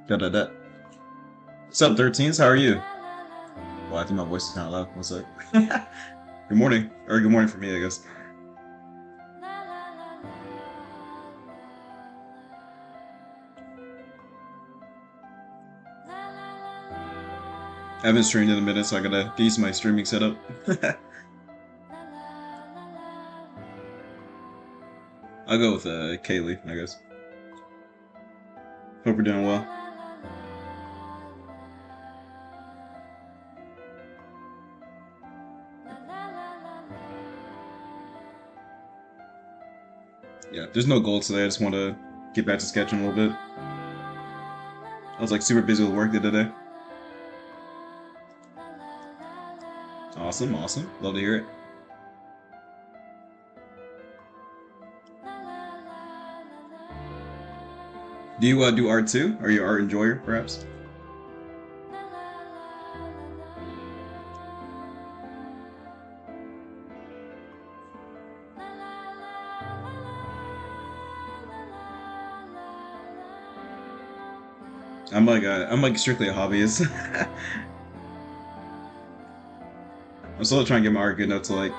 Da da da. What's up, 13s? How are you? Well, I think my voice is kind of loud. What's up? Good morning. Or good morning for me, I guess. I haven't streamed in a minute, so I gotta get used to my streaming setup. I'll go with Kaylee, I guess. Hope we're doing well. Yeah, there's no goal today. I just want to get back to sketching a little bit. I was like super busy with work the other day. Awesome, awesome. Love to hear it. Do you do art too? Are you an art enjoyer, perhaps? I'm like strictly a hobbyist. I'm still trying to get my art good enough to like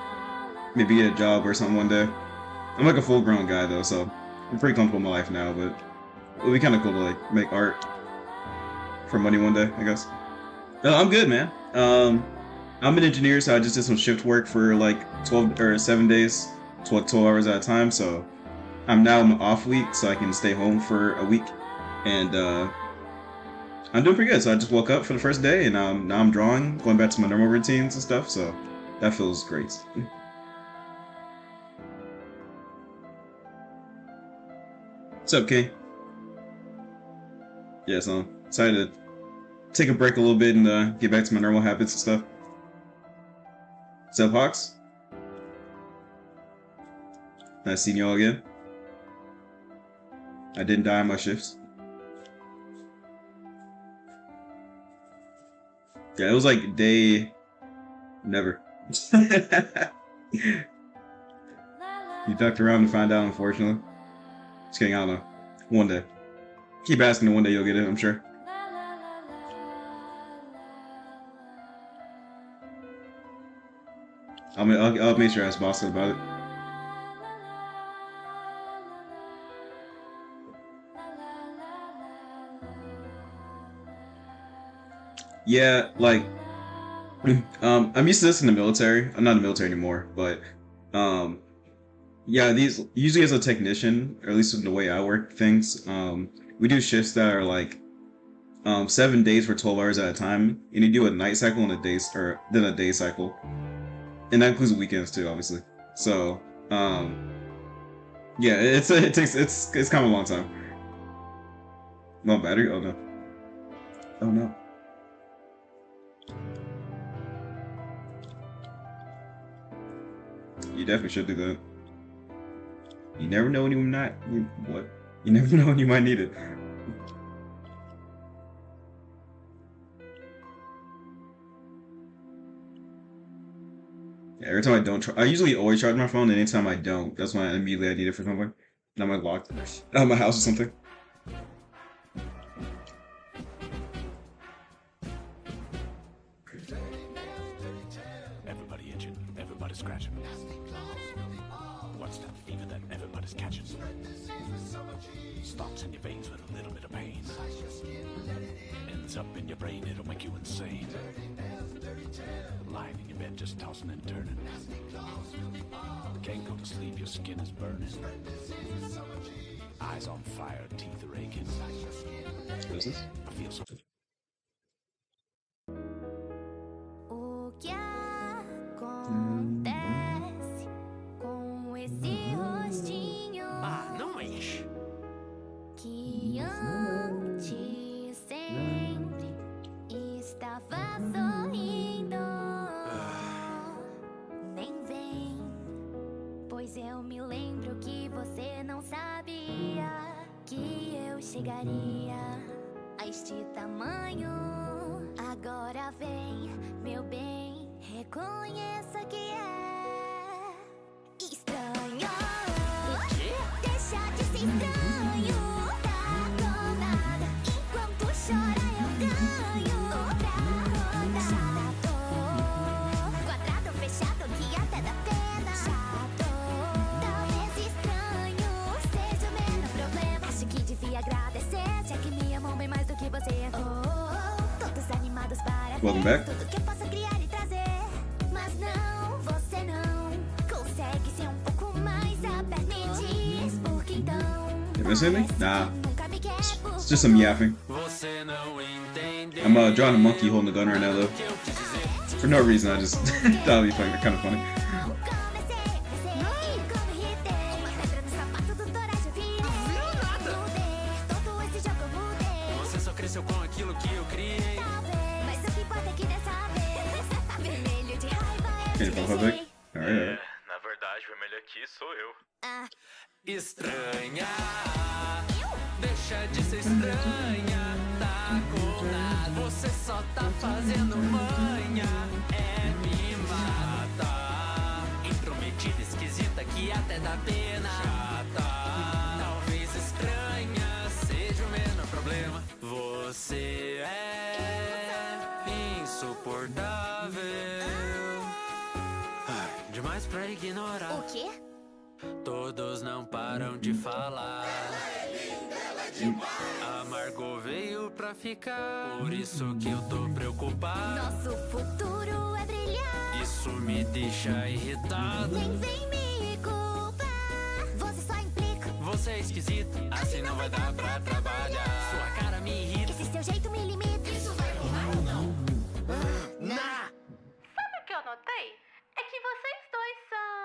maybe get a job or something one day. I'm like a full grown guy though, so I'm pretty comfortable in my life now, but it'll be kind of cool to like make art for money one day, I guess. No, I'm good, man. I'm an engineer, so I just did some shift work for like 12 or 7 days, 12 hours at a time. So I'm now in my off week, so I can stay home for a week, and I'm doing pretty good. So I just woke up for the first day, and now I'm drawing, going back to my normal routines and stuff. So that feels great. What's up, King? Yeah, so I'm excited to take a break a little bit and get back to my normal habits and stuff. What's up, Hawks? Nice seeing y'all again. I didn't die on my shifts. Yeah, it was like day... never. You ducked around to find out, unfortunately. Just kidding, I don't know. One day. Keep asking and one day you'll get it, I'm sure. I'll make sure I ask Boston about it. Yeah, like, I'm used to this in the military. I'm not in the military anymore, but, yeah, these, usually as a technician, or at least in the way I work things, we do shifts that are like, 7 days for 12 hours at a time, and you do a night cycle and then a day cycle. And that includes weekends too, obviously. So, yeah, it's kind of a long time. No battery? Oh no. Oh no. You definitely should do that. You never know when you not what? You never know when you might need it. Yeah, every time I don't, I usually always charge my phone, and anytime I don't, that's when I immediately I need it for something. And I'm like locked out of my house or something. Everybody itching, everybody scratching. What's that fever that everybody's catching? Starts in your veins with a little bit of pain. Ends up in your brain, it'll make you insane. Lying in your bed just tossing and turning. Can't go to sleep, your skin is burning. Eyes on fire, teeth are aching. What is this? I feel so... O que acontece com esse rostinho nós! que antes sempre estava sorrindo? Nem vem, pois eu me lembro que você não sabia que eu chegaria a este tamanho. Agora vem, meu bem, reconheça que é estranho. Deixa de ser estranho, tá com nada enquanto Welcome back. Tudo que eu posso criar e trazer. Mas não, você não consegue ser um pouco mais aberto. Me diz por que então. You missing me? Nah. Nunca me quer por It's just some yapping. Você não entendeu. I'm drawing a monkey holding a gun right now, though. For no reason, I just thought it'd be kind of funny. Você só cresceu com aquilo que eu criei. Mas o que importa é que dessa vez vermelho de raiva Can eu you te pop up deixei. Alright. Na verdade, o vermelho aqui sou eu. Ah, Estranha, deixa de ser estranha. Tá com nada, você só tá fazendo manha. É me mata. Intrometida, esquisita, que até dá pena. Chata, talvez estranha seja o menor problema. Você é insuportável. Ai, demais pra ignorar. o quê? Todos não param de falar. A Margot veio pra ficar. Por isso que eu tô preocupado. Nosso futuro é brilhar. Isso me deixa irritado. Nem vem me culpar. Você só implica. Você é esquisito, assim não vai dar pra trabalhar. Sua cara me irrita. Esse seu jeito me limita. Isso vai rolar ou não? Não. Sabe o que eu notei? É que vocês dois são.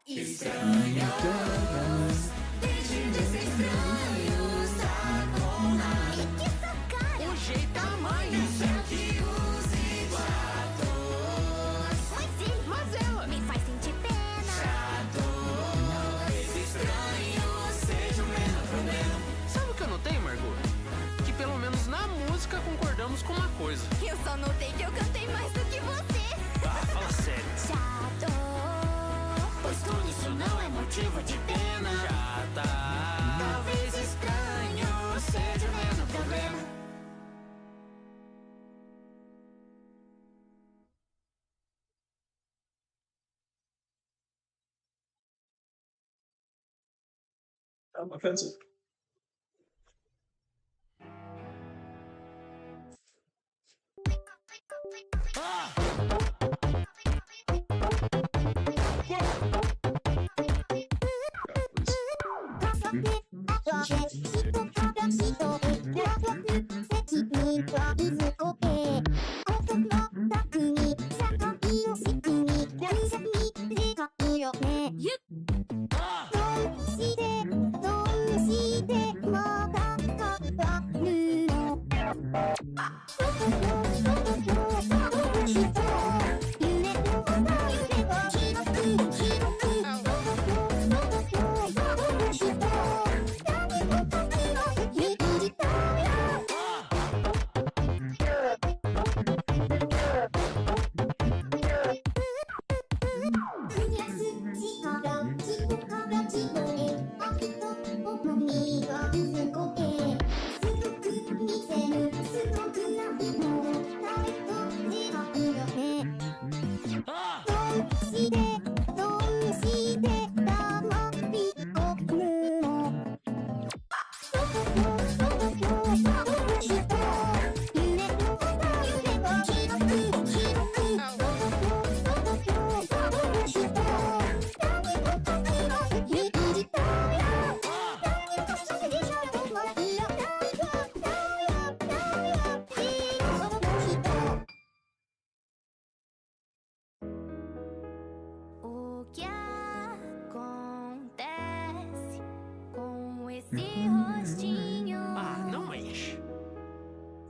Que sacana. O jeito, tamanho, Mas ela me faz sentir pena. Sabe o que eu notei, Margot? Que pelo menos na música concordamos com uma coisa. Eu só notei que eu cantei mais do que você. Ah, fala sério. Chato. Pois tudo isso não é motivo de pena. Chata, talvez estranho seja o menor problema. I'm offensive. O que acontece com esse rostinho Ah, não enche.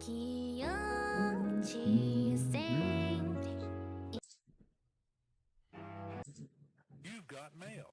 que antes sempre You've got mail.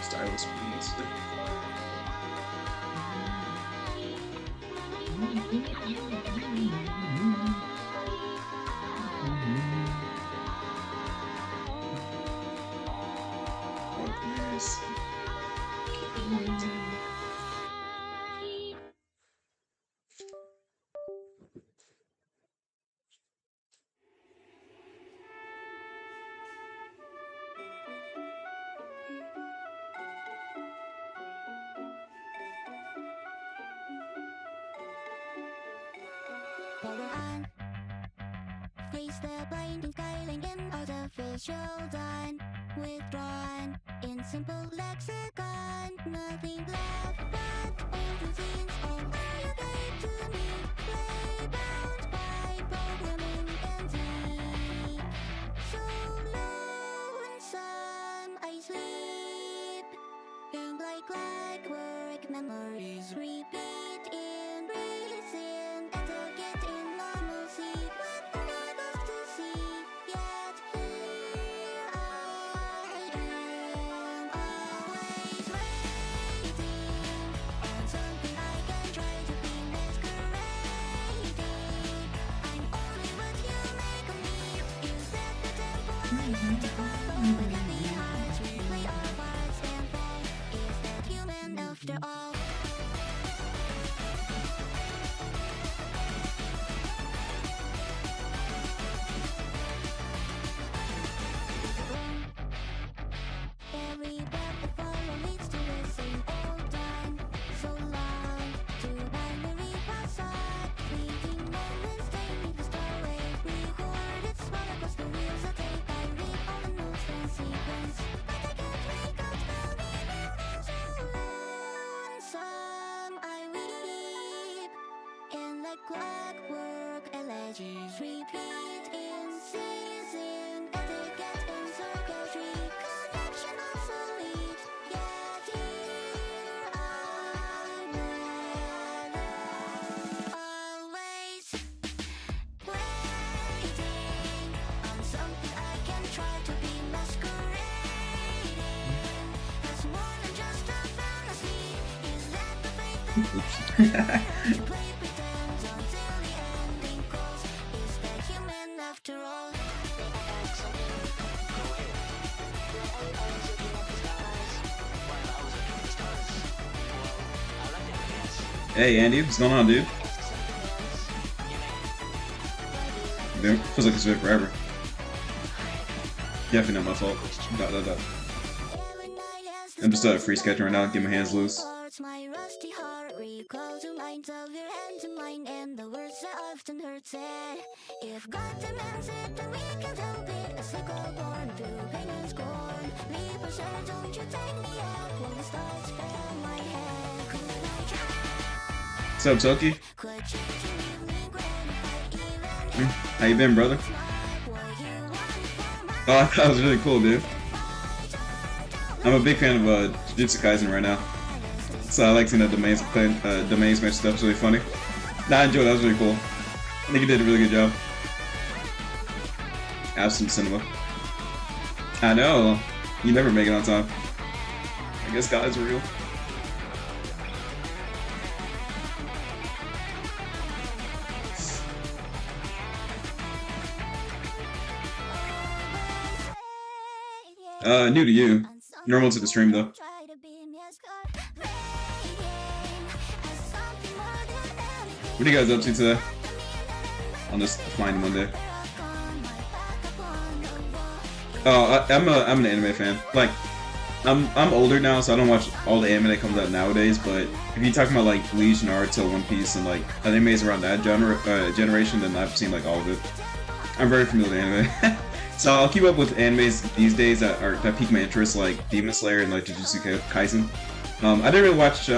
Stylus, please. Oh, please. Power on. Face the blinding skyline in artificial dawn. Withdrawn in simple lexicon. Nothing left but old routines. All you gave to me. Play bound by programming and deep. So lonesome I sleep. And like clockwork memories repeat in reason. And to get in normalcy. What am I to see? Yet here I am. Always waiting on something I can try to be masquerading. I'm only what you make of me. You set the tempo I like to follow. With heavy hearts we play our parts and fall. Is that human after all? Every path I follow leads to the same old time. So long to binary facade. Fleeting moments take me to starway. Recorded small across the wheels of tape. I read all the notes and sequence. But I can't make out how we build so lonesome I weep. And like clockwork elegies repeat in season. Etiquette and circuitry. Connection obsolete. Yet here I will. Always waiting on something I can try to be masquerading. As more than just a fantasy. Is that the fate that you play pretend until the ending calls? Is that human after all? Hey Andy, what's going on, dude? Dude, feels like it's been forever. Definitely not my fault. I'm just free sketching right now, get my hands loose. My rusty heart recalls the lines of your hand to mine and the words that often hurt said. If God demands it, then we can't help it. A sickle born through pain and scorn. Leap sure, don't you take me out when the stars fill my head. Could I try? What's up, Soki? Could you leave me when I even How you been, brother? what you want from my Oh, I thought it was really cool, dude. I'm a big fan of Jujutsu Kaisen right now. So I like seeing the domains match stuff. It's really funny. Nah, I enjoyed it. That was really cool. I think you did a really good job. Absent cinema. I know. You never make it on time. I guess God is real. New to you. Normal to the stream though. What are you guys up to today? On this fine Monday. Oh, I'm an anime fan. Like, I'm older now, so I don't watch all the anime that comes out nowadays. But if you're talking about like Bleach, Naruto, One Piece, and like animes around that generation, then I've seen like all of it. I'm very familiar with anime, so I'll keep up with animes these days that pique my interest, like Demon Slayer and like Jujutsu Kaisen. I didn't really watch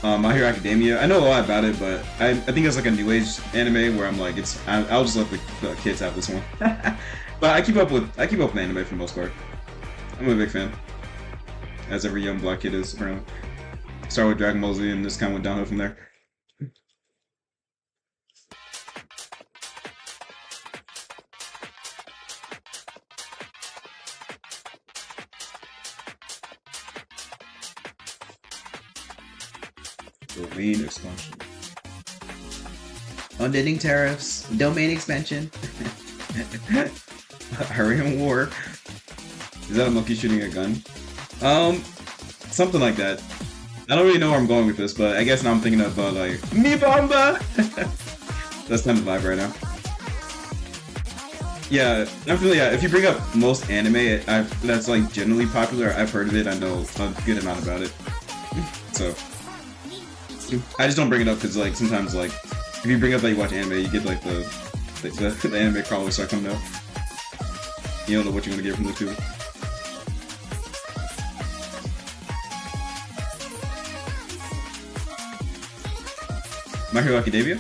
My Hero Academia. I know a lot about it, but I think it's like a new age anime where I'm like, I'll just let the kids have this one. But I keep up with anime for the most part. I'm a big fan, as every young black kid is. Apparently, started with Dragon Ball Z and just kind of went downhill from there. Domain expansion. Unending tariffs. Domain expansion. Hurrian War. Is that a monkey shooting a gun? Something like that. I don't really know where I'm going with this, but I guess now I'm thinking about like Mi Bamba. That's kind of the vibe right now. Yeah, definitely. Yeah, if you bring up most anime that's like generally popular, I've heard of it. I know a good amount about it. So I just don't bring it up because like sometimes like if you bring up that you watch anime, you get like the anime crawlers start coming out. You don't know what you're gonna get from the two. My Hero Academia?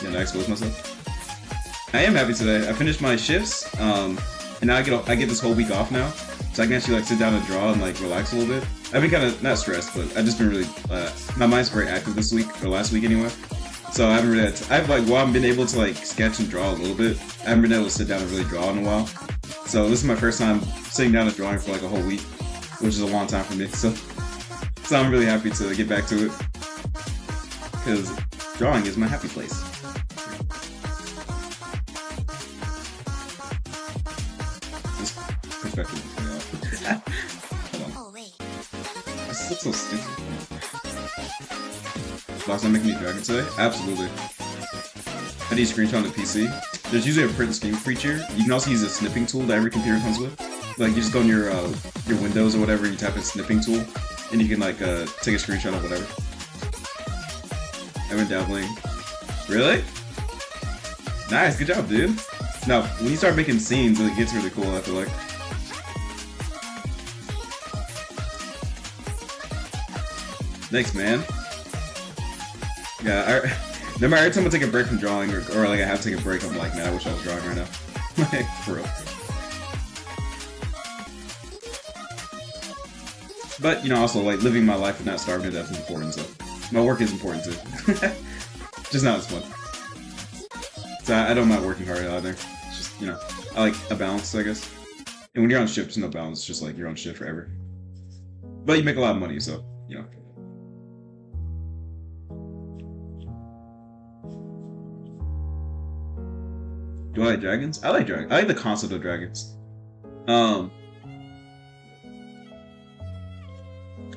Yeah, I exposed myself. I am happy today. I finished my shifts, and now I get this whole week off now, so I can actually like sit down and draw and like relax a little bit. I've been kind of not stressed, but I've just been really my mind's very active this week or last week anyway. So I haven't really I've been able to like sketch and draw a little bit. I haven't been able to sit down and really draw in a while. So this is my first time sitting down and drawing for like a whole week, which is a long time for me. So I'm really happy to get back to it because drawing is my happy place. This perspective is going off. Hold on. Oh wait. This looks so stupid. Block's not making me dragon today? Absolutely. I need a screenshot on the PC. There's usually a print screen feature. You can also use a snipping tool that every computer comes with. Like you just go on your Windows or whatever, you tap in snipping tool, and you can like take a screenshot of whatever. I've been dabbling. Really? Nice, good job, dude. Now, when you start making scenes, it gets really cool, I feel like. Thanks, man. Yeah, no matter every time I take a break from drawing, or like I have to take a break, I'm like, man, I wish I was drawing right now. Like, for real. But, you know, also, like, living my life and not starving to death is important, so. My work is important, too. Just not as fun. So I don't mind working hard either. It's just, you know, I like a balance, I guess. And when you're on shift, there's no balance. It's just like you're on shift forever. But you make a lot of money, so, you know. Do I like dragons? I like dragons. I like the concept of dragons. My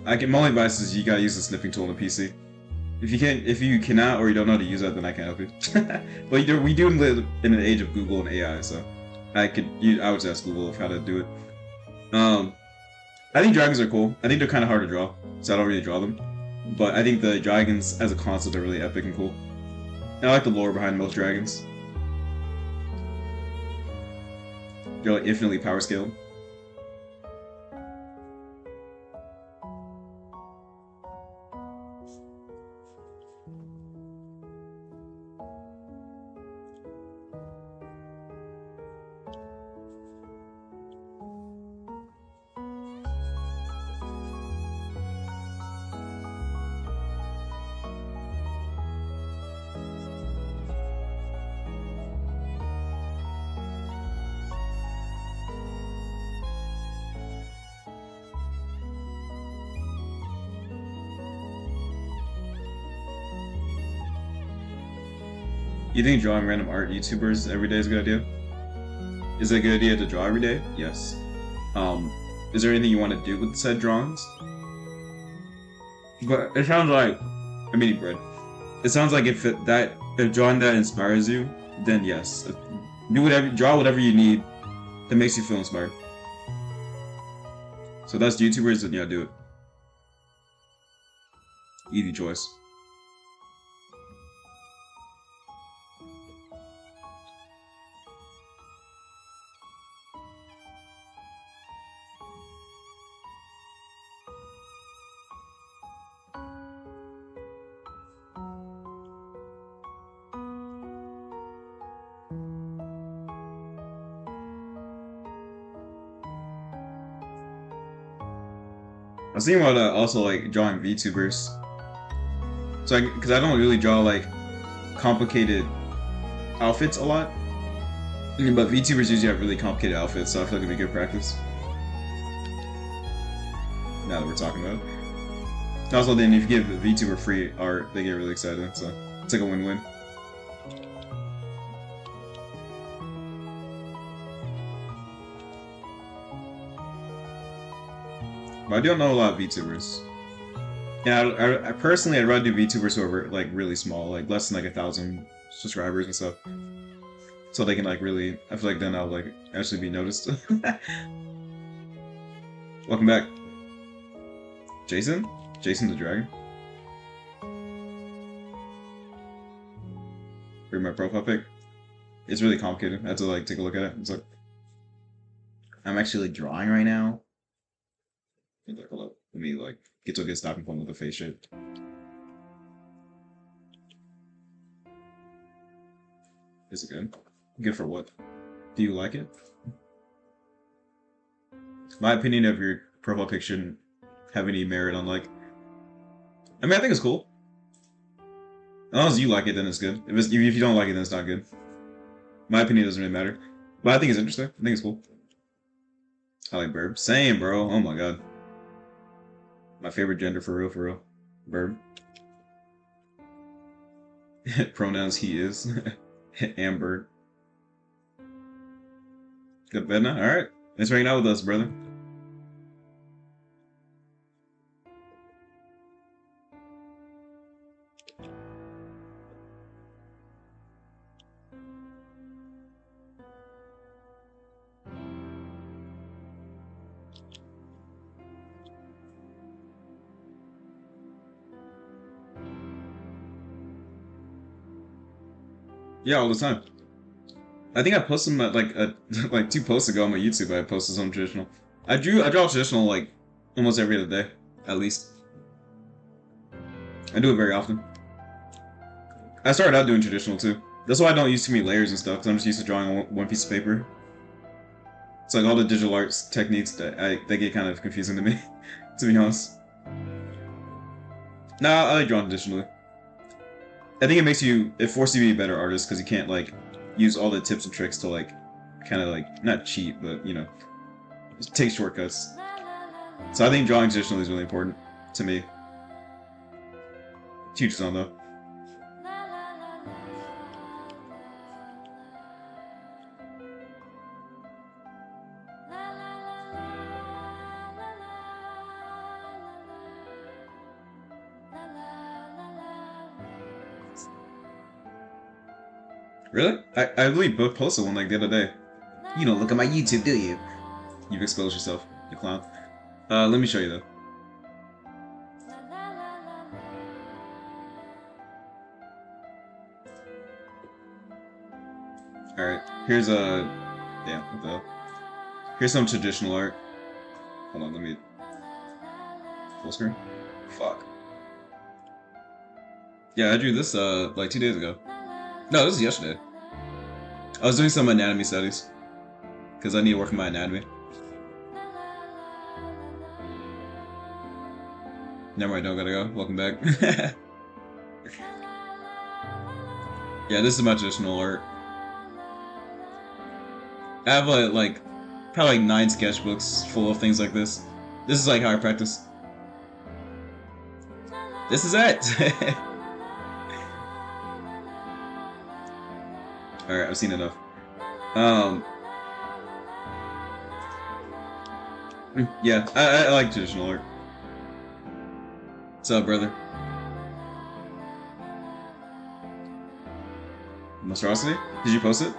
only advice is you gotta use the snipping tool on the PC. If you cannot or you don't know how to use that, then I can't help you. But we do live in an age of Google and AI, so I would just ask Google of how to do it. I think dragons are cool. I think they're kind of hard to draw, so I don't really draw them. But I think the dragons as a concept are really epic and cool. And I like the lore behind most dragons. They're like infinitely power scaled. You think drawing random art YouTubers every day is a good idea? Is it a good idea to draw every day? Yes. Is there anything you want to do with said drawings? But it sounds like I'm eating bread. It sounds like if drawing that inspires you, then yes. draw whatever you need that makes you feel inspired. So that's YouTubers, then yeah, do it. Easy choice. I was thinking about also like drawing VTubers. So because I don't really draw like complicated outfits a lot, but VTubers usually have really complicated outfits, so I feel like it'd be good practice. Now that we're talking about it. Also, then if you give a VTuber free art, they get really excited, so it's like a win-win. But I don't know a lot of VTubers. Yeah, I personally, I'd rather do VTubers who are like really small, like less than like 1,000 subscribers and stuff, so they can like really. I feel like then I'll like actually be noticed. Welcome back, Jason. Jason the Dragon. Read my profile pic. It's really complicated. I had to like take a look at it. It's like I'm actually like, drawing right now. Like, hold up. Let me like get to a good stopping point with the face shape. Is it good? Good for what? Do you like it? My opinion of your profile pic shouldn't have any merit on like. I mean, I think it's cool. As long as you like it, then it's good. If you don't like it, then it's not good. My opinion doesn't really matter. But I think it's interesting. I think it's cool. I like Burb. Same, bro. Oh my god. My favorite gender for real. Burb. Pronouns he is. Amber. Good bed now? Alright. Thanks for hanging out with us, brother. Yeah, all the time. I think I posted them like 2 posts ago on my YouTube. I posted some traditional. I draw traditional like almost every other day, at least. I do it very often. I started out doing traditional too. That's why I don't use too many layers and stuff, because I'm just used to drawing on one piece of paper. It's like all the digital arts techniques that they get kind of confusing to me, to be honest. Nah, I like drawing traditionally. I think it forces you to be a better artist, because you can't like use all the tips and tricks to like kind of like not cheat, but you know, just take shortcuts. So I think drawing traditionally is really important to me. Teach on though. Really? I literally posted one like the other day. You don't look at my YouTube, do you? You've exposed yourself, you clown. Let me show you though. Alright, here's yeah, what the hell? Here's some traditional art. Hold on, let me... Full screen? Fuck. Yeah, I drew this, like 2 days ago. No, this is yesterday. I was doing some anatomy studies. Because I need to work on my anatomy. Never mind, don't gotta go. Welcome back. Yeah, this is my traditional art. I have like probably like 9 sketchbooks full of things like this. This is like how I practice. This is it! Alright, I've seen enough. Yeah, I like traditional art. What's up, brother? Monstrosity? Did you post it?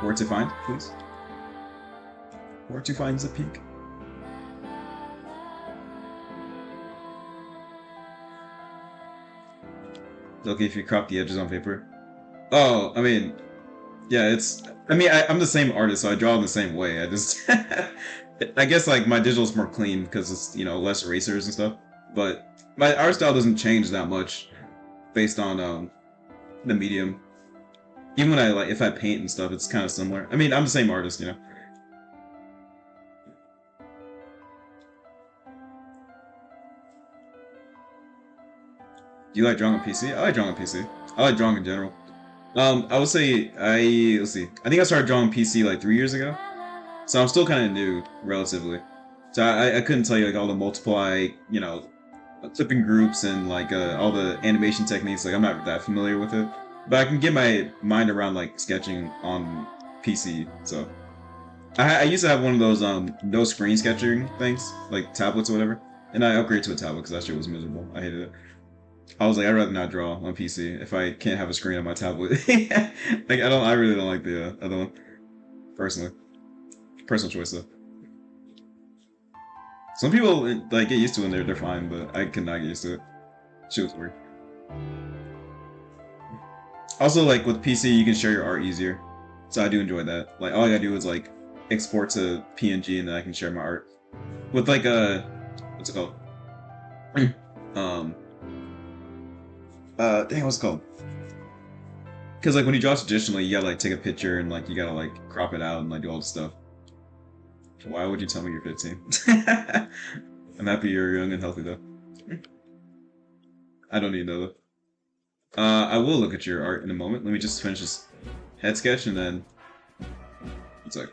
Where to find, please? Where to find the peak? Okay, if you crop the edges on paper. Oh, I mean, yeah, it's. I mean, I'm the same artist, so I draw in the same way. I just, I guess like my digital's more clean because it's less erasers and stuff. But my art style doesn't change that much based on the medium. Even when if I paint and stuff, it's kind of similar. I mean, I'm the same artist, Do you like drawing on PC? I like drawing on PC. I like drawing in general. I would say let's see. I think I started drawing PC like 3 years ago, so I'm still kind of new, relatively. So I couldn't tell you like all the multiply, clipping groups and like all the animation techniques. Like I'm not that familiar with it, but I can get my mind around like sketching on PC. So I used to have one of those no screen sketching things, like tablets or whatever, and I upgraded to a tablet because that shit was miserable. I hated it. I was like, I'd rather not draw on PC if I can't have a screen on my tablet. Like I really don't like the other one, personally. Personal choice though. Some people like get used to it and they're fine, but I cannot get used to it. Shit was weird. Also, like with PC, you can share your art easier, so I do enjoy that. Like all I gotta do is like export to PNG and then I can share my art. With like what's it called? Dang, what's it called? Because like when you draw traditionally, you gotta like take a picture and like you gotta like crop it out and like do all the stuff. Why would you tell me you're 15? I'm happy you're young and healthy though. I don't need to know though. I will look at your art in a moment. Let me just finish this head sketch and then it's like.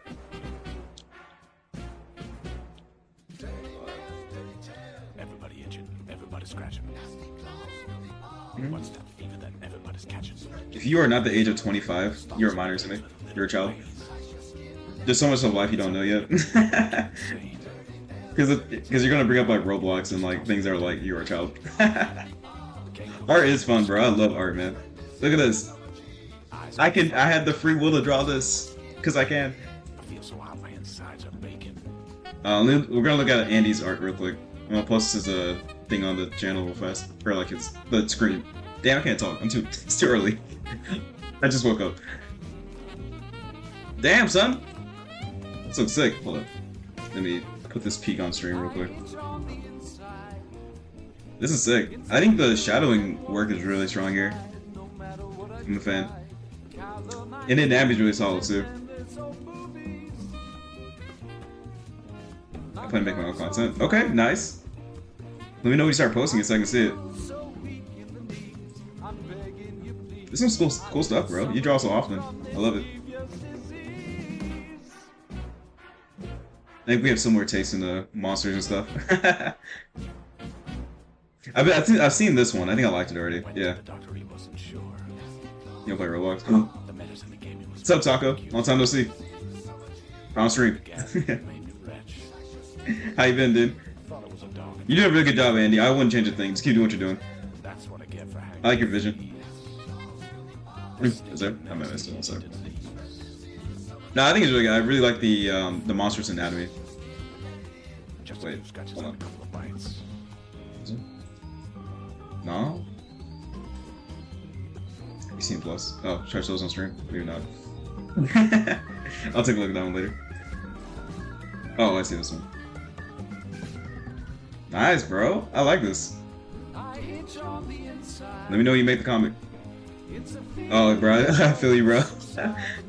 Everybody itching, everybody scratching. What's that fever that everybody's catching? If you are not the age of 25, you're a minor to me. You're a child. There's so much of life you don't know yet. Because you're gonna bring up like Roblox and like things that are like you're a child. Art is fun, bro. I love art, man. Look at this. I had the free will to draw this because I can. I feel so hot, my insides are baking. We're gonna look at Andy's art real quick. I'm gonna post his thing on the channel real fast, or like the screen. Damn, I can't talk. It's too early. I just woke up. Damn, son. This looks sick. Hold up. Let me put this peak on stream real quick. This is sick. I think the shadowing work is really strong here. I'm a fan. And the damage is really solid too. I plan to make my own content. Okay, nice. Let me know when you start posting it so I can see it. This is some cool stuff, bro. You draw so often. I love it. I think we have similar tastes in the monsters and stuff. I've seen this one. I think I liked it already. Yeah. You don't play Roblox? What's up, Taco? Long time no see. On stream. How you been, dude? You did a really good job, Andy. I wouldn't change a thing. Just keep doing what you're doing. I like your vision. Is there? I might have missed it. Sorry. No, I think it's really good. I really like the monster's anatomy. Wait, hold on. No? You seen Plus? Oh, Charge those on stream? Maybe not. I'll take a look at that one later. Oh, I see this one. Nice, bro. I like this. Let me know when you make the comic. Oh, bro, I feel you, bro.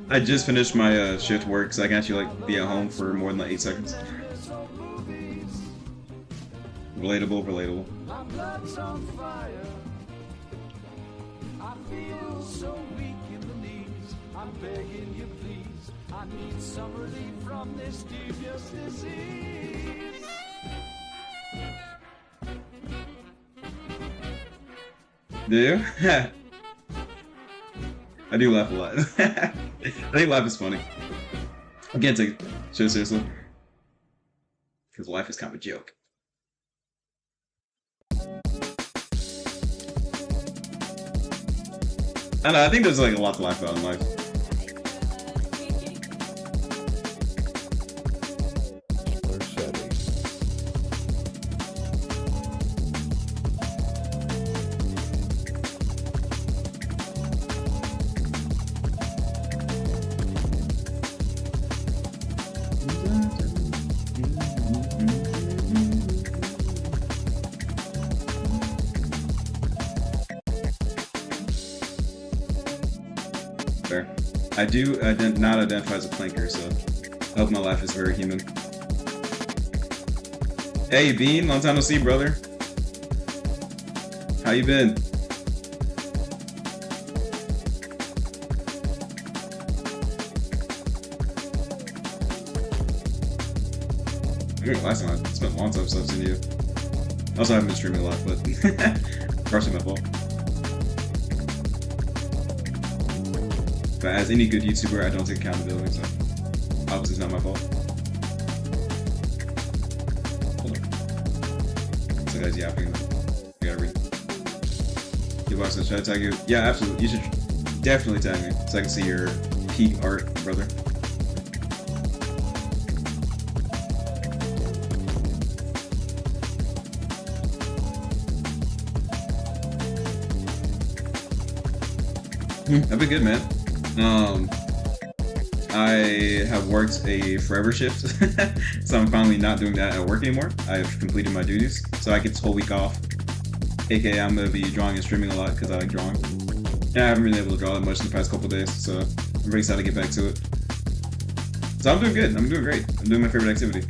I just finished my shift work, so I can actually like be at home for more than like 8 seconds. Relatable, relatable. Do you? I do laugh a lot. I think life is funny. I can't take shit seriously. Because life is kind of a joke. I don't know, I think there's like a lot to laugh about in life. Fair. I do not identify as a planker, so I hope my life is very human. Hey, Bean, long time no see, brother. How you been? I think last time I spent a long time since I've seen you. Also, I haven't been streaming a lot, but partially my fault. But as any good YouTuber, I don't take accountability, so obviously it's not my fault. Hold on. So guys yapping. I gotta read. Gearbox says, should I tag you? Yeah, absolutely. You should definitely tag me so I can see your peak art, brother. I've been good, man. I have worked a forever shift, so I'm finally not doing that at work anymore. I've completed my duties, so I get this whole week off. AKA, I'm gonna be drawing and streaming a lot because I like drawing. And I haven't been able to draw that much in the past couple days, so I'm very excited to get back to it. So I'm doing good. I'm doing great. I'm doing my favorite activity.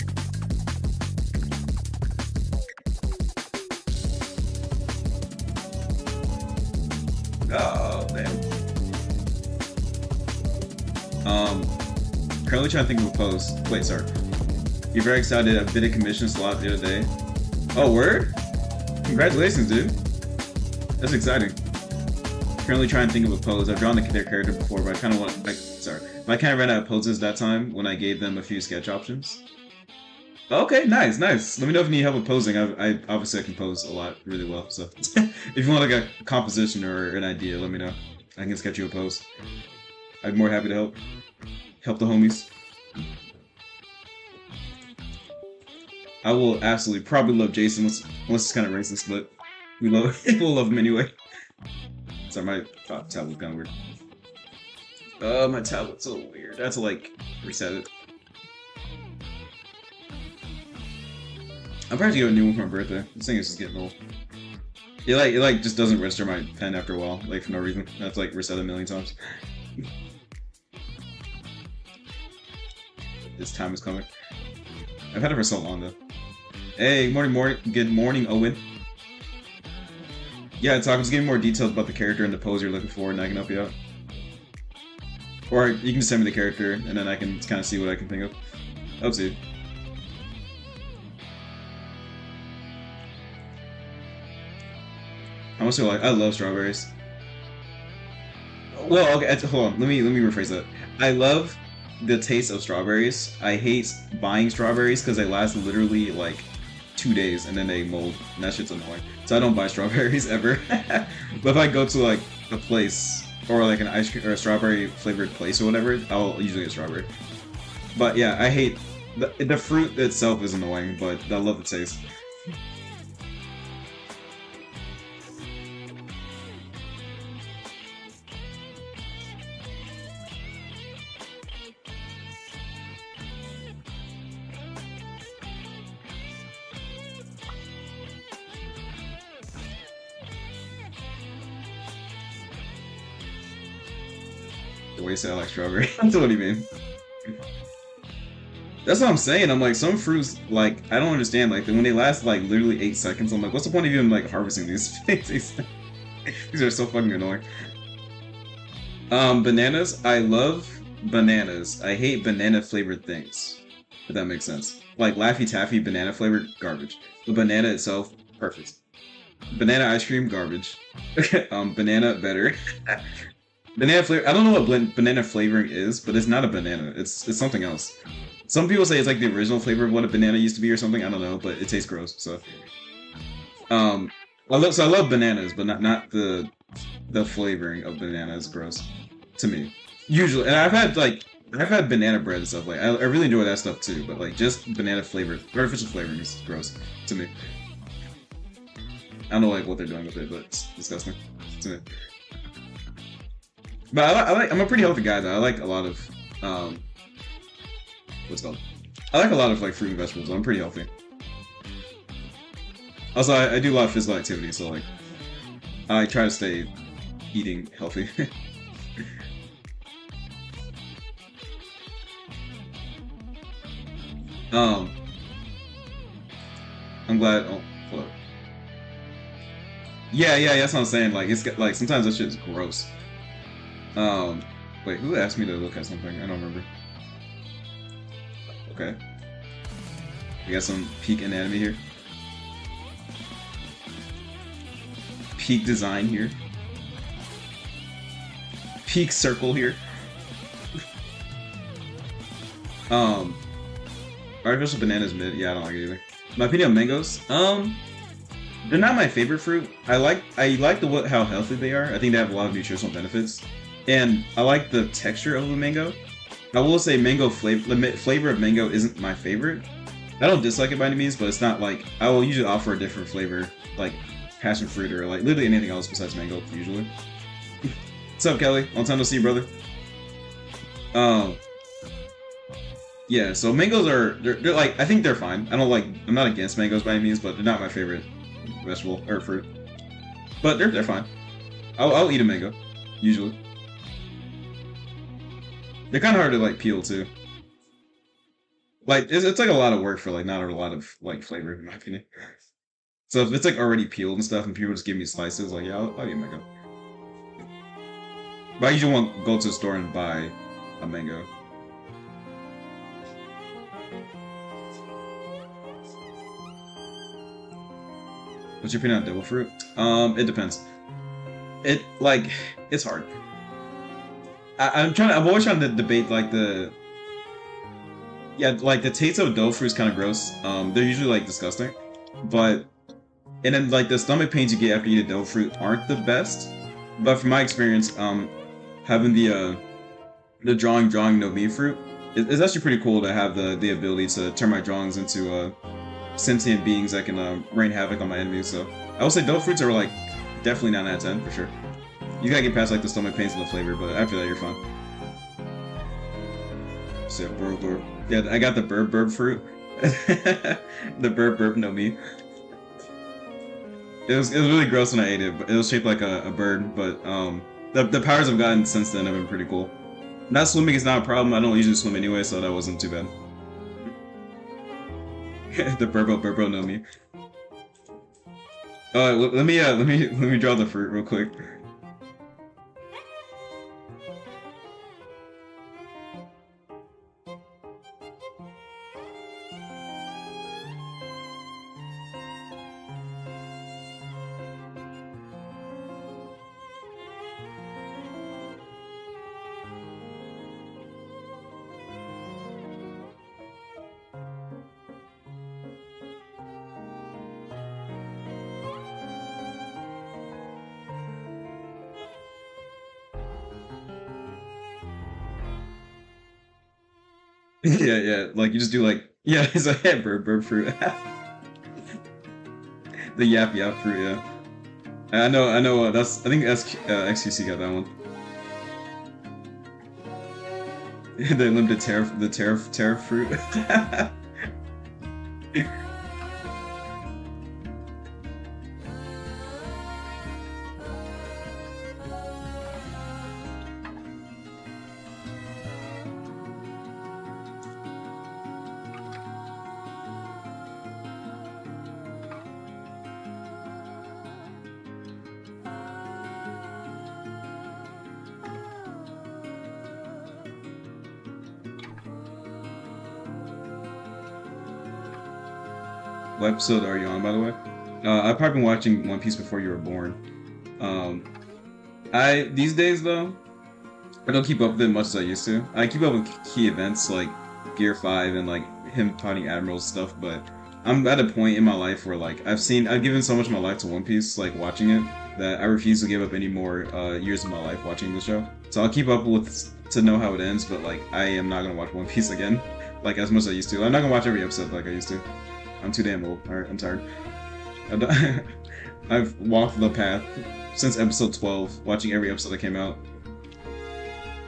Oh, damn. Currently trying to think of a post. Wait, sorry. You're very excited. I bid a commission slot the other day. Oh, word? Congratulations, dude. That's exciting. Currently trying to think of a pose. I've drawn their character before, but I kind of want. I kind of ran out of poses that time when I gave them a few sketch options. Okay, nice. Let me know if you need help with posing. I obviously I can pose a lot, really well. So if you want like a composition or an idea, let me know. I can sketch you a pose. I'd be more happy to help. Help the homies. I will absolutely probably love Jason unless it's kind of racist, but we'll love him anyway. Sorry, my tablet's kind of weird. My tablet's so weird. I have to like reset it. I'm probably gonna get a new one for my birthday. This thing is just getting old. It like just doesn't register my pen after a while, like for no reason. I have to like reset it a million times. This time is coming. I've had it for so long though. Hey, good morning, Owen. Yeah, talk. Just give me more details about the character and the pose you're looking for, and I can help you out. Or you can just send me the character, and then I can kind of see what I can think of. I'll see. How much do I like? I love strawberries. Well, okay, hold on. Let me rephrase that. I love the taste of strawberries. I hate buying strawberries because they last literally like 2 days and then they mold, and that shit's annoying. So I don't buy strawberries ever. But if I go to like a place or like an ice cream or a strawberry flavored place or whatever, I'll usually get strawberry. But yeah, I hate the fruit itself is annoying, but I love the taste. The way you say I like strawberry. That's what you mean. That's what I'm saying. I'm like, some fruits, like, I don't understand. Like, when they last, like, literally 8 seconds, I'm like, what's the point of even, like, harvesting these? These are so fucking annoying. Bananas. I love bananas. I hate banana-flavored things. If that makes sense. Like, Laffy Taffy banana-flavored, garbage. The banana itself, perfect. Banana ice cream, garbage. Banana, better. Banana flavor. I don't know what banana flavoring is, but it's not a banana. It's something else. Some people say it's like the original flavor of what a banana used to be or something. I don't know, but it tastes gross. So, I love bananas, but not the flavoring of bananas. Gross to me. Usually, and I've had banana bread and stuff. Like I really enjoy that stuff too. But like just banana flavored, artificial flavoring is gross to me. I don't know like what they're doing with it, but it's disgusting to me. But I'm a pretty healthy guy though. I like a lot of what's it called? I like a lot of like fruit and vegetables. I'm pretty healthy. Also, I do a lot of physical activity, so like I try to stay eating healthy. Um, I'm glad. Oh, hold up. Yeah, that's what I'm saying. Like, like sometimes that shit's gross. Wait, who asked me to look at something? I don't remember. Okay. We got some peak anatomy here. Peak design here. Peak circle here. Artificial bananas mid. Yeah, I don't like it either. My opinion on mangoes. They're not my favorite fruit. I like how healthy they are. I think they have a lot of nutritional benefits, and I like the texture of the mango. I will say mango flavor of mango isn't my favorite. I don't dislike it by any means, but it's not like I will usually offer a different flavor, like passion fruit or like literally anything else besides mango usually. What's up, Kelly? Long time no see, brother. Yeah, so mangoes they're like I think they're fine. I'm not against mangoes by any means, but they're not my favorite vegetable or fruit. But they're fine. I'll eat a mango, usually. They're kind of hard to like peel too. Like it's like a lot of work for like not a lot of like flavor in my opinion. So if it's like already peeled and stuff, and people just give me slices, like yeah, I'll eat a mango. But I usually won't go to the store and buy a mango. What's your opinion on devil fruit? It depends. It's hard. I'm always trying to debate like the taste of devil fruit is kind of gross. They're usually like disgusting, and then like the stomach pains you get after you eat a devil fruit aren't the best. But from my experience, having the drawing no me fruit, it's actually pretty cool to have the ability to turn my drawings into sentient beings that can rain havoc on my enemies. So I would say devil fruits are like definitely 9 out of 10 for sure. You gotta get past like the stomach pains and the flavor, but after that you're fine. So burb. Yeah, I got the burb fruit. The burb no me. It was really gross when I ate it, but it was shaped like a bird. But the powers I've gotten since then have been pretty cool. Not swimming is not a problem. I don't usually swim anyway, so that wasn't too bad. The burbo no me. Let me draw the fruit real quick. Yeah, like you just do like it's a burb fruit. The yap fruit, yeah. I know. I think XQC got that one. The limited tariff fruit. What episode are you on, by the way? I've probably been watching One Piece before you were born. These days though, I don't keep up with it as much as I used to. I keep up with key events like Gear 5 and like him fighting admirals stuff, but I'm at a point in my life where like I've given so much of my life to One Piece, like watching it, that I refuse to give up any more years of my life watching the show. So I'll keep up with to know how it ends, but like I am not gonna watch One Piece again, like as much as I used to. I'm not gonna watch every episode like I used to. I'm too damn old. Alright, I'm tired. I've walked the path since episode 12, watching every episode that came out.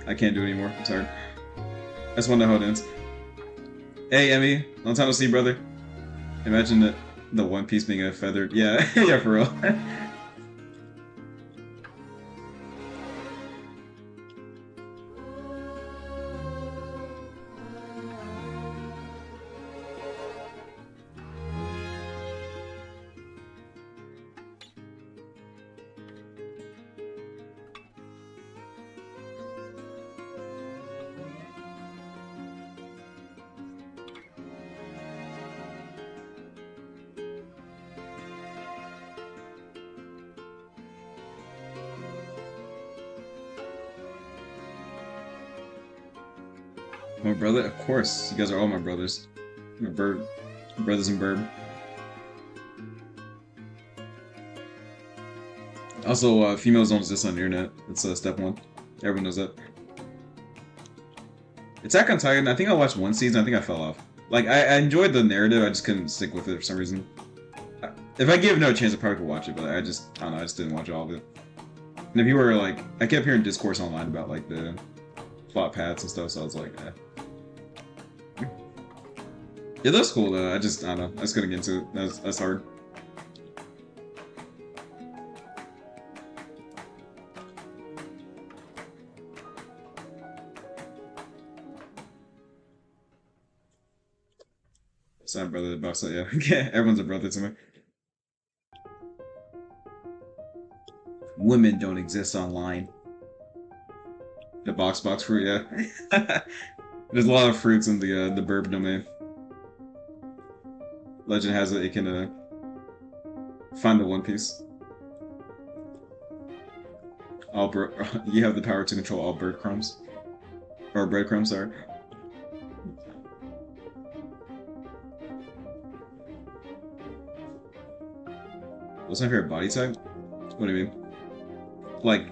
I can't do it anymore. I'm tired. I just want to know how it ends. Hey, Emmy. Long time to see, brother. Imagine the One Piece being a feathered... Yeah, yeah, for real. My brother, of course. You guys are all my brothers. My brothers in Burb. Also, females don't exist on the internet. It's step one. Everyone knows that. Attack on Titan, I think I watched one season, I think I fell off. Like, I enjoyed the narrative, I just couldn't stick with it for some reason. If I gave it no chance, I probably could watch it, but I don't know, I just didn't watch all of it. And if you were like, I kept hearing discourse online about like the plot paths and stuff, so I was like, eh. Yeah, that's cool though, I don't know, I just couldn't get into it, that's hard. It's not brother to box, so yeah. Yeah, everyone's a brother to me. Women don't exist online. The box fruit, yeah. There's a lot of fruits in the Burb domain. Legend has it can find the One Piece. You have the power to control all bird crumbs. Or breadcrumbs, sorry. What's my favorite body type? What do you mean? Like,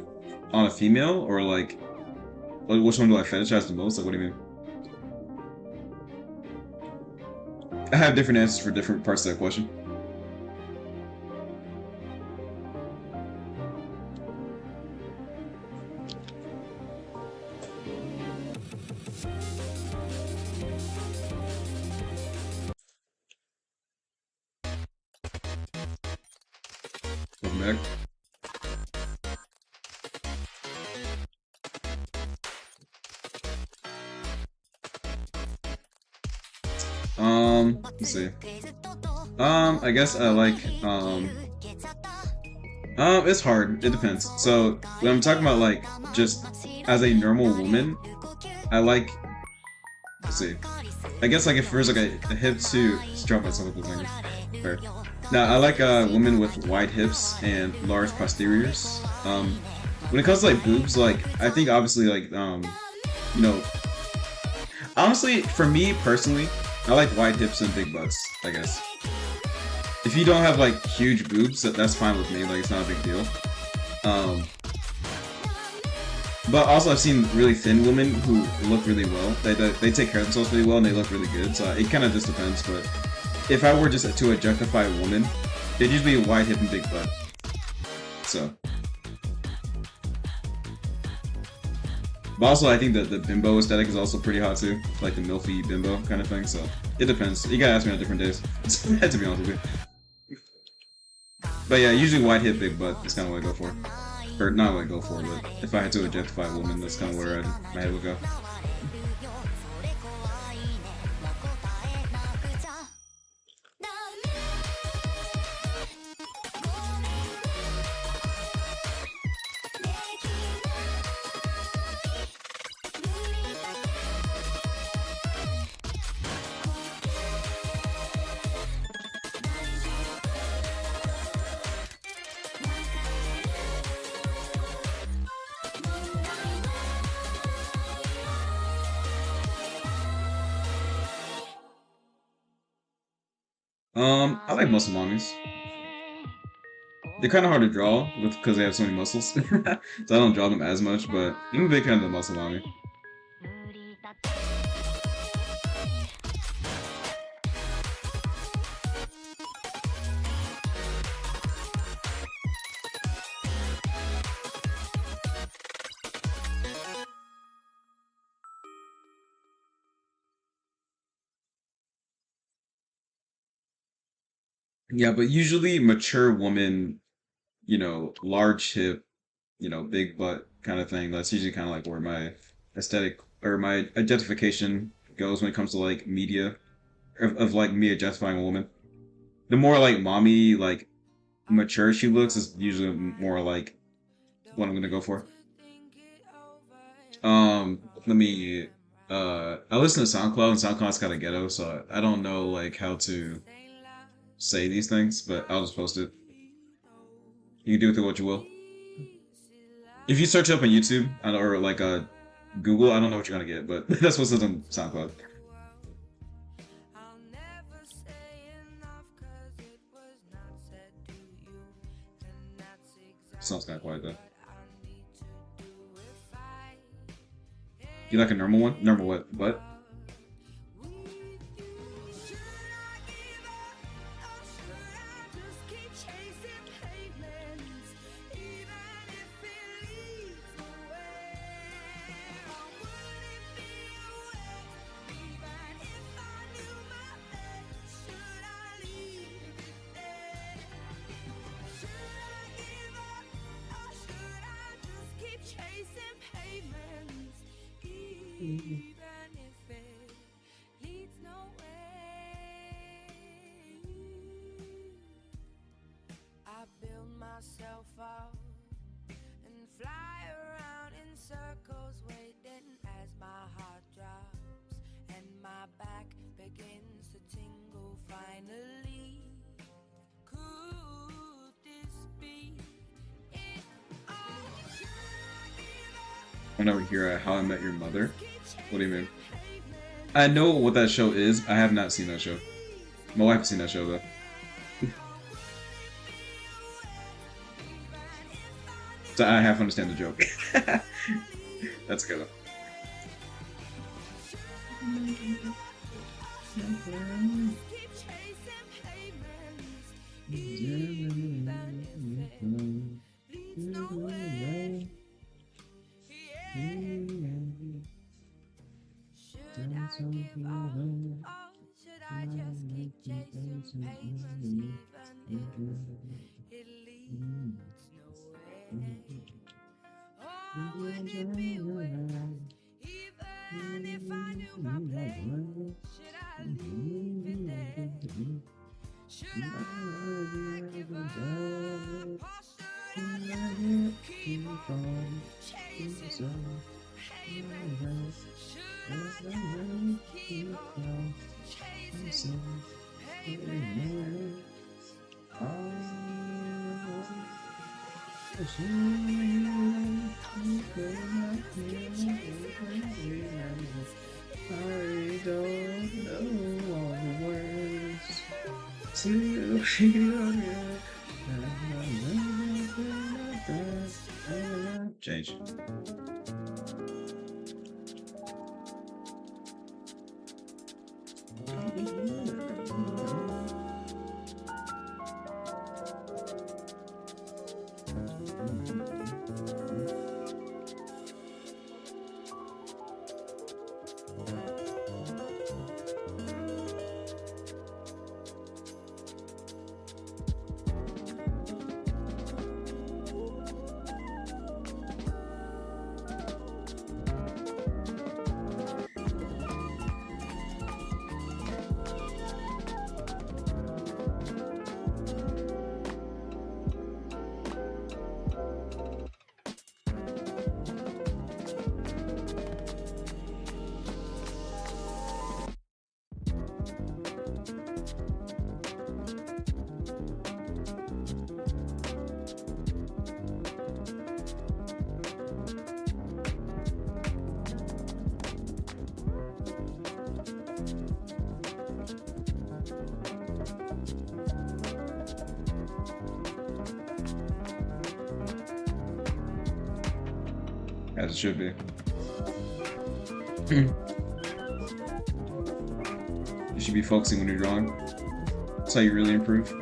on a female? Or like which one do I fetishize the most? Like, what do you mean? I have different answers for different parts of that question. Welcome back. Let's see. I guess I like, it's hard. It depends. So, when I'm talking about, like, just as a normal woman, I like, let's see. I guess, like, if there's, like, a hip to, just drop myself with the fingers. Fair. Now, I like, women with wide hips and large posteriors. When it comes to, like, boobs, like, I think, obviously, like, you know, honestly, for me, personally, I like wide hips and big butts, I guess. If you don't have, like, huge boobs, that's fine with me, like, it's not a big deal. But also I've seen really thin women who look really well. They take care of themselves really well and they look really good, so it kind of just depends, but if I were just to objectify a woman, it'd usually be a wide hip and big butt. So. But also, I think that the bimbo aesthetic is also pretty hot too, like the milfy bimbo kind of thing. So it depends. You gotta ask me on different days, to be honest with you. But yeah, usually wide hip, big butt is kind of what I go for, or not what I go for, but if I had to objectify a woman, that's kind of where my head would go. I like muscle mommies. They're kind of hard to draw because they have so many muscles, so I don't draw them as much. But I'm a big fan of the muscle mommy. Yeah, but usually mature woman, you know, large hip, you know, big butt kind of thing. That's usually kind of like where my aesthetic or my identification goes when it comes to like media of like me identifying a woman. The more like mommy, like mature she looks is usually more like what I'm gonna go for. Let me. I listen to SoundCloud and SoundCloud's kind of ghetto, so I don't know like how to say these things, but I'll just post it. You can do with it what you will. If you search up on YouTube or like Google, I don't know what you're gonna get, but that's what says on SoundCloud. I'll never say enough 'cause it was not said to you, and that's exactly Sounds kind of quiet though. what I need to do if I You like a normal one? Normal what? What? with you. Should I give up or should I just keep chasing pavements, even if it leads nowhere? Or would it be a waste, even if I knew my best? Should I leave it there? Should I give up or should I just keep chasing pavements, even if it leads nowhere? I build myself up and fly around in circles, waiting as my heart drops and my back begins to tingle finally. Could this be it? Oh, should I give up? Went over here at How I Met Your Mother. Keep What do you mean? chasing I know what that show is. I have not seen that show. My wife has seen that show though. So I half understand the joke. That's good. keep chasing pavements, even if it leads nowhere. Should I give up or should I just keep chasing pavements, even if it leads nowhere? Or would it be a waste, even if I knew my place? Should I leave it there? Should I give up or should I just keep on chasing pavements? Should I keep on chasing pavements? I don't know all the words to change. As it should be. You should be focusing when you're drawing. That's how you really improve.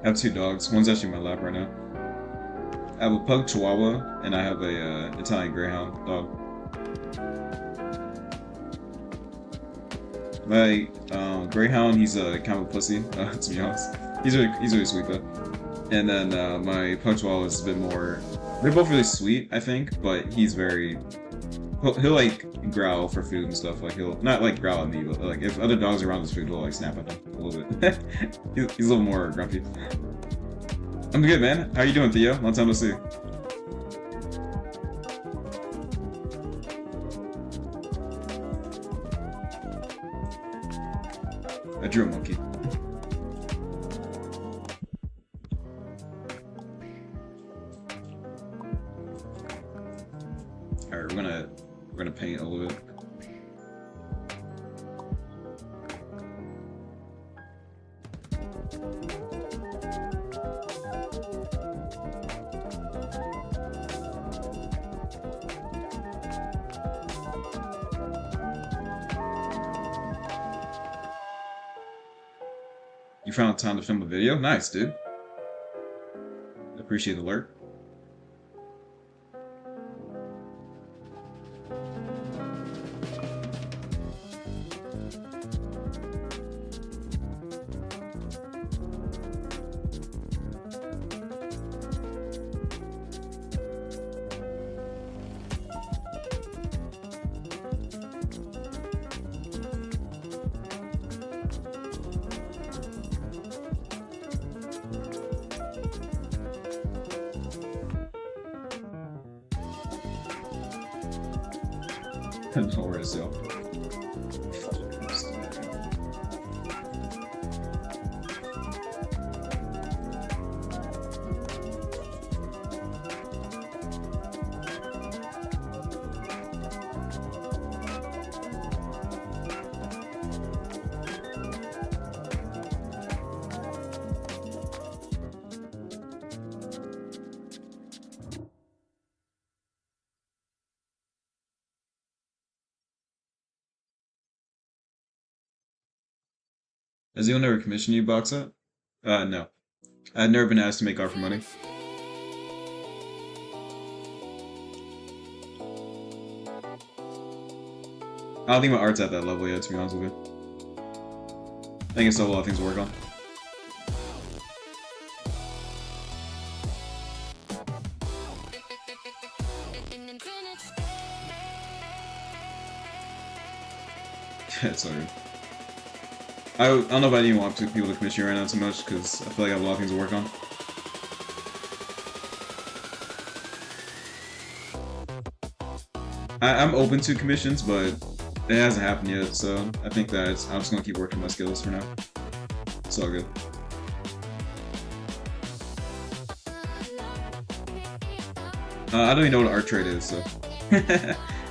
I have two dogs. One's actually in my lap right now. I have a pug chihuahua, and I have a Italian greyhound dog. My greyhound, he's kind of a pussy, to be honest. He's really sweet though. And then my pug chihuahua is a bit more. They're both really sweet, I think, but he's very. He'll like growl for food and stuff. Like he'll not like growl at me, but like if other dogs are around his food, he'll like snap at them a little bit. He's a little more grumpy. I'm good, man. How you doing, Theo? Long time no see. I drew a monkey. Alright, we're gonna paint a little bit. You found time to film a video? Nice, dude. Appreciate the alert. No worries, yo. Has anyone ever commissioned you box set? No. I've never been asked to make art for money. I don't think my art's at that level yet, to be honest with you. I think it's still a lot of things to work on. It's so good. I don't know if I even want people to commission right now too much, because I feel like I have a lot of things to work on. I'm open to commissions, but it hasn't happened yet, so I think that I'm just going to keep working my skills for now. It's all good. I don't even know what art trade is, so...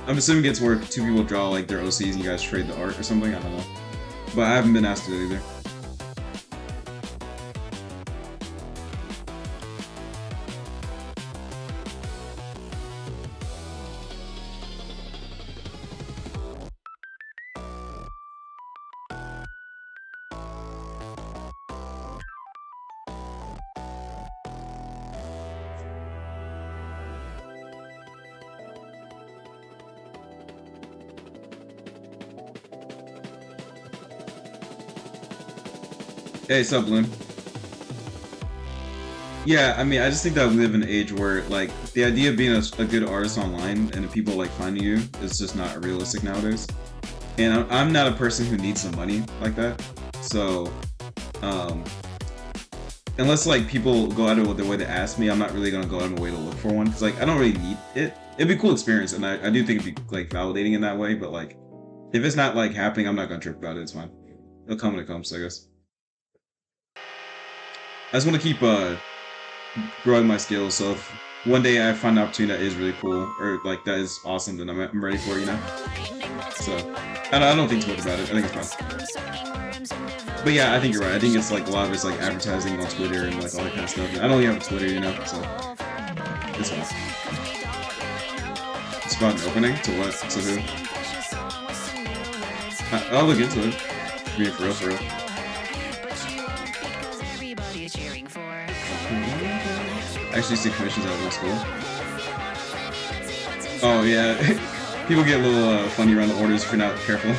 I'm assuming it's where two people draw like their OCs and you guys trade the art or something, I don't know. But I haven't been asked to do it either. Hey, what's up, Bloom? Yeah, I mean, I just think that we live in an age where, like, the idea of being a good artist online and people, like, finding you is just not realistic nowadays. And I'm not a person who needs the money like that. So, unless, like, people go out of their way to ask me, I'm not really gonna go out of my way to look for one. Because, like, I don't really need it. It'd be a cool experience, and I do think it'd be, like, validating in that way. But, like, if it's not, like, happening, I'm not gonna trip about it. It's fine. It'll come when it comes, I guess. I just want to keep growing my skills, so if one day I find an opportunity that is really cool, or like that is awesome, then I'm ready for it, you know? So, I don't think too much about it, I think it's fun. But yeah, I think you're right, I think it's like a lot of it's like advertising on Twitter and like all that kind of stuff. I don't even have a Twitter, you know, so it's fun. It's about an opening? To what? To who? I'll look into it. I mean, for real, for real. Everybody's cheering for. I actually see commissions at the school. Oh yeah, people get a little funny around the orders if you're not careful.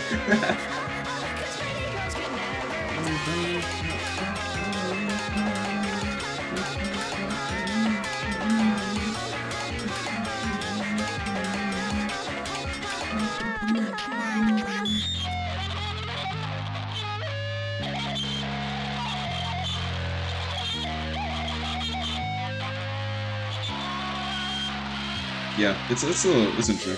Yeah, it's interesting.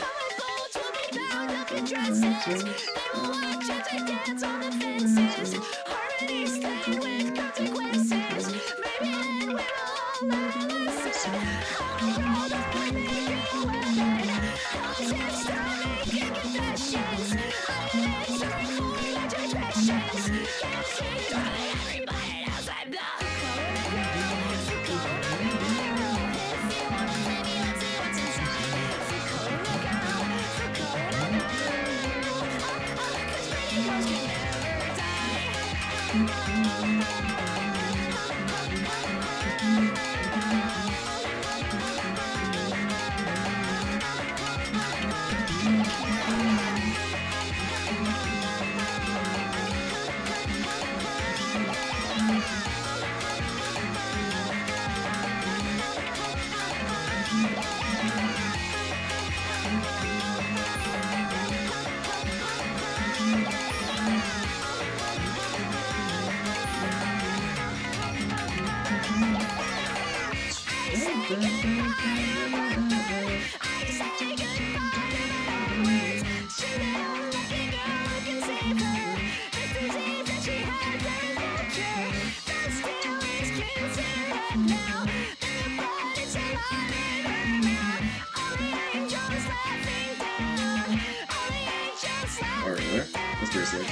Alright, that's pretty sick.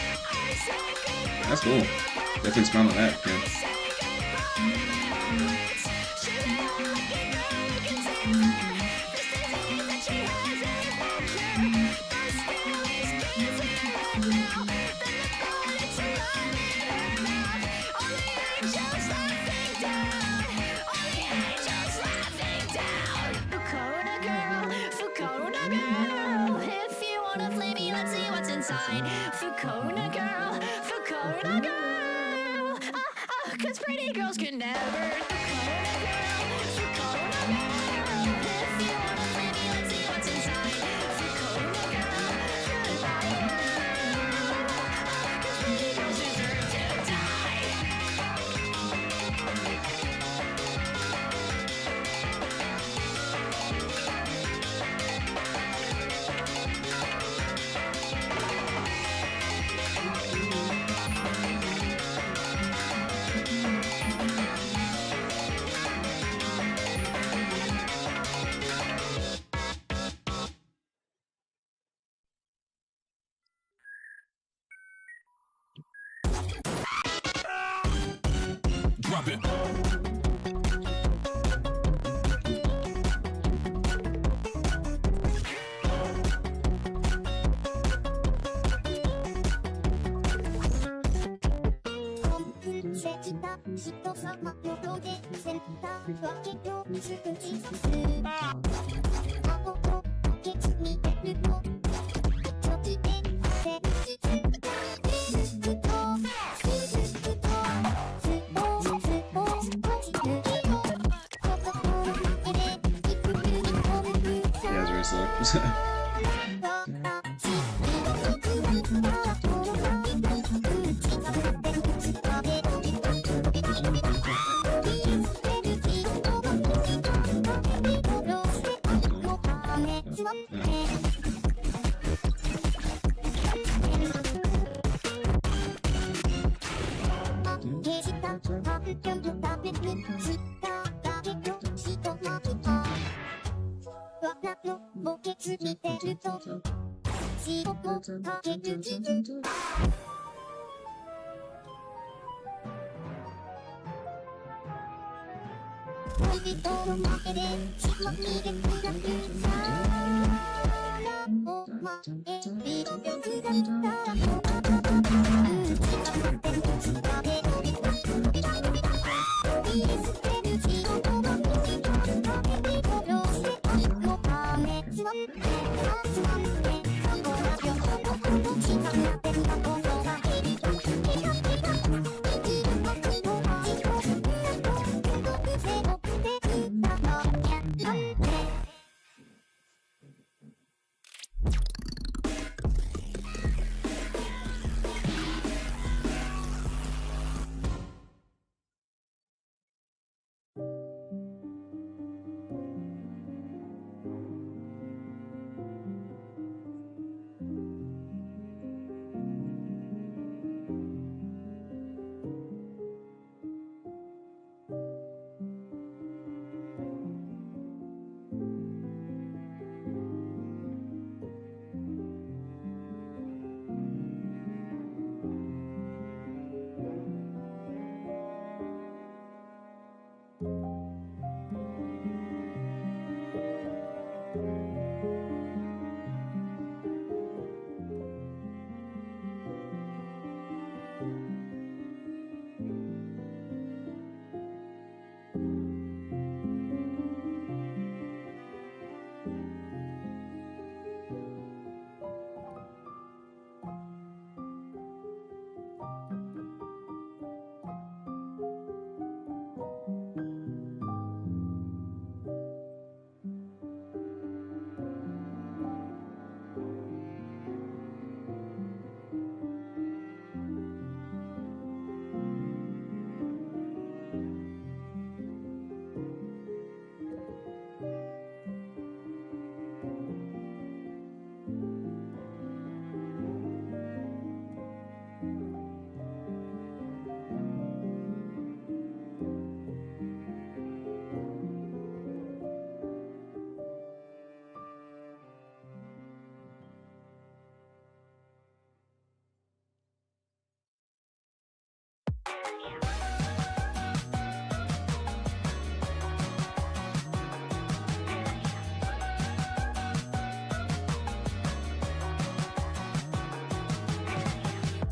That's cool. Definitely smile on that, yeah. Fukuona girl, cause pretty girls can never. Fukuona girl, if you wanna play me, let's see what's inside. Fukuona girl, goodbye girl, cause pretty girls deserve to die. Drop it. Yeah, it's very sick.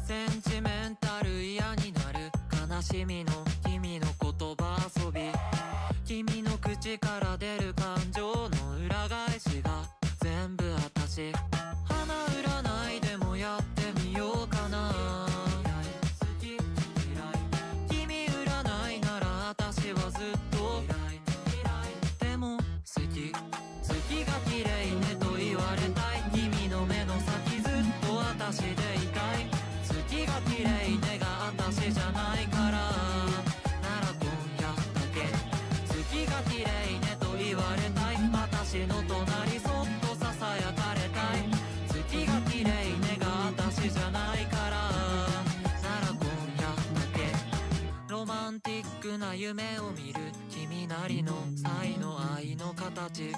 センチメンタル嫌になる悲しみの君の言葉遊び、君の口から出る感情の裏返しが全部私。花占いでもやってみようかな。好き嫌い君占いなら私はずっとでも好き月が綺麗ねと言われたい。君の目の先ずっと私でいたい。月が綺麗ねが私じゃないからなら今夜だけ月が綺麗ねと言われたい。私の隣そっとささやかれたい。月が綺麗ねが私じゃないからなら今夜だけロマンティックな夢を見る君なりの愛の愛の形。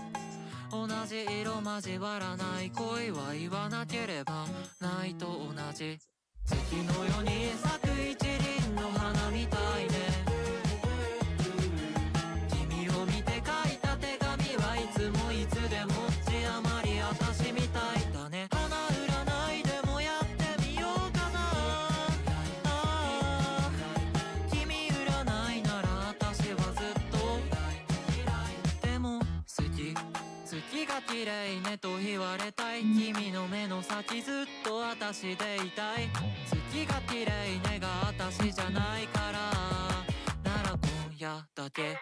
同じ色交わらない恋は言わなければないと同じ。月のように咲く一輪の花みたいね。君を見て書いた手紙はいつもいつでも字余り私みたいだね。花占いでもやってみようかな。あー君占いなら私はずっとでも好き月が綺麗ねと言われたい。君の目の先ずっと私でいたい。月が綺麗ねが私じゃないからなら今夜だけ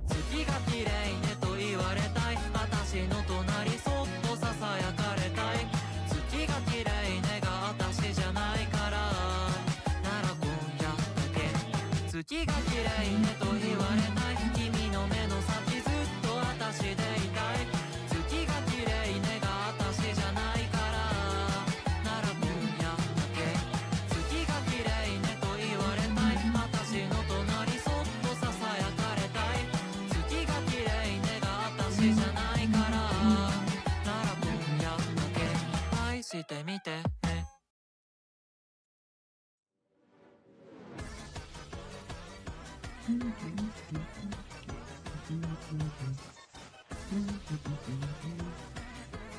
月が綺麗ねと言われたい。私の隣そっとささやかれたい。月が綺麗ねが私じゃないからなら今夜だけ月が綺麗ねと言われたい。君の目の先ずっと私でいたい。月が綺麗ねが私じゃないからなら今夜だけ月が綺麗ねと言われたい。私の隣そっとささやかれたい。月が綺麗ねが私じゃないからなら今夜だけ愛してみてね。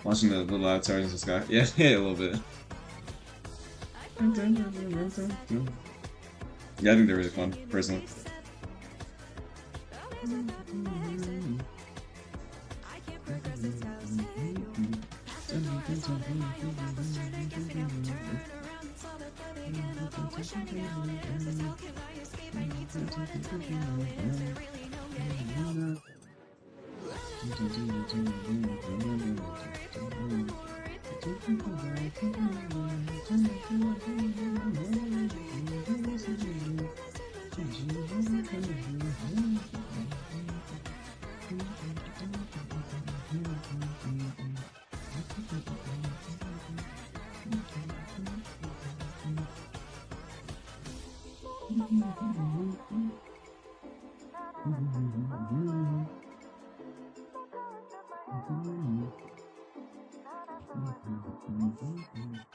Watching the little avatars in the sky. Yeah, yeah, a little bit. Yeah, I think they're really fun, personally.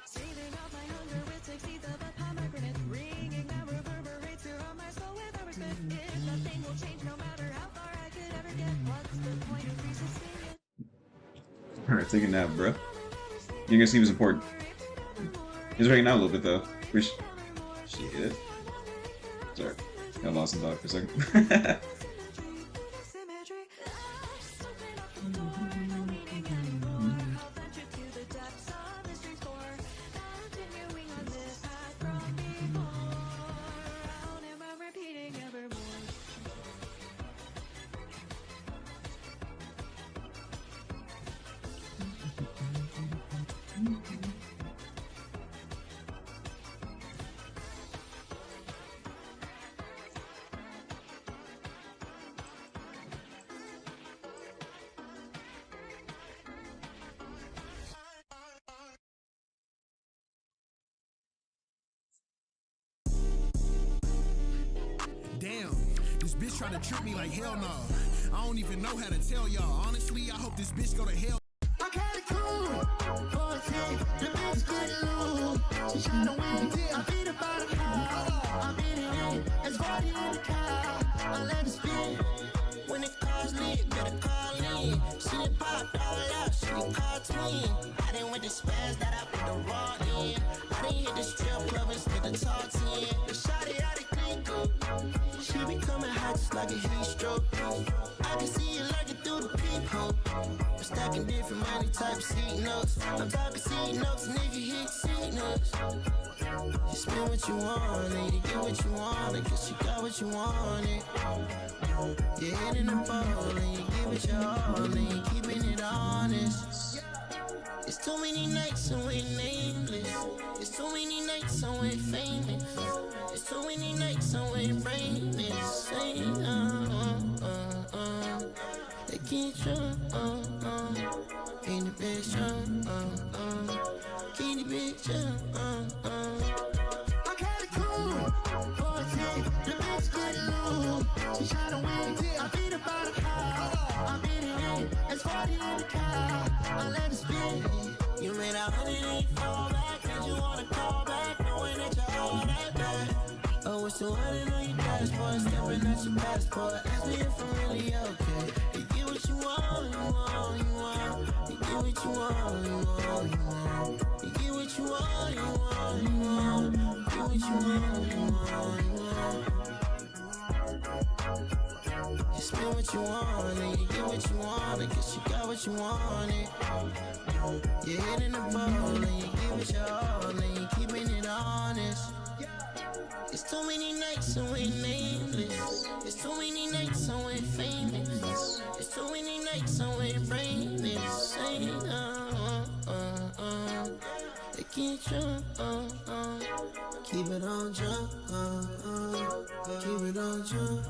Saving up my hunger with 6 seeds of a pomegranate, ringing that reverberates through my soul with a respect. If nothing will change, no matter how far I could ever get, what's the point of resisting it? Alright, take a nap, bro. You guys seem as important. He's breaking out a little bit though. Which shit. Sorry, got lost in thought for a second. Symmetry. Open up the door, no meaning anymore. I'll venture to the depths of mystery's core, continuing on this path from before. I'll never repeating evermore. Damn, this bitch try to trip me like hell no. I don't even know how to tell y'all. Honestly, I hope this bitch go to hell. I got it cool for a tape. The bitch get loose. She tryna win. I beat her by the power. I beat it. party in the car. I let it spin. When the car's lit, better call in. She done popped all out, she done called twin. I done went to spaz that I put the raw in. I done hit the strip club instead of talk 10. The shawty out of clean up. She be coming hot just like a heat stroke. I can see you lurking through the peephole. I'm stacking different money type seat notes. I'm talking seat notes, nigga hit seat notes. You spend what you want, and you get what you want, I guess you got what you wanted. You hit in the bowl, and you give it your all, and you keeping it honest. It's too many nights and we're nameless. It's too many nights and we're famous. It's too many nights and we're brainless. Say, they get drunk, in the bitch, keep the bitch, I got it cool, 14, the bitch get loose. She tryna win, I beat about a car. I beat it in, it's 40 in the car. I let it spin. You made 184 back, did you wanna call back, knowing that you're all that bad? Oh, it's 200 on your dashboard, stepping at your passport. Ask me if I'm really okay. You get what you want, you want, you want. You get what you want, you want, you want. You get what you want, you want, you want. Get what you want, you want, you want. You spend what you want, and you get what you want. I guess you got what you wanted. You hit in the bowl, and you give it your all, and you keeping it honest. It's too many nights and we're nameless. It's too many nights and we're famous. It's too many nights and we're brainless. Say, they get drunk, keep it on drunk, keep it on drunk,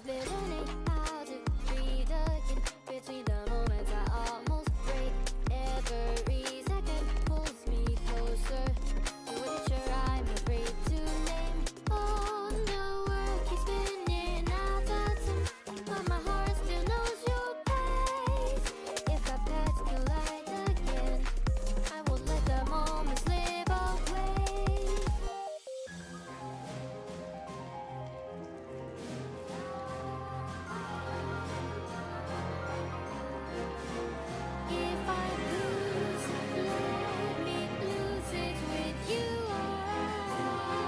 I've been learning how to breathe again between the moments I almost break. Every second pulls me closer to a future I'm afraid to name. Oh, the world keeps spinning out of time, but my heart still knows your pace. If our paths collide again, I won't let the moment slip away. If I lose, let me lose it with you. If I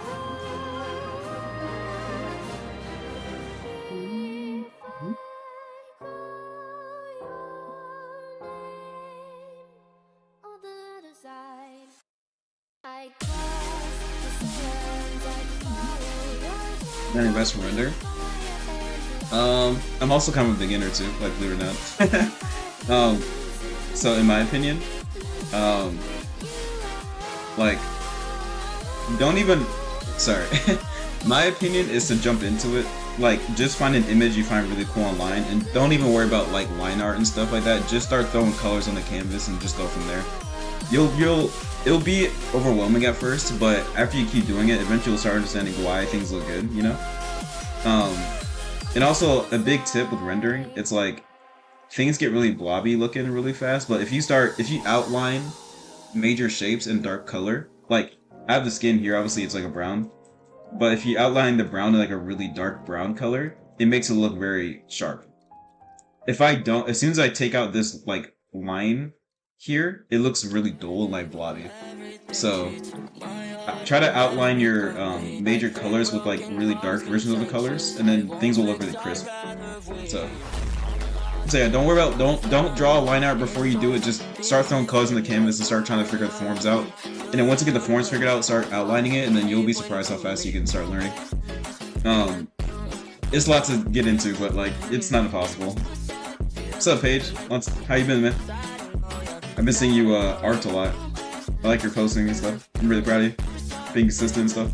call your name on the other side, I cross the sands, I follow your Learning best from render. I'm also kind of a beginner too, like believe it or not. So in my opinion, like, don't even, sorry, my opinion is to jump into it. Like, just find an image you find really cool online, and don't even worry about like line art and stuff like that. Just start throwing colors on the canvas and just go from there. It'll be overwhelming at first, but after you keep doing it, eventually you'll start understanding why things look good, you know? And also, a big tip with rendering, it's like, things get really blobby looking really fast, but if you outline major shapes in dark color, like, I have the skin here, obviously it's like a brown, but if you outline the brown in like a really dark brown color, it makes it look very sharp. As soon as I take out this, like, line here, it looks really dull and like blobby. So, try to outline your major colors with like really dark versions of the colors, and then things will look really crisp. So yeah, don't worry about don't draw a line art before you do it. Just start throwing colors on the canvas and start trying to figure the forms out. And then once you get the forms figured out, start outlining it, and then you'll be surprised how fast you can start learning. It's a lot to get into, but like it's not impossible. What's up, Paige? How you been, man? I've been seeing you art a lot. I like your posting and stuff. I'm really proud of you. Being consistent and stuff.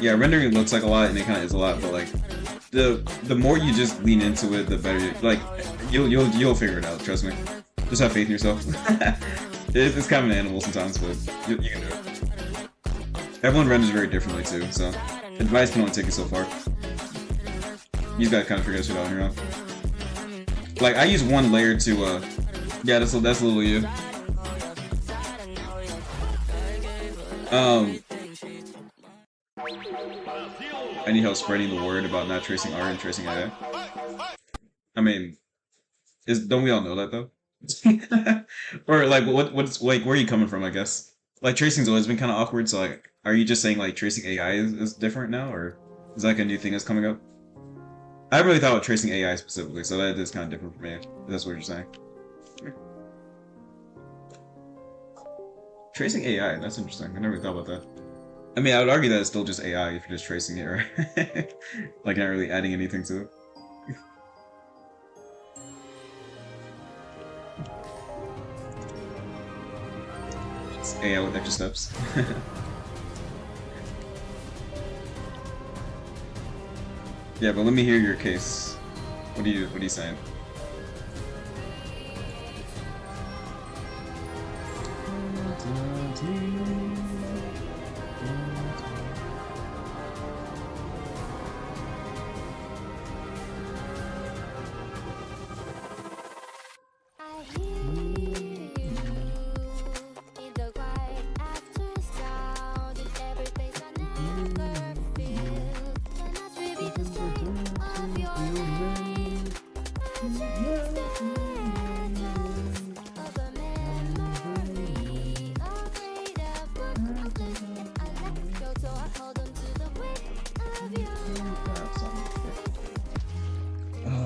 Yeah, rendering looks like a lot, and it kind of is a lot, but like the more you just lean into it, the better. Like you'll figure it out. Trust me. Just have faith in yourself. It's kind of an animal sometimes, but you can do it. Everyone renders very differently too, so advice can only take you so far. You gotta kind of figure that shit out on your own. Like I use one layer to yeah, that's little you. I need help spreading the word about not tracing art and tracing AI. I mean, don't we all know that though? Or like, what's like, where are you coming from? I guess like tracing's always been kind of awkward. So like, are you just saying like tracing AI is different now, or is that like a new thing that's coming up? I haven't really thought about tracing AI specifically, so that is kind of different for me. If that's what you're saying. Tracing AI, that's interesting. I never really thought about that. I mean, I would argue that it's still just AI if you're just tracing it, right? Like, not really adding anything to it. Just AI with extra steps. Yeah, but let me hear your case. What are you saying?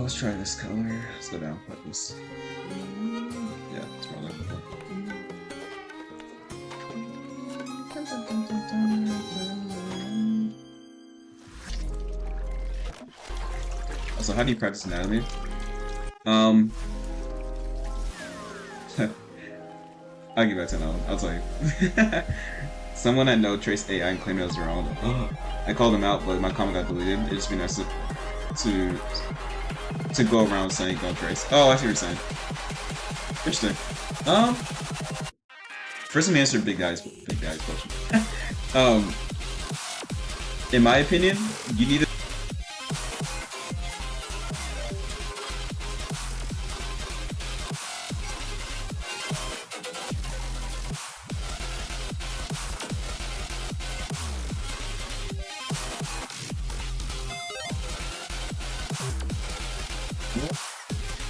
Let's try this color. Let's go down like this. Yeah, it's more like before. Also, how do you practice anatomy? I'll give that 10 out. I'll tell you. Someone I know traced AI and claimed it was wrong. I called him out, but my comment got deleted. It'd just be nice to go around saying don't trace. Oh, I see what you're saying. Interesting. First, let me answer big guy's question. In my opinion, you need to.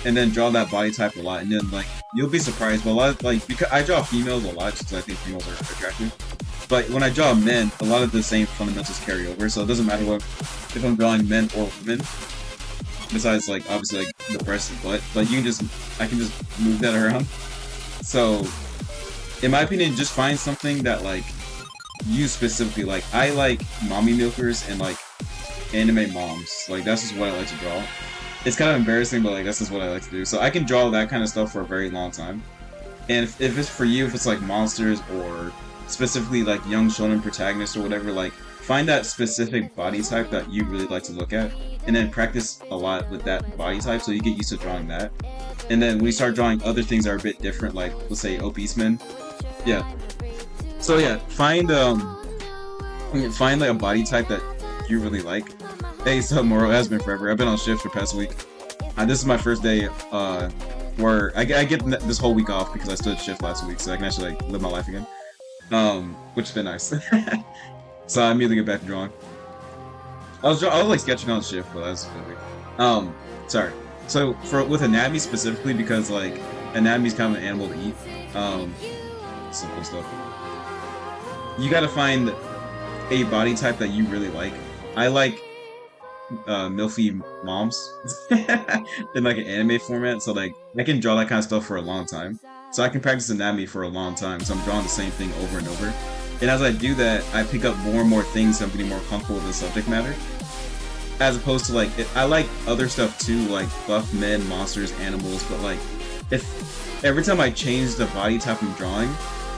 And then draw that body type a lot, and then like you'll be surprised. But a lot of, like, because I draw females a lot, because I think females are attractive. But when I draw men, a lot of the same fundamentals carry over, so it doesn't matter what if I'm drawing men or women. Besides, like obviously, like the breast and butt, like I can just move that around. So, in my opinion, just find something that like you specifically like. I like mommy milkers and like anime moms. Like that's just what I like to draw. It's kind of embarrassing, but like that's just what I like to do. So I can draw that kind of stuff for a very long time. And if it's for you, if it's like monsters or specifically like young shonen protagonists or whatever, like find that specific body type that you really like to look at, and then practice a lot with that body type so you get used to drawing that. And then when you start drawing other things that are a bit different, like let's say obese men, yeah. So yeah, find like a body type that you really like. Hey, so Moro, it has been forever. I've been on shift for the past week. This is my first day where I get this whole week off because I stood shift last week, so I can actually like live my life again. Which has been nice. So I immediately get back to drawing. I was like sketching on shift, but that's good. Sorry. So with anatomy specifically, because like anatomy is kind of an animal to eat. Simple stuff. You gotta find a body type that you really like. I like milfy moms in like an anime format, so like I can draw that kind of stuff for a long time. So I can practice anatomy for a long time, so I'm drawing the same thing over and over. And as I do that, I pick up more and more things, so I'm getting more comfortable with the subject matter. As opposed to like, I like other stuff too, like buff men, monsters, animals, but like, if every time I change the body type I'm drawing,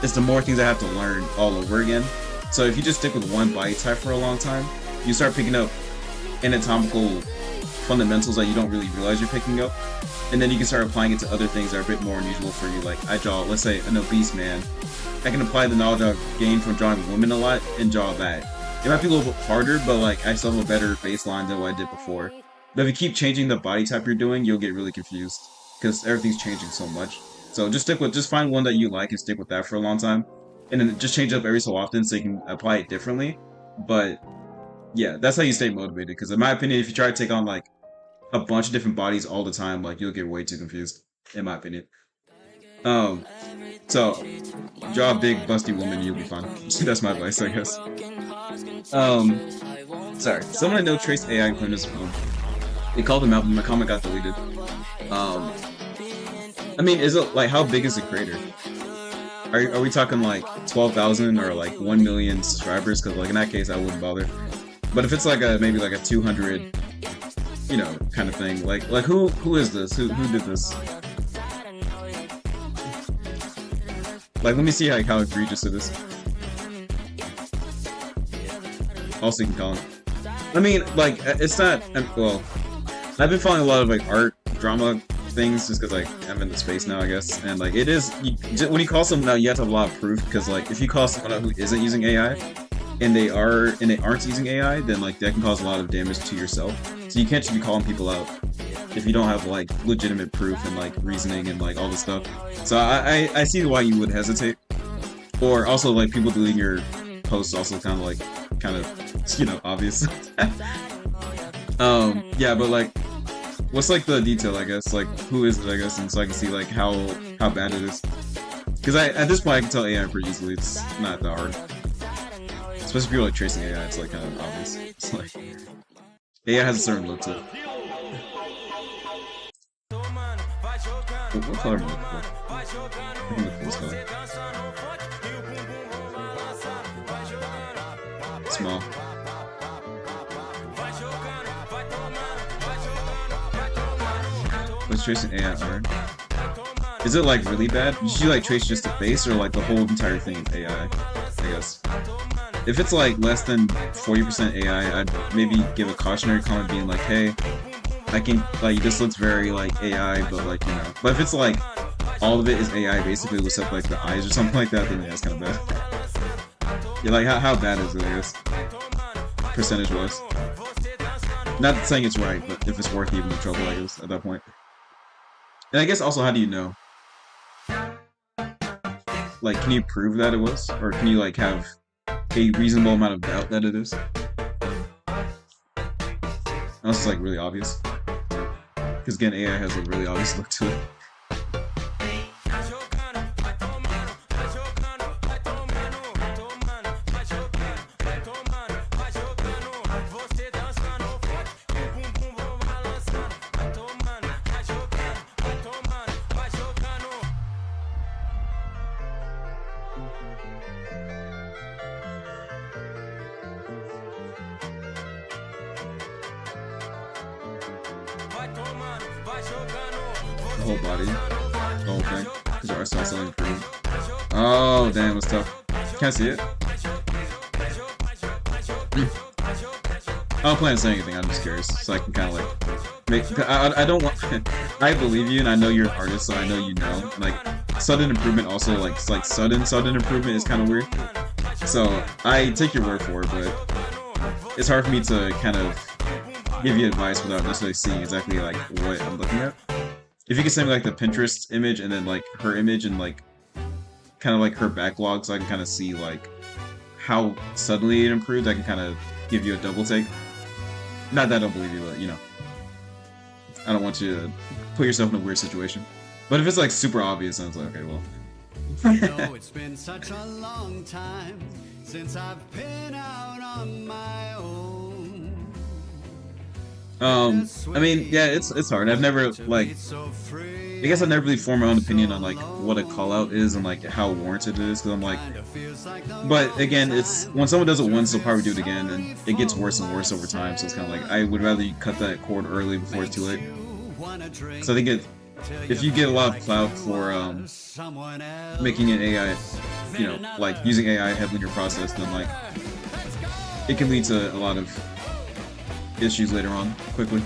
it's the more things I have to learn all over again. So if you just stick with one body type for a long time, you start picking up anatomical fundamentals that you don't really realize you're picking up, and then you can start applying it to other things that are a bit more unusual for you. Like I draw, let's say, an obese man. I can apply the knowledge I've gained from drawing women a lot and draw that. It might be a little bit harder, but like I still have a better baseline than what I did before. But if you keep changing the body type you're doing, you'll get really confused because everything's changing so much. So just find one that you like and stick with that for a long time, and then just change it up every so often so you can apply it differently. But yeah, that's how you stay motivated, because in my opinion, if you try to take on like a bunch of different bodies all the time, like you'll get way too confused, in my opinion. So draw a big busty woman, you'll be fine. That's my advice, I guess. Sorry, someone I know traced AI and claimed his phone. They called him out, but my comment got deleted. I mean, is it like, how big is the creator? Are we talking like 12,000 or like 1 million subscribers? Because like in that case, I wouldn't bother. But if it's like maybe like a 200, you know, kind of thing, like who is this? Who did this? Like, let me see like how egregious it is. Also, you can call him. I mean, like, it's not. Well, I've been following a lot of like art drama things just because like I'm in the space now, I guess. And like it is, when you call someone out, you have to have a lot of proof, because like if you call someone out who isn't using AI, and they aren't using AI, then like that can cause a lot of damage to yourself. So you can't just be calling people out if you don't have like legitimate proof and like reasoning and like all this stuff. So I see why you would hesitate. Or also like people deleting your posts also kind of you know, obvious. Yeah, but like what's like the detail, I guess, like who is it, I guess, and so I can see like how bad it is. Because at this point I can tell AI pretty easily. It's not that hard. Especially if you're like tracing AI, it's like kind of obvious. It's like AI has a certain look to it. What color am I looking for? I think the first color. Small. Was tracing AI art? Is it like really bad? Did you like trace just the face or like the whole entire thing is AI? I guess. If it's like less than 40% AI, I'd maybe give a cautionary comment being like, hey, I can like this looks very like AI, but like you know. But if it's like all of it is AI basically except like the eyes or something like that, then yeah, it's kind of bad. Yeah, like how bad is it? I guess percentage wise. Not saying it's right, but if it's worth even the trouble, I guess at that point. And I guess also, how do you know? Like, can you prove that it was, or can you like have a reasonable amount of doubt that it is? Unless it's like really obvious. Because again, AI has a really obvious look to it. The whole body, the whole thing, because our style's still improved. Oh, damn, it's tough. Can't see it. I don't plan to say anything. I'm just curious, so I can kind of like make. I don't want. I believe you, and I know you're an artist, so I know you know. Like sudden improvement, also like sudden improvement is kind of weird. So I take your word for it, but it's hard for me to kind of give you advice without necessarily seeing exactly like what I'm looking at. If you could send me like the Pinterest image and then like her image and like kind of like her backlog, so I can kind of see like how suddenly it improved, I can kind of give you a double take. Not that I don't believe you, but you know, I don't want you to put yourself in a weird situation. But if it's like super obvious, then it's like, okay, well. Oh, it's been such a long time since I've been out on my own. I mean, yeah, it's hard. I've never like, I guess I've never really formed my own opinion on like what a call out is and like how warranted it is. Because I'm like, but again, it's when someone does it once, they'll probably do it again, and it gets worse and worse over time. So it's kind of like I would rather you cut that cord early before it's too late. So I think if you get a lot of clout for making an AI, you know, like using AI heavily in your process, then like it can lead to a lot of issues later on, quickly.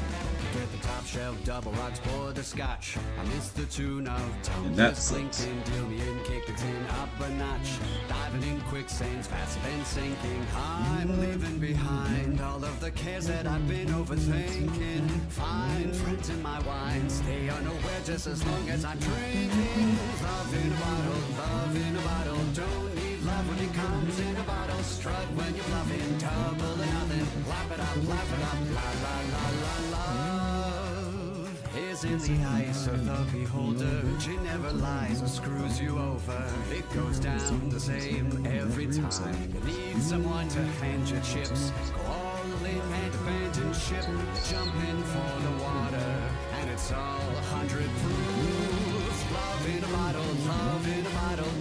Double rocks pour the scotch. I miss the tune of And that sucks. deal me in, kick the tin up a notch. Diving in quicksands, faster than sinking. I'm leaving behind all of the cares that I've been overthinking. Find friends in my wine, stay unaware just as long as I'm drinking. Love in a bottle, don't need love when it comes in a bottle. Strut when you're bluffing, double or nothing. Laugh it up, la la la la la. Is in the eyes of the beholder. She never lies or screws you over. It goes down the same every time. You need someone to hand your chips. Go all in and abandon ship. Jump in for the water. And it's all 100 proof. Love in a bottle.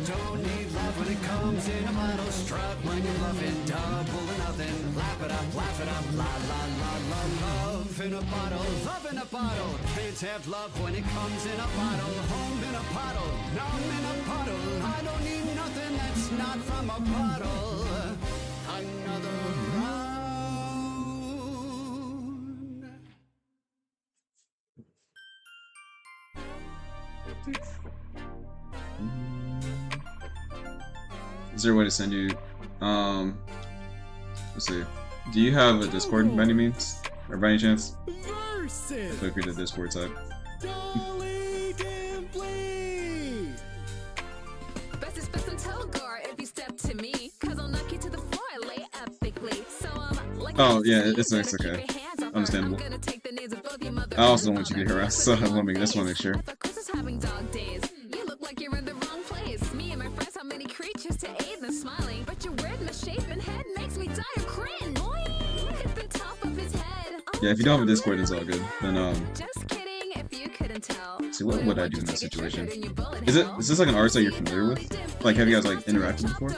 Don't need love when it comes in a bottle. Strut when you're bluffing. Double or nothing. Laugh it up. La la la la. Love in a bottle. Can't have love when it comes in a bottle. Home in a bottle. Numb in a bottle. I don't need nothing that's not from a bottle. Another round. Is there a way to send you? Let's see. Do you have a Discord by any means, or by any chance? Feel free to Discord type. Bestest best and tell Gar if you step to me, 'cause I'll knock you to the floor, I lay epically. So like Oh yeah, it's okay. Understandable. I also don't want you to get harassed, so I just want to make sure. Chris is having dog days. You look like you're in the wrong place. Me and my friends have many creatures to aid in smiling, but your weird misshapen head makes me die of cringe. Hit the top of his head. Yeah, if you don't have a Discord, it's all good. Then Just kidding, if you couldn't tell. see what would I do in this situation? Is this like an artist that you're familiar with? Like, have you guys like interacted before?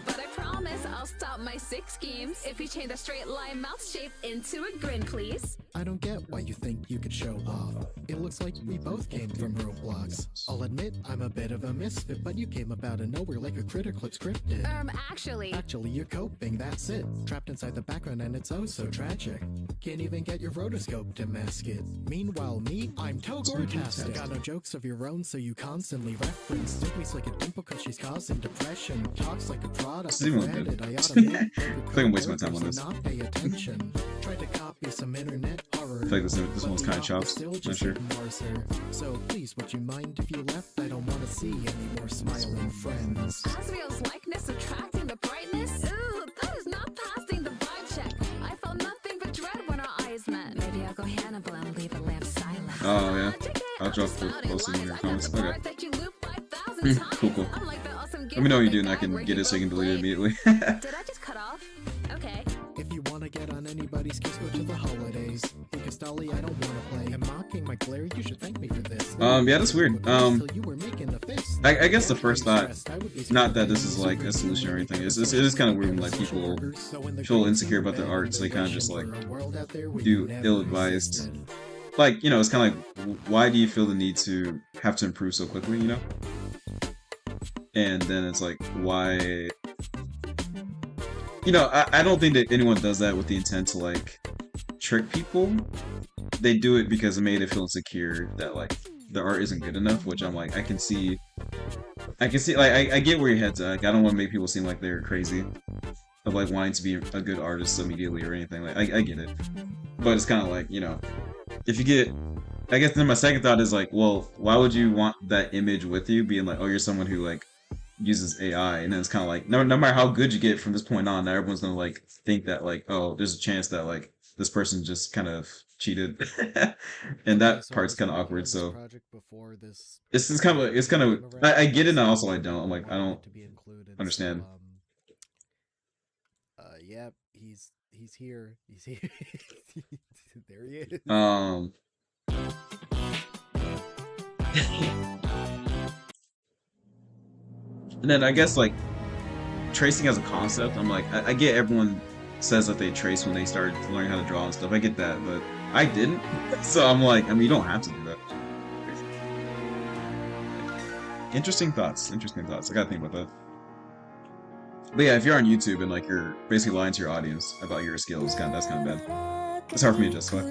But I promise I'll stop my 6 teams. If you change the straight line mouth shape into a grin, please. I don't get why you think you could show off. It looks like we both came from Roblox. I'll admit I'm a bit of a misfit, but you came up out of nowhere like a critter clip scripted. Actually. Actually, you're coping, that's it. Trapped inside the background and it's oh so tragic. Can't even get your rotoscope to mask it. Meanwhile, me, I'm Togortastic. Got no jokes of your own, so you constantly reference. Snoopy's like a dimple cause she's causing depression. Talks like a product. This is even branded. good. I automate I feel like I'm wasting my time on this. not pay attention. Tried to copy some internet horror. I feel like this one's kind of chopped. Not sure. So please, would you mind if you left? I don't want to see any more smiling friends. Asriel's likeness subtracting the brightness? Ooh, that is not passing the vibe check. I felt nothing but dread when our eyes met. Maybe I'll go Hannibal and leave a lamp silent. Oh yeah, I'll drop the post in your comments. Okay. Cool. Let me know what you do and I can get it so you can delete it immediately. Did I just cut off? Okay. If you wanna get on anybody's case, go to the holidays. Because Dolly, I don't wanna play. I'm mocking my glare, you should thank me for this. Yeah, that's weird. I guess the first thought, not that this is like a solution or anything, it is kind of weird when like people feel insecure about their art, so they kind of just like do ill-advised. Like, you know, it's kind of like, why do you feel the need to have to improve so quickly, you know? And then it's like, why? You know, I don't think that anyone does that with the intent to like trick people. They do it because it made it feel insecure that like the art isn't good enough, which I'm like, I can see like I get where your head's at. Like, I don't want to make people seem like they're crazy of like wanting to be a good artist immediately or anything. Like I get it, but it's kind of like, you know, if you get, I guess then my second thought is like, well, why would you want that image with you being like, oh, you're someone who like uses AI, and then it's kind of like no matter how good you get from this point on, now everyone's gonna like think that like, oh, there's a chance that like this person just kind of cheated, and that part's kind of awkward. So it's kind of I get it, and also I don't. I'm like, I don't understand. Yep, he's here. He's here. There he is. And then I guess like tracing as a concept, I'm like, I get everyone says that they trace when they start learning how to draw and stuff. I get that, but I didn't. So I'm like, I mean, you don't have to do that. Interesting thoughts. I gotta think about that. But yeah, if you're on YouTube and like you're basically lying to your audience about your skills, that's kind of bad. It's hard for me to justify.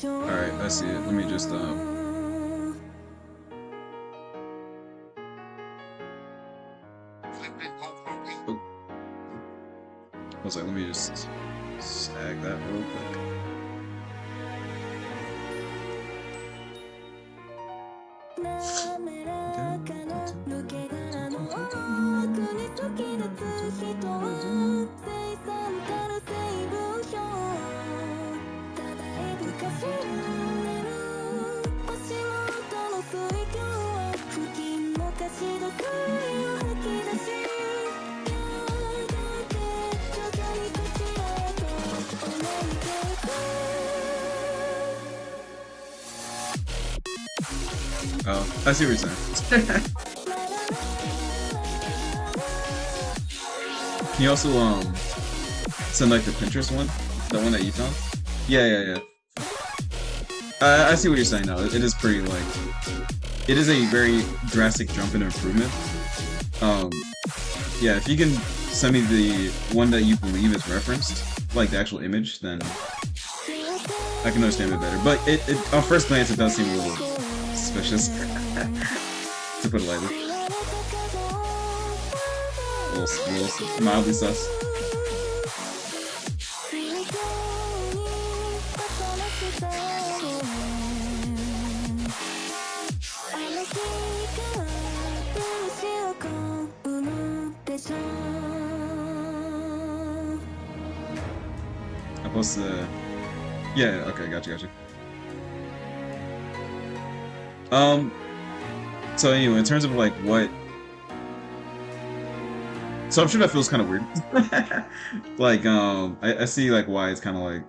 Alright, I see it. Let me just I was like, let me just sag that real quick. Oh, I see what you're saying. Can you also send like the Pinterest one? The one that you found? Yeah. I see what you're saying now. It is pretty like, it is a very drastic jump in improvement. Yeah, if you can send me the one that you believe is referenced, like the actual image, then I can understand it better. But it on first glance, it does seem a little suspicious, to put it lightly. little mildly sus. I'm supposed to... Yeah, okay, gotcha. So anyway, in terms of like what... So I'm sure that feels kind of weird. Like, I see like why it's kind of like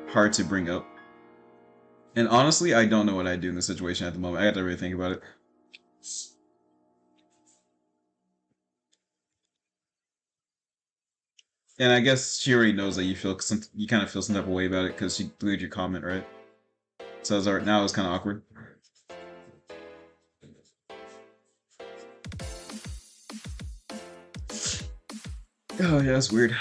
hard to bring up. And honestly, I don't know what I'd do in this situation at the moment. I have to really think about it. And I guess she already knows that you kind of feel some type of way about it because she deleted your comment, right? So now it's kind of awkward. Oh yeah, that's weird.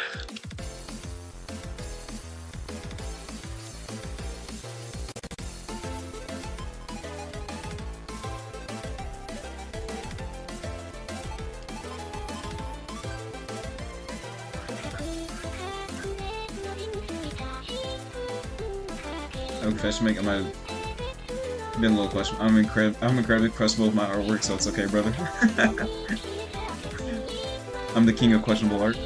Okay, I should make. I might have been a little questionable. I'm incredibly questionable with my artwork, so it's okay, brother. I'm the king of questionable art.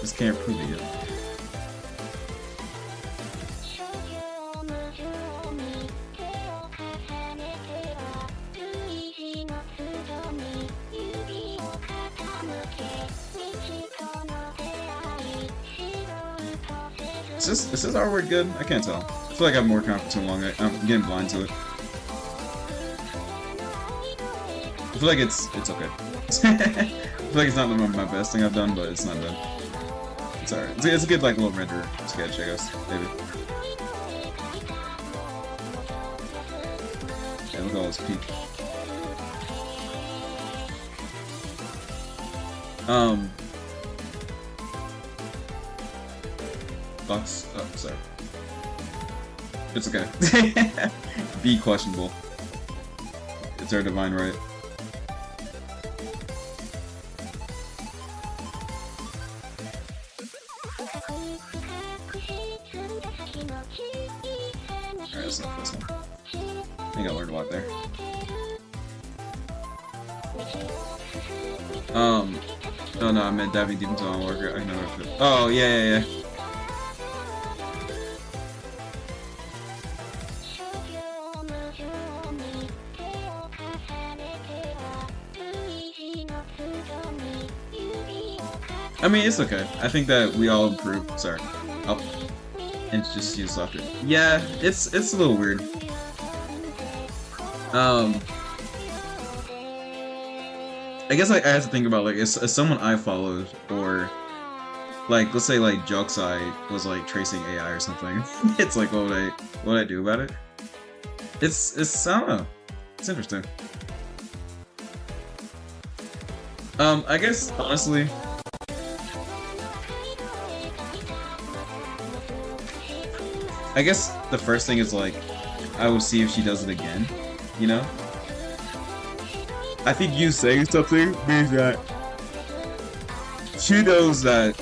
Just can't prove it yet. Is this artwork good? I can't tell. I feel like I have more confidence too long. I'm getting blind to it. I feel like it's okay. I feel like it's not my best thing I've done, but it's not bad. It's alright. It's a good like little render sketch, I guess. Maybe. Yeah, look at all this peak. Box. Oh, sorry. It's okay. Be questionable. It's our divine right. Alright, that's not this one. I think I learned a lot there. Oh no, I meant diving deep into my worker. I know if it. Oh, yeah. I mean, it's okay. I think that we all improve. Sorry. Oh. And it's just use softer. Yeah, it's a little weird. I guess like I have to think about like as someone I followed, or like let's say like Joksai was like tracing AI or something. It's like what would I do about it? It's I don't know. It's interesting. I guess honestly, I guess the first thing is like I would see if she does it again, you know? I think you saying something means that she knows that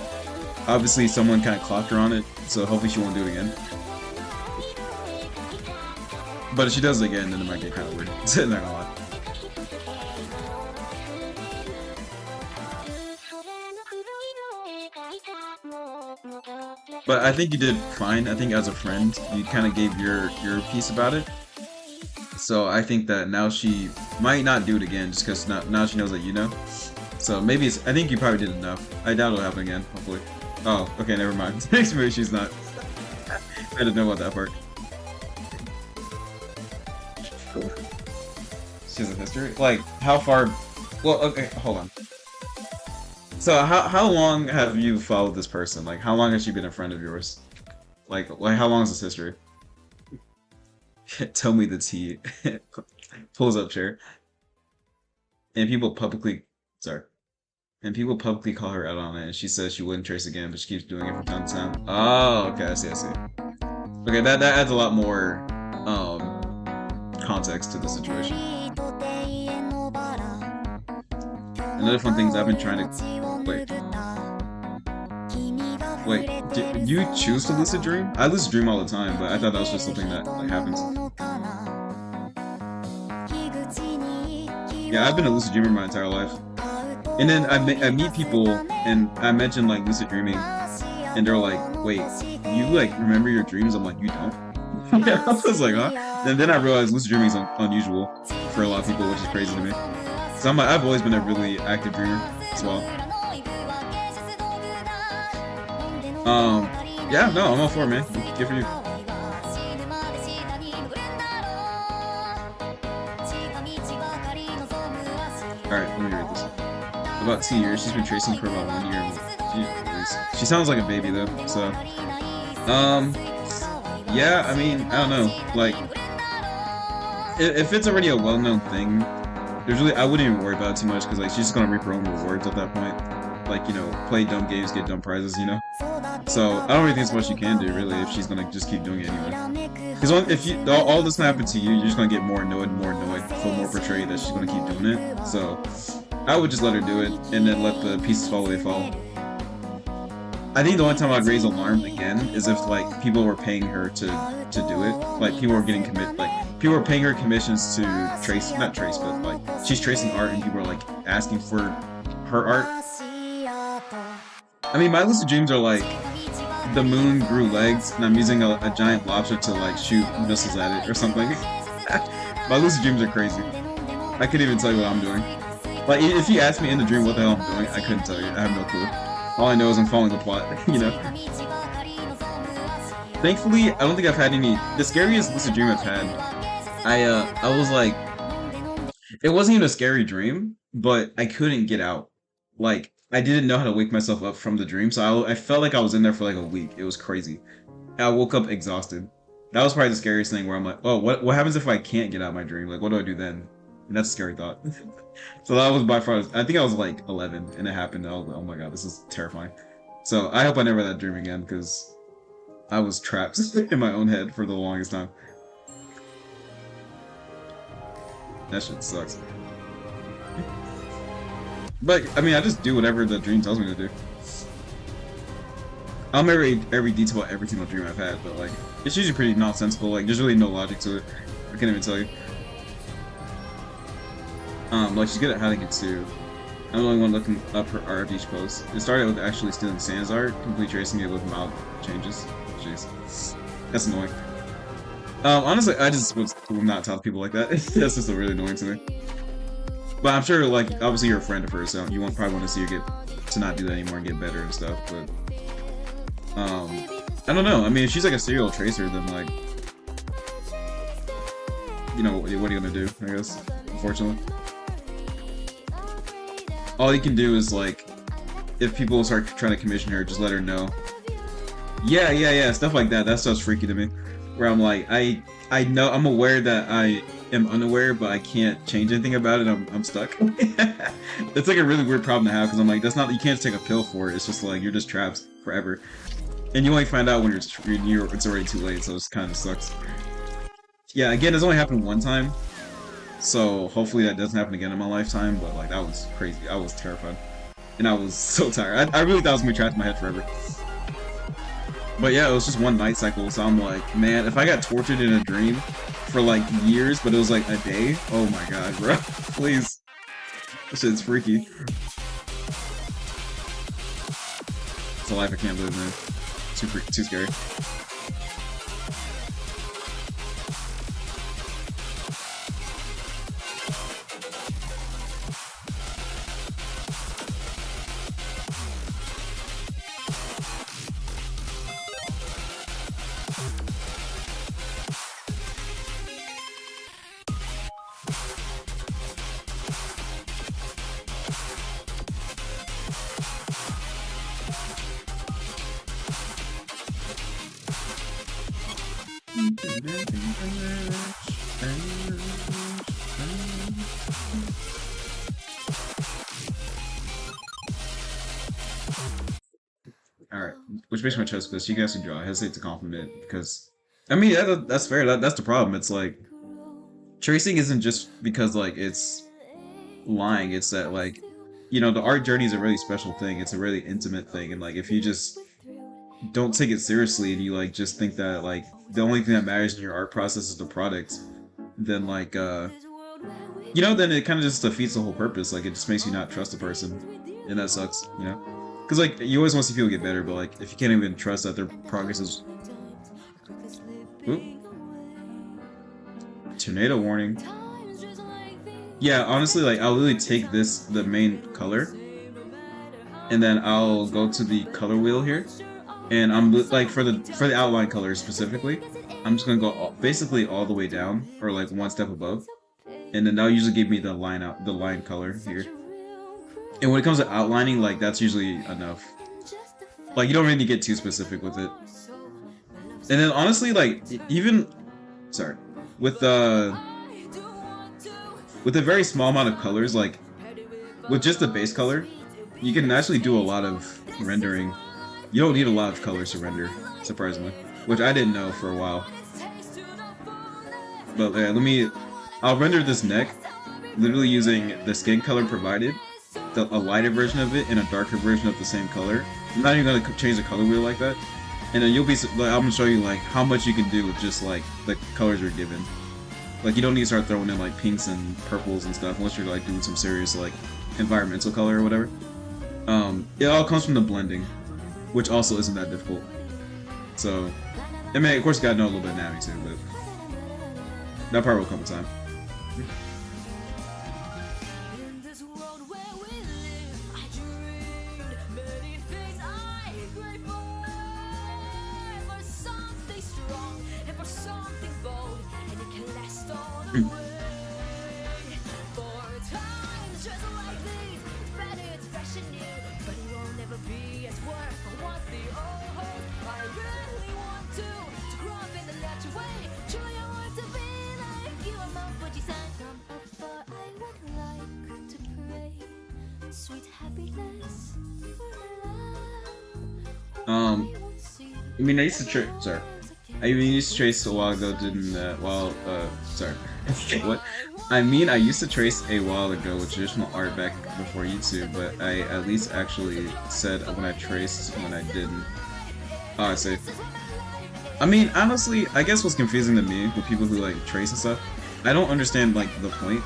obviously someone kind of clocked her on it, so hopefully she won't do it again. But if she does it again, then it might get kind of weird. Not gonna lie. But I think you did fine. I think as a friend, you kind of gave your piece about it. So I think that now she might not do it again just because now she knows that you know. So maybe I think you probably did enough. I doubt it'll happen again, hopefully. Oh, okay, never mind. Maybe she's not. I didn't know about that part. Cool. She has a history? Like, how far... Well, okay, hold on. So how long have you followed this person? Like, how long has she been a friend of yours? Like how long is this history? Tell me the tea. Pulls up chair. And people publicly call her out on it, and she says she wouldn't trace again, but she keeps doing it from time to time. Oh, okay, I see. Okay, that adds a lot more context to the situation. And another fun thing is I've been trying to wait. Did you choose to lucid dream? I lucid dream all the time, but I thought that was just something that like happens. Yeah, I've been a lucid dreamer my entire life. And then I meet people and I mention like lucid dreaming, and they're like, "Wait, you like remember your dreams?" I'm like, "You don't." Yeah, I was like, "Huh?" And then I realized lucid dreaming is unusual for a lot of people, which is crazy to me. So I've always been a really active dreamer as well. Yeah, no, I'm all for it, man. Good for you. Alright, let me read this. About 2 years, she's been tracing for about 1 year. She sounds like a baby though, so yeah, I mean, I don't know, like if it's already a well-known thing, there's really, I wouldn't even worry about it too much, because like she's just gonna reap her own rewards at that point. Like, you know, play dumb games, get dumb prizes, you know? So I don't really think there's much you can do really if she's gonna just keep doing it anyway. Because if you all this can happen to you, you're just gonna get more annoyed, feel more portrayed that she's gonna keep doing it. So I would just let her do it and then let the pieces fall where they fall. I think the only time I'd raise alarm again is if like people were paying her to do it. Like people were getting people were paying her commissions to trace, not trace, but like she's tracing art and people are like asking for her art. I mean, my lucid dreams are like the moon grew legs and I'm using a giant lobster to like shoot missiles at it or something. My lucid dreams are crazy. I couldn't even tell you what I'm doing. Like if you asked me in the dream what the hell I'm doing, I couldn't tell you. I have no clue. All I know is I'm following the plot, you know? Thankfully, I don't think I've had any... The scariest lucid dream I've had, I was like... It wasn't even a scary dream, but I couldn't get out. Like, I didn't know how to wake myself up from the dream, so I felt like I was in there for like a week. It was crazy. I woke up exhausted. That was probably the scariest thing, where I'm like, oh, what happens if I can't get out of my dream? Like, what do I do then? And that's a scary thought. So that was by far, I think I was like 11 and it happened. I was like, oh my god, this is terrifying. So I hope I never have that dream again, because I was trapped in my own head for the longest time. That shit sucks. But, I mean, I just do whatever the dream tells me to do. I don't remember every detail about every single dream I've had, but like, it's usually pretty nonsensical. Like, there's really no logic to it. I can't even tell you. Like she's good at hiding it too. I'm the only one looking up her art each post. It started with actually stealing Sans art, completely tracing it with mild changes. Jeez. That's annoying. Honestly, I just will not talk to people like that. That's just really annoying to me. But I'm sure, like, obviously you're a friend of hers, so you probably want to see her to not do that anymore and get better and stuff, but... I don't know. I mean, if she's like a serial tracer, then like... You know, what are you gonna do, I guess? Unfortunately. All you can do is like, if people start trying to commission her, just let her know. Yeah, stuff like that. That stuff's freaky to me. Where I'm like, I know, I'm aware that I am unaware, but I can't change anything about it. I'm stuck. It's like a really weird problem to have, because I'm like, that's not, you can't take a pill for it. It's just like, you're just trapped forever. And you only find out when it's already too late, so it kind of sucks. Yeah, again, it's only happened one time. So hopefully that doesn't happen again in my lifetime, but like that was crazy. I was terrified. And I was so tired. I really thought I was gonna be trapped in my head forever. But yeah, it was just one night cycle, so I'm like, man, if I got tortured in a dream for like years, but it was like a day, oh my god, bro. Please. This shit's freaky. It's a life I can't live, man. Too scary. Alright, which makes my chest because you guys can draw. I hesitate to compliment because, I mean, that's fair. That's the problem. It's like, tracing isn't just because like it's lying. It's that like, you know, the art journey is a really special thing. It's a really intimate thing, and like if you just don't take it seriously and you like just think that like the only thing that matters in your art process is the product, then like you know, then it kind of just defeats the whole purpose. Like it just makes you not trust the person, and that sucks, you know. Because like you always want to see people get better, but like if you can't even trust that their progress is. Oop. Tornado warning. Yeah, honestly, like I'll really take the main color, and then I'll go to the color wheel here, and I'm like for the outline color specifically, I'm just gonna go basically all the way down or like one step above, and then that'll usually give me the line color here. And when it comes to outlining, like that's usually enough. Like you don't really need to get too specific with it. And then honestly, like even with a very small amount of colors, like with just the base color, you can actually do a lot of rendering. You don't need a lot of colors to render, surprisingly, which I didn't know for a while. But yeah, I'll render this neck literally using the skin color provided, a lighter version of it and a darker version of the same color. I'm not even gonna change the color wheel like that. And then I'm gonna show you like how much you can do with just like the colors you're given. Like you don't need to start throwing in like pinks and purples and stuff unless you're like doing some serious like environmental color or whatever. It all comes from the blending, which also isn't that difficult. So, I mean, of course you gotta know a little bit of anatomy too, but that part will come with time. I mean, I used to trace a while ago, what? I mean, I used to trace a while ago with traditional art back before YouTube, but I at least actually said when I traced, when I didn't. Oh, I see. I mean, honestly, I guess what's confusing to me with people who like trace and stuff, I don't understand like the point.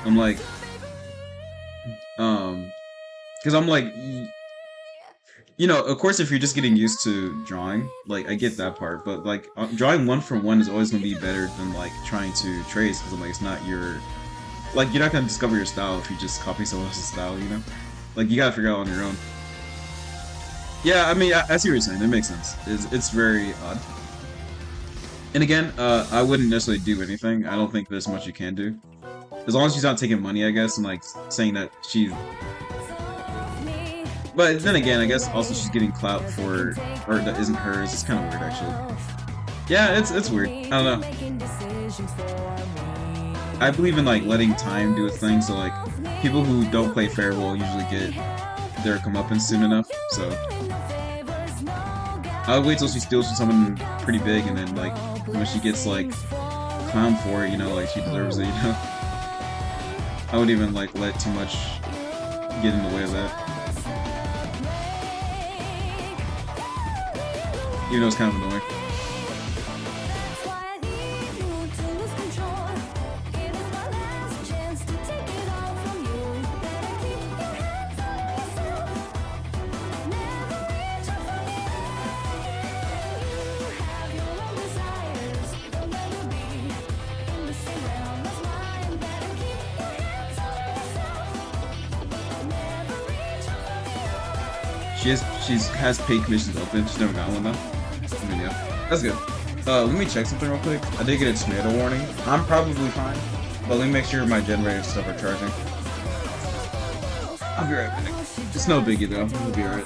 I'm like, because I'm like, you know, of course, if you're just getting used to drawing, like, I get that part, but, like, drawing one for one is always going to be better than, like, trying to trace, because, like, it's not your... Like, you're not going to discover your style if you just copy someone else's style, you know? Like, you gotta figure out on your own. Yeah, I mean, I see what you're saying, it makes sense. It's very odd. And again, I wouldn't necessarily do anything. I don't think there's much you can do. As long as she's not taking money, I guess, and, like, saying that she's... But then again, I guess also she's getting clout for art that isn't hers. It's kind of weird, actually. Yeah, it's weird. I don't know. I believe in like letting time do its thing. So like people who don't play fair will usually get their comeuppance soon enough. So I'll wait till she steals from someone pretty big, and then like when she gets like clowned for it, you know, like she deserves it. You know, I wouldn't even like let too much get in the way of that. Even though it's kind of annoying. She has paid commissions open. She's never got one though. I mean, yeah, that's good. Let me check something real quick. I did get a tomato warning. I'm probably fine, but let me make sure my generator stuff are charging. I'll be right back. It's no biggie though. We'll be alright.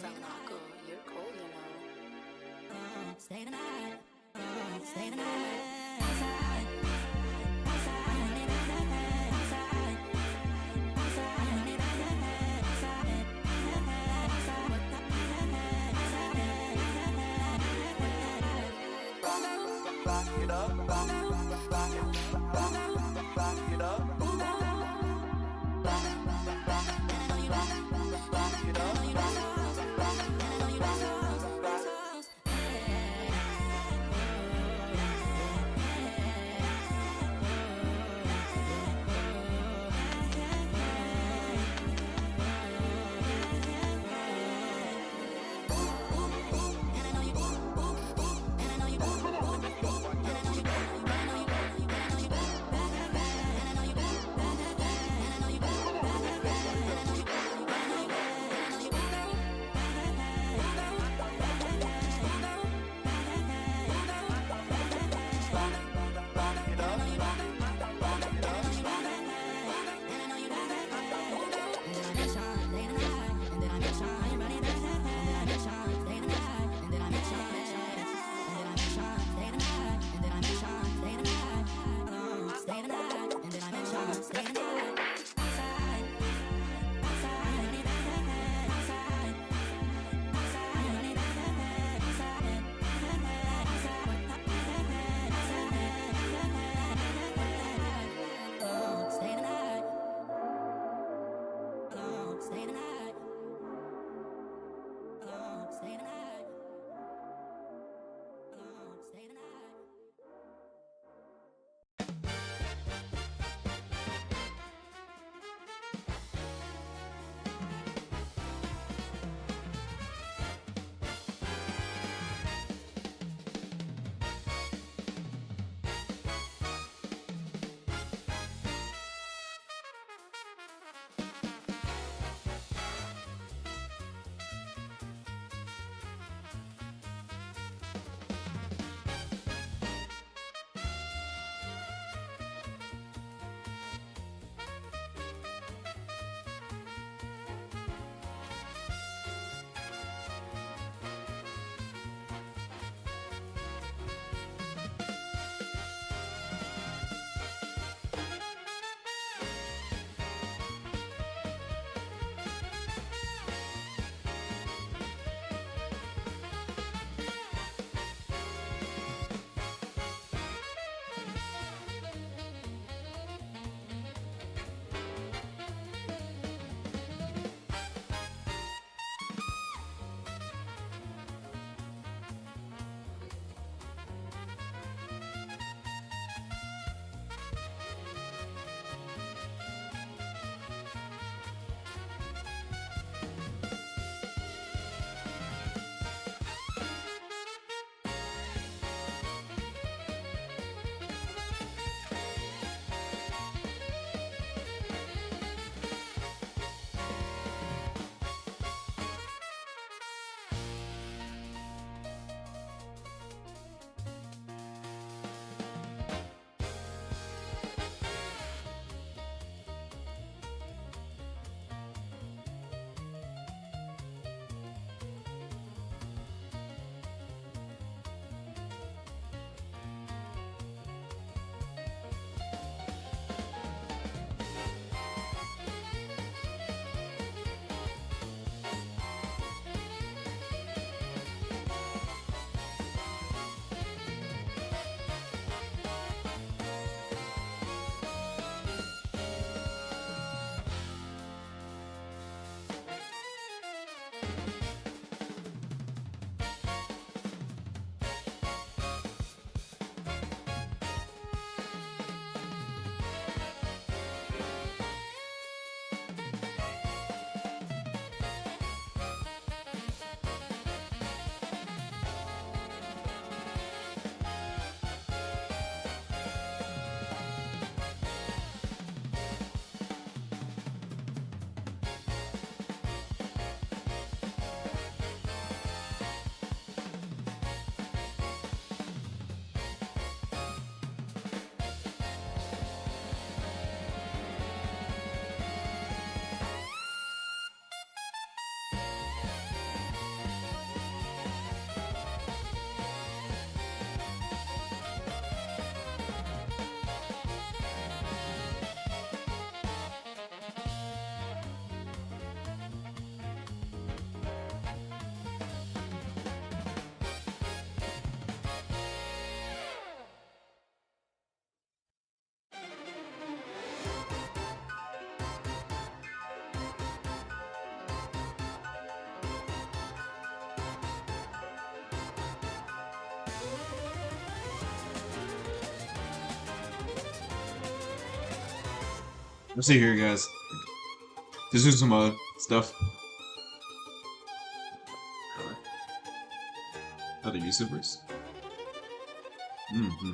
Sanako, you're cool, you know. Stay the night. Stay the night. Outside. Back it up, back it up, back it up, back it up. Let's see here, guys. Let's do some stuff. Other YouTubers. Mm-hmm.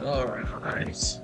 Alright.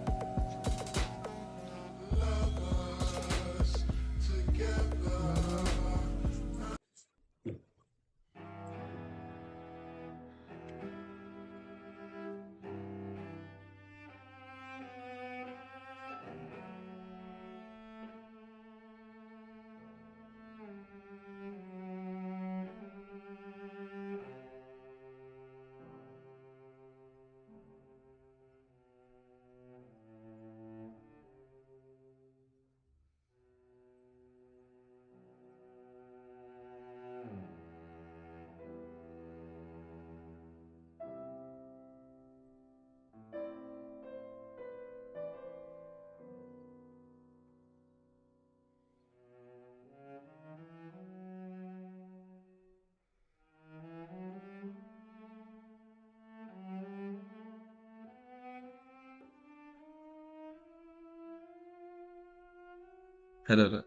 Head at it.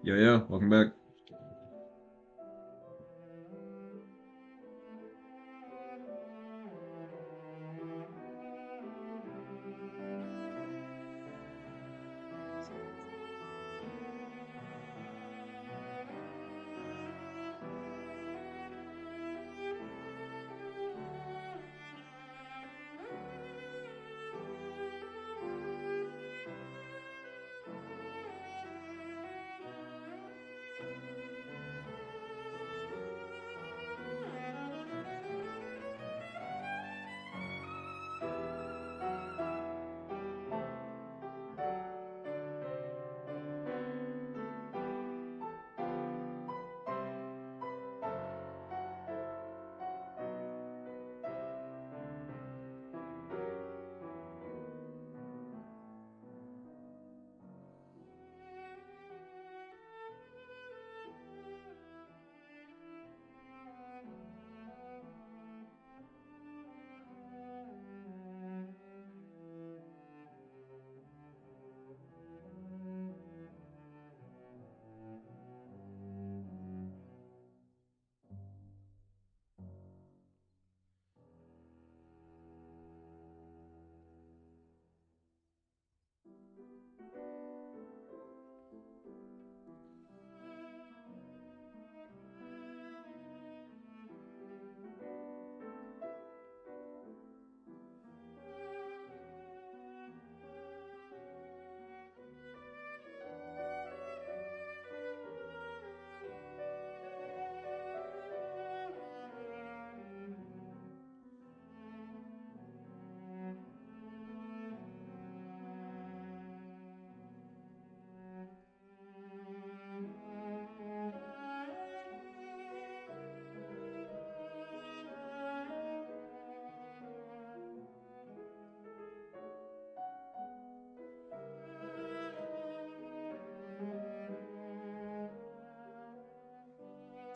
Yo, welcome back.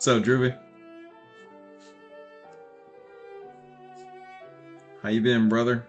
What's up, Drewby? How you been, brother?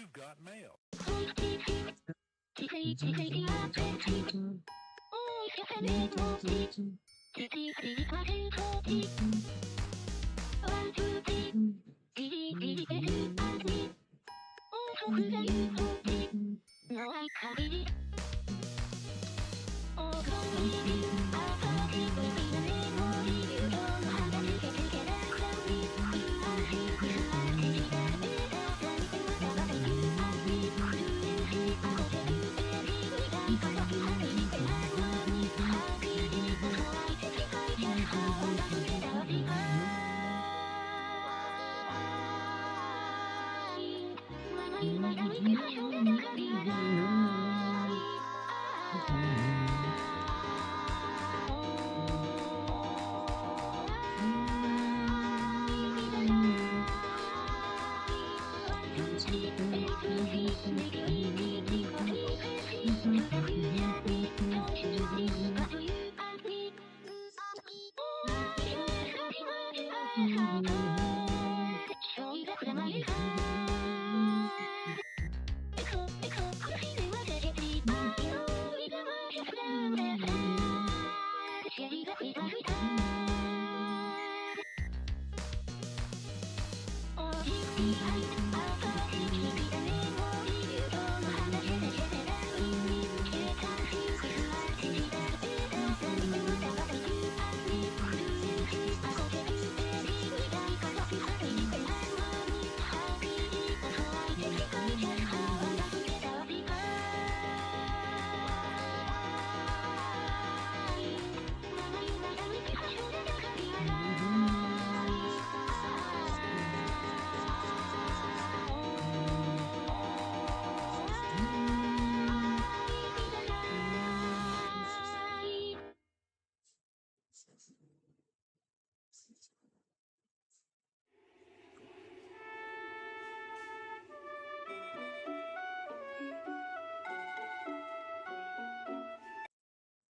You've got mail.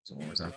So one more time.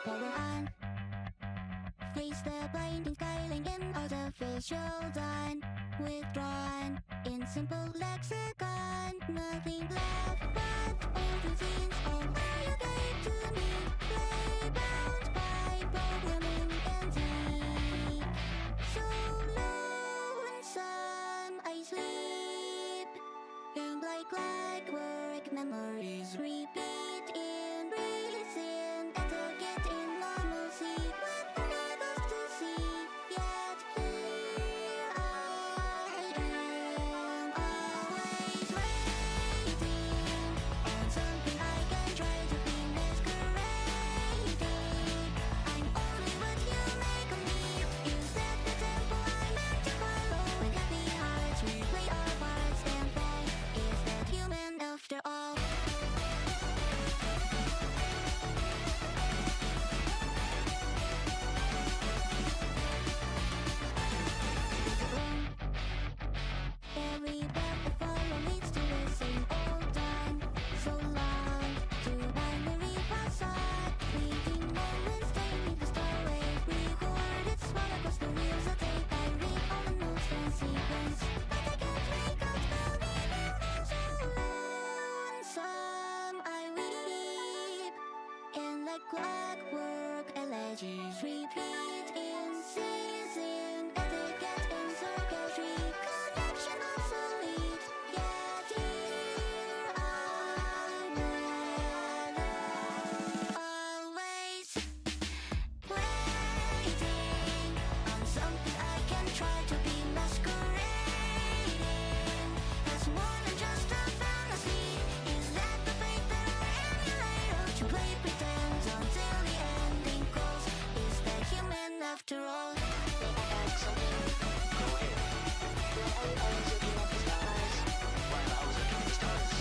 Power on. Face the blinding skyline in artificial dawn. Withdrawn in simple lexicon. Nothing left but old routines. All you gave to me. Play bound by ask something? Go ahead. Well, I was looking at the stars. While I was looking at the stars.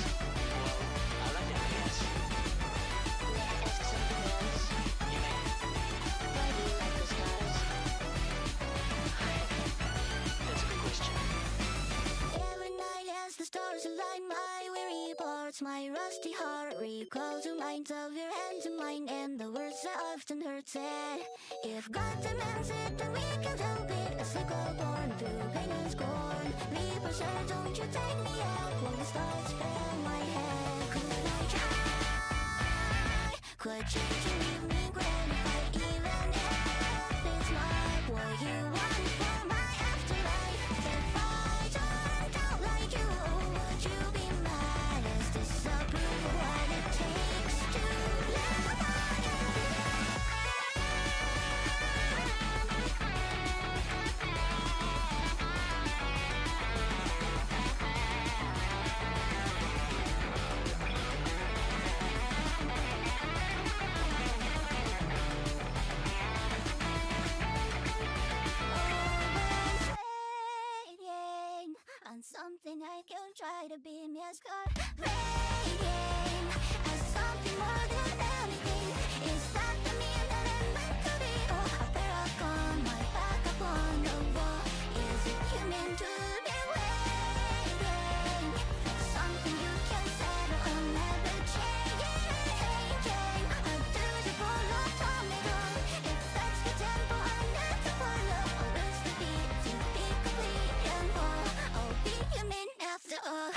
Well, I like that, I guess. May I ask something else? You may. Why do you like the stars? That's a good question. Every night as the stars align, my weary parts, my rusty heart recalls the lines of your hands in mine, and the words I often heard said, if God demands it, then we can't help it. A sickle born through pain and scorn. Reaper said, don't you take me out when the stars fill my head. Could I try? Could change and leave me gratified, even if it's not what you want for my afterlife. If I turned out like you, would you be mad? Is this a proof of what it takes to live on your waiting on something I can try to be me as God. Waiting on something more than anything. Is that the mean that I'm meant to be? Oh, a paragon, my back upon the wall. Is it human to be waiting for something you can settle on, never changing? A dutiful automaton. If that's the tempo I'm meant to follow, or is the beat to be complete and whole? I'll be human after all.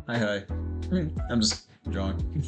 Hi. I'm just drawing.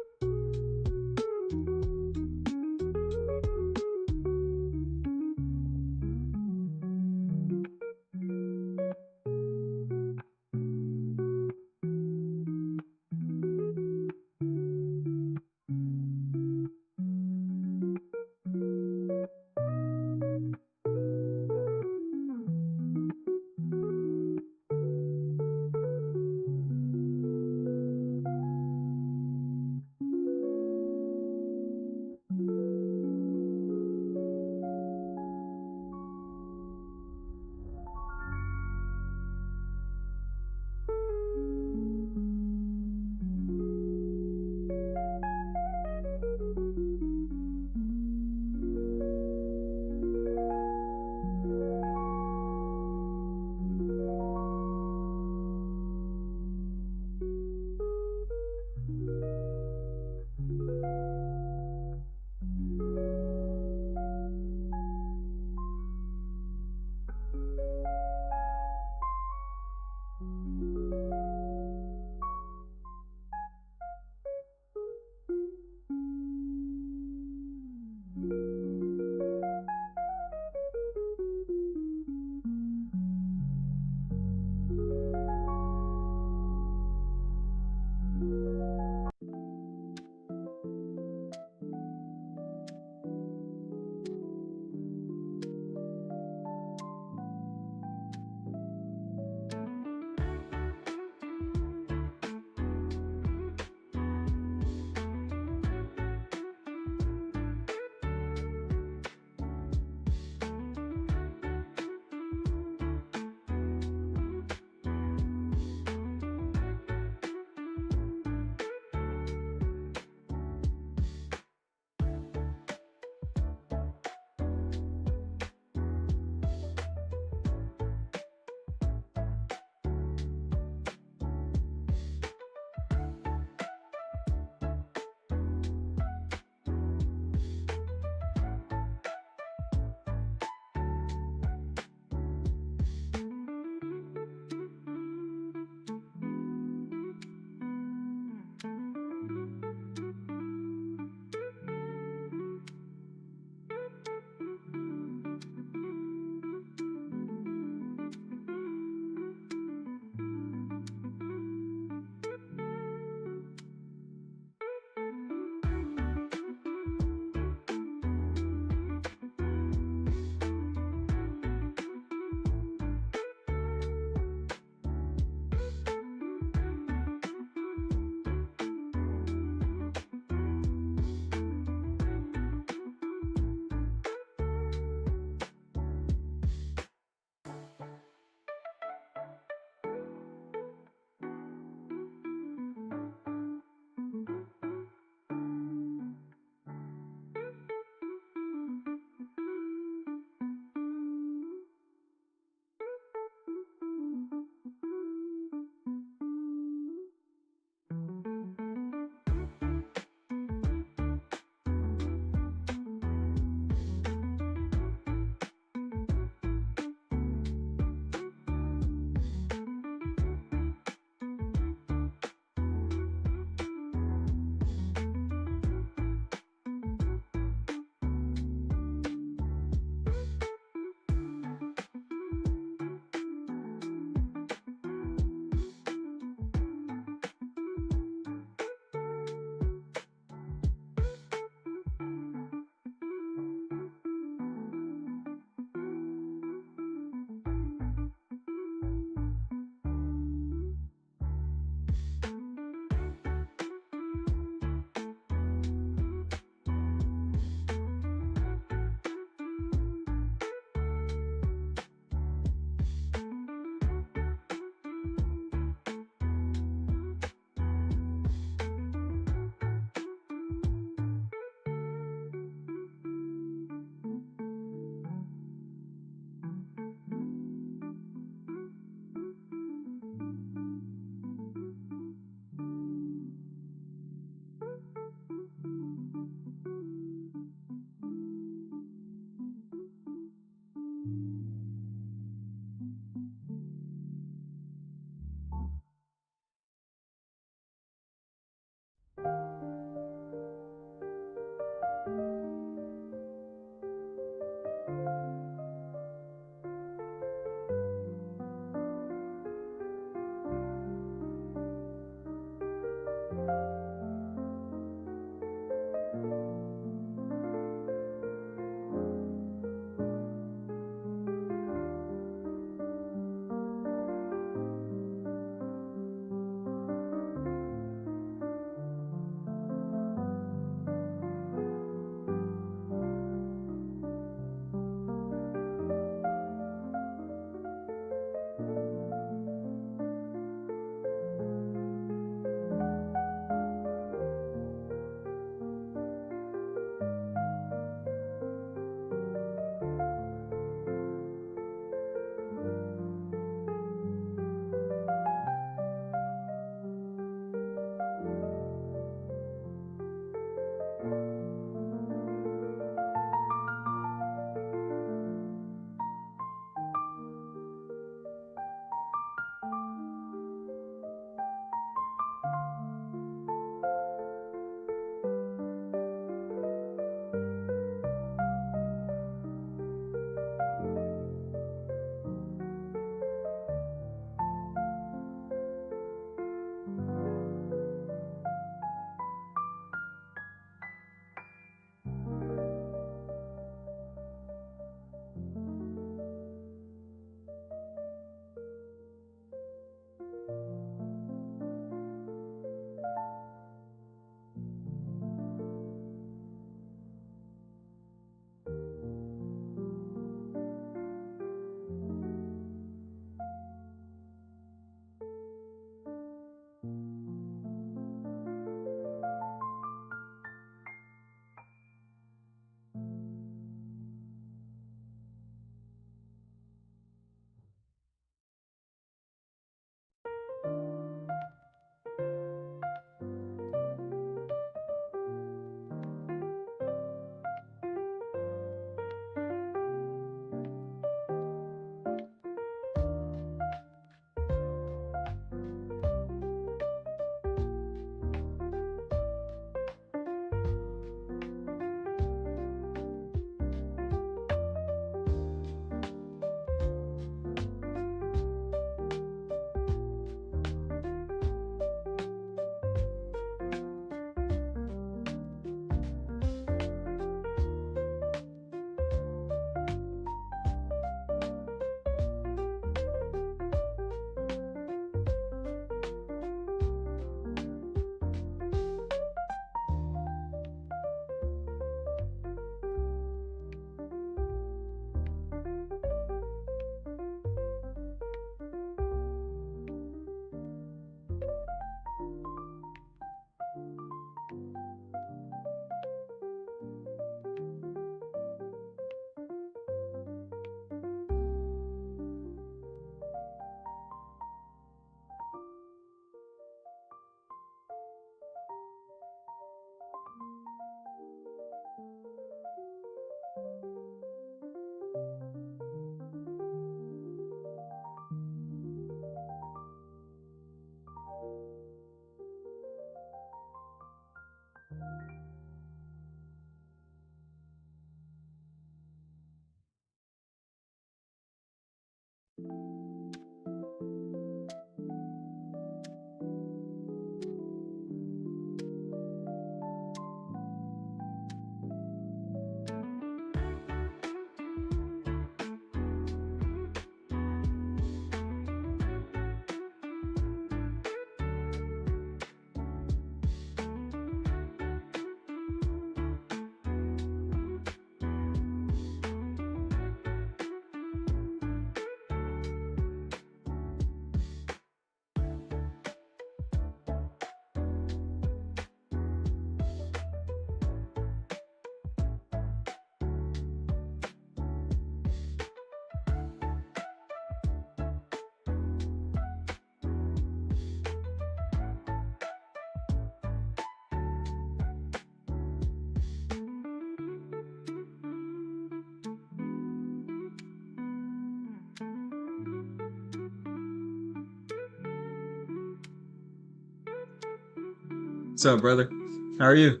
What's up, brother? How are you?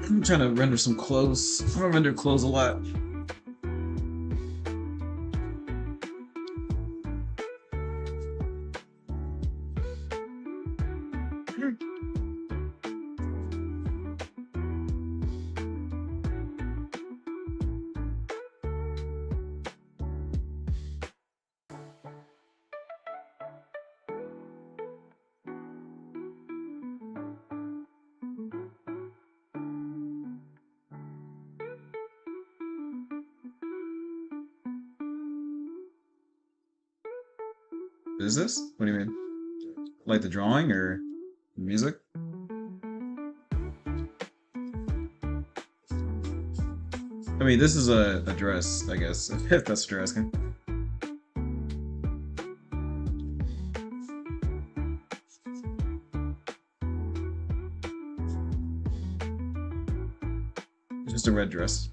I'm trying to render some clothes. I'm gonna render clothes a lot. Is this? What do you mean? Like the drawing or music? I mean, this is a dress, I guess, if that's what you're asking. It's just a red dress.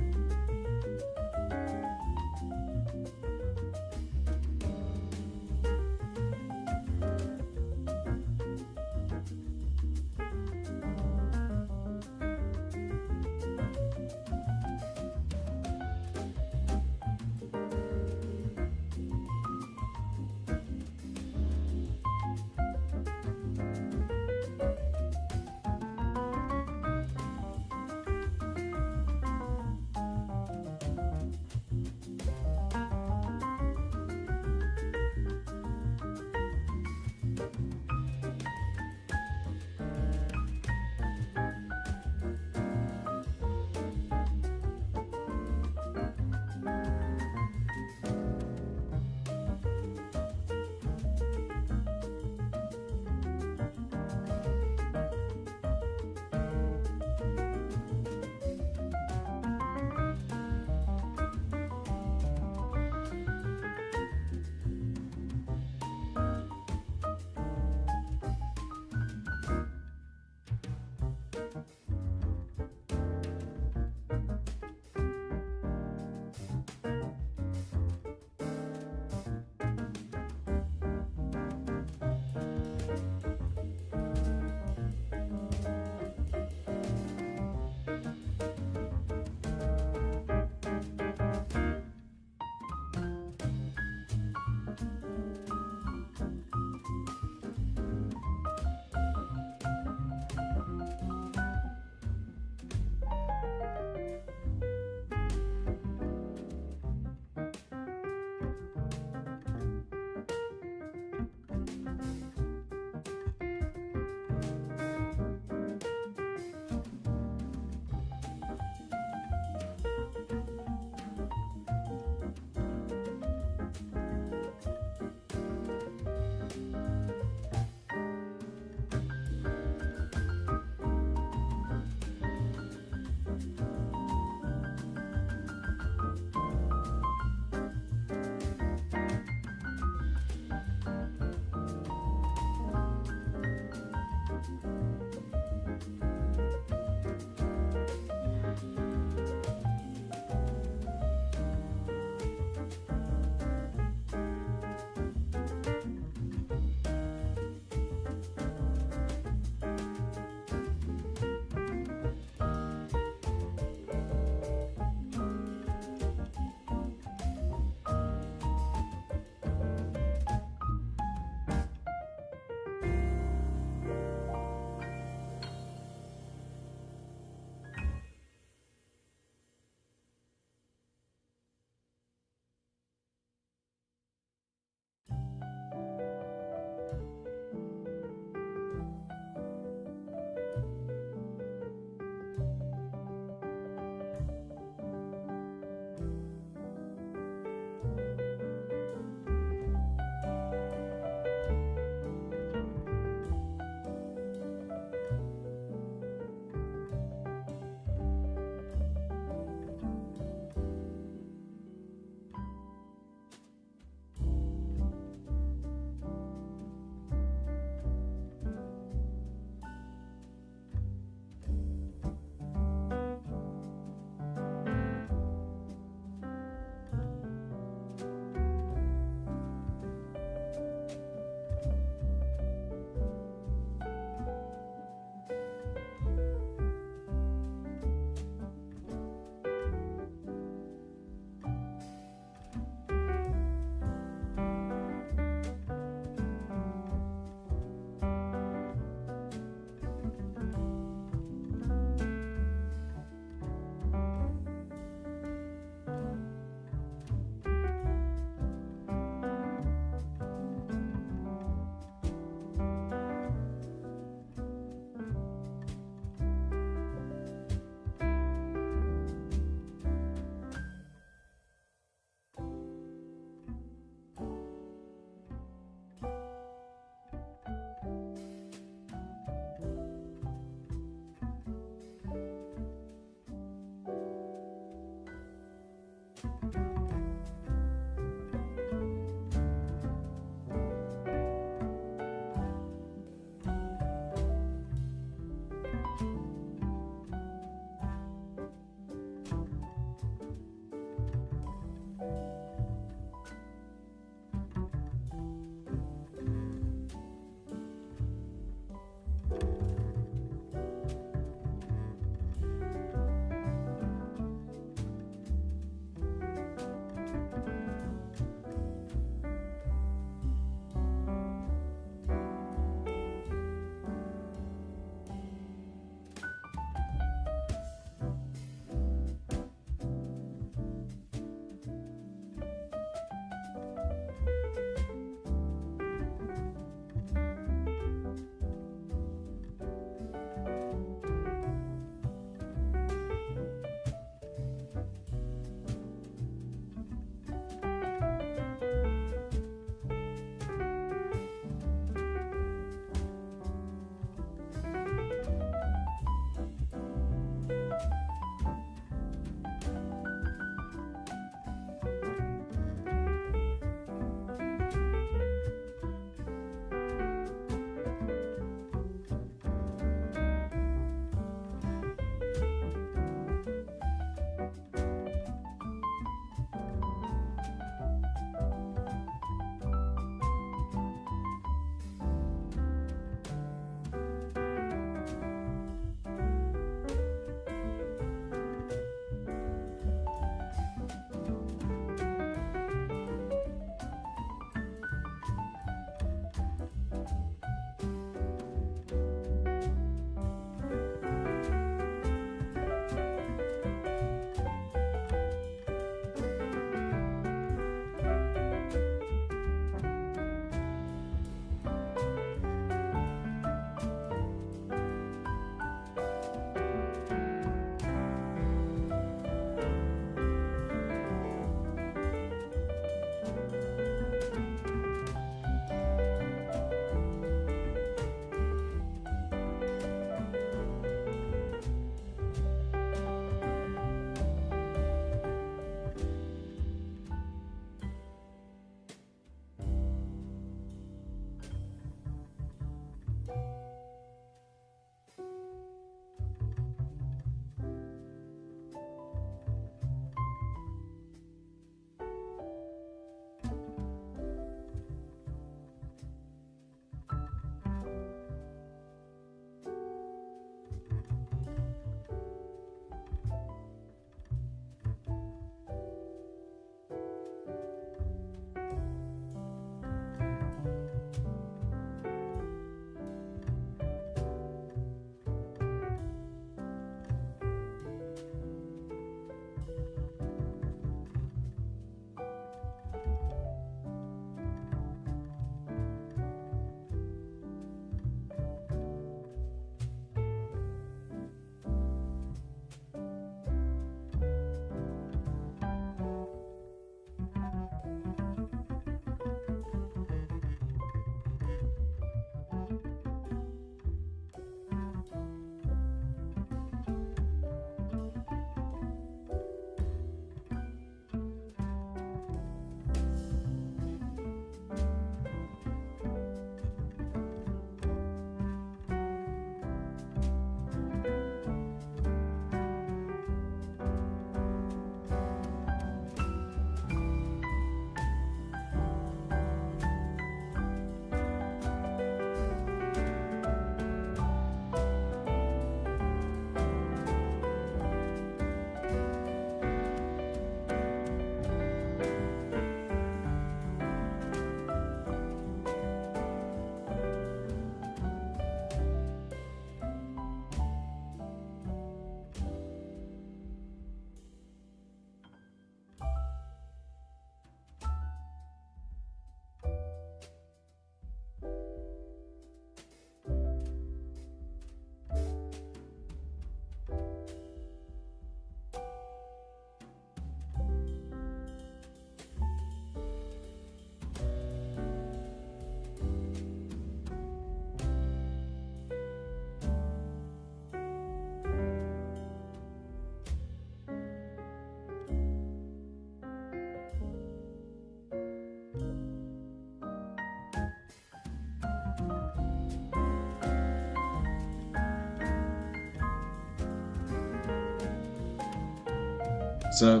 So,